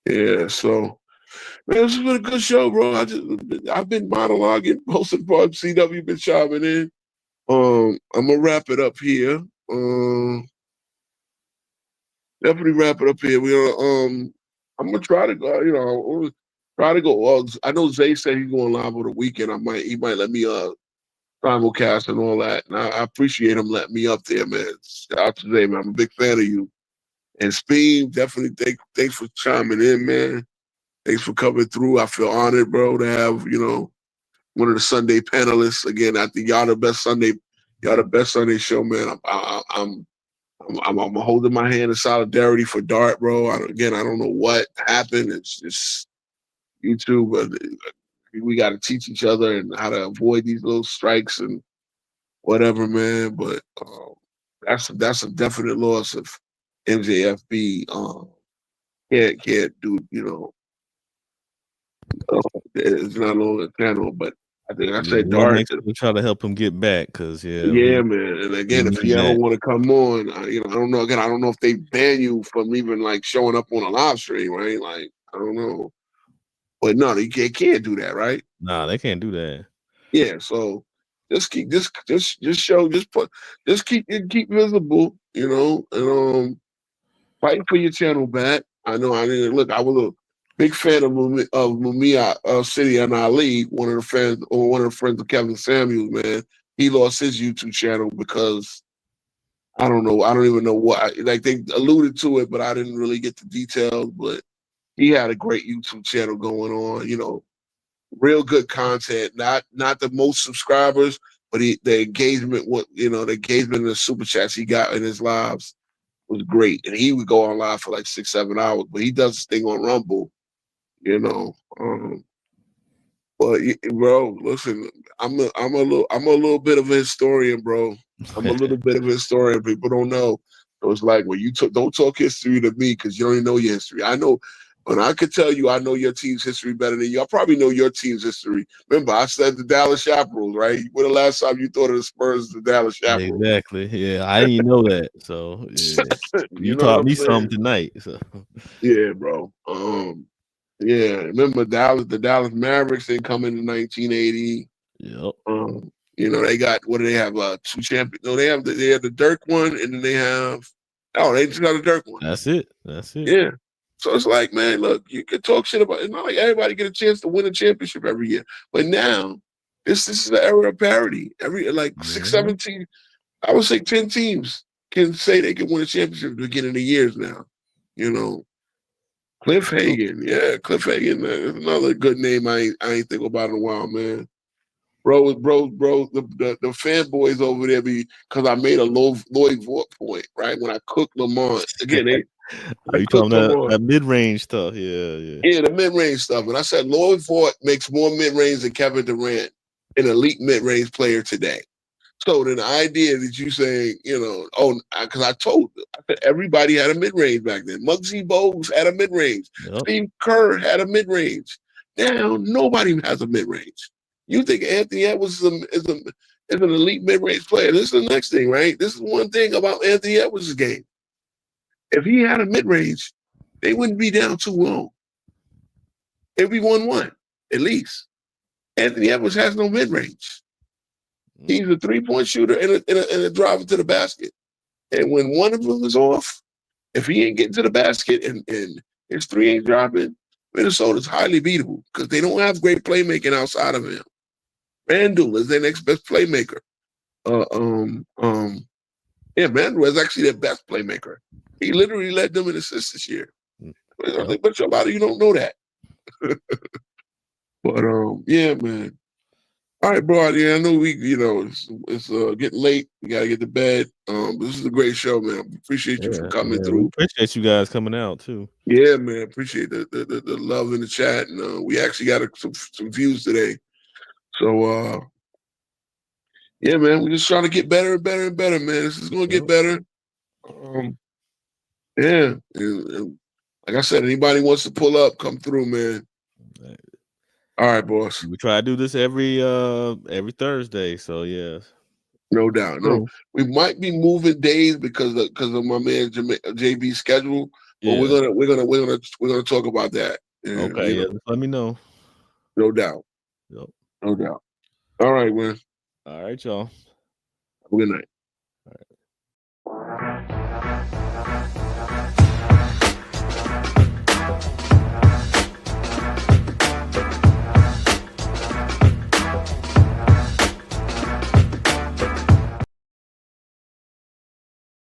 Yeah. So, man, this has been a good show, bro. I've been monologuing most of the part. CW been chiming in. I'm gonna wrap it up here. Definitely wrap it up here. I'm gonna try to go. Try to go. Well, I know Zay said he's going live over the weekend. He might let me simulcast and all that. And I appreciate him letting me up there, man. Shout out to Zay, man. I'm a big fan of you. And Speed, definitely thanks for chiming in, man. Thanks for coming through. I feel honored, bro, to have one of the Sunday panelists again. I think y'all the best Sunday show, man. I'm holding my hand in solidarity for Dart, bro. I don't know what happened. It's just YouTube, but we got to teach each other and how to avoid these little strikes and whatever, man. But that's a definite loss if MJFB can't do. It's not on the channel, but I think I said Dart. We try to help him get back because man. And again, if you ever want to come on, I don't know. Again, I don't know if they ban you from even like showing up on a live stream, right? Like I don't know, but no, they can't do that, right? Nah, they can't do that. Yeah, so just keep keep visible, and fight for your channel back. I know. I mean, look, I was a big fan of Mumia City and Ali, one of the friends of Kevin Samuels, man. He lost his YouTube channel because I don't know. I don't even know what. Like they alluded to it, but I didn't really get the details. But he had a great YouTube channel going on. Real good content. Not the most subscribers, but the engagement. The engagement in the super chats he got in his lives was great, and he would go on live for like 6-7 hours. But he does this thing on Rumble, you know. But bro, listen, I'm a little bit of a historian, bro. I'm a little bit of a historian. People don't know. So it's like when you don't talk history to me because you don't even know your history. I know. When I could tell you I know your team's history better than you, I probably know your team's history. Remember, I said the Dallas Chaparrals, right? When the last time you thought of the Spurs, the Dallas Chaparrals? Exactly. Yeah, I didn't know that. So yeah. You You know what taught I'm me saying? something tonight. So Yeah, bro. Yeah. Remember the Dallas Mavericks didn't come in 1980. yep. You know, they got what do they have? 2 champions. No, they have the Dirk one, and then they have they just got the Dirk one. That's it. Yeah. So it's like, man, look, you can talk shit about it. It's not like everybody get a chance to win a championship every year. But now, this is the era of parity. Every 6, 7 teams, I would say 10 teams can say they can win a championship at the beginning of the years now. You know. Cliff Hagan. Yeah, Cliff Hagan. That's another good name I ain't think about in a while, man. Bro, the fanboys over there because I made a Lloyd Vaught point, right? When I cooked Lamont. Again, you talking about that mid-range stuff. Yeah, the mid-range stuff. And I said Lloyd Vaught makes more mid-range than Kevin Durant, an elite mid-range player today. So then the idea that you saying, you know, because I said everybody had a mid-range back then. Muggsy Bogues had a mid-range. Yep. Steve Kerr had a mid-range. Now nobody has a mid-range. You think Anthony Edwards is an elite mid-range player. This is the next thing, right? This is one thing about Anthony Edwards' game. If he had a mid-range, they wouldn't be down too long. It'd be 1-1, at least. Anthony Edwards has no mid-range. He's a three-point shooter and a driver to the basket. And when one of them is off, if he ain't getting to the basket and his three ain't dropping, Minnesota's highly beatable because they don't have great playmaking outside of him. Randall is their next best playmaker. Randall is actually their best playmaker. He literally led them in assists this year. But a lot of you don't know that. But yeah, man. All right, bro. Yeah, I know it's getting late. We gotta get to bed. This is a great show, man. Appreciate you for coming through. We appreciate you guys coming out too. Yeah, man. Appreciate the love in the chat, and we actually got some views today. So yeah, man. We're just trying to get better and better and better, man. This is gonna get better. Yeah. And like I said, anybody wants to pull up, come through, man. All right, boss. We try to do this every Thursday, so yeah. No doubt. No, we might be moving days because of my man JB's schedule. But we're gonna talk about that. And, okay, just let me know. No doubt. Yep. No doubt. All right, man. All right, y'all. Have a good night.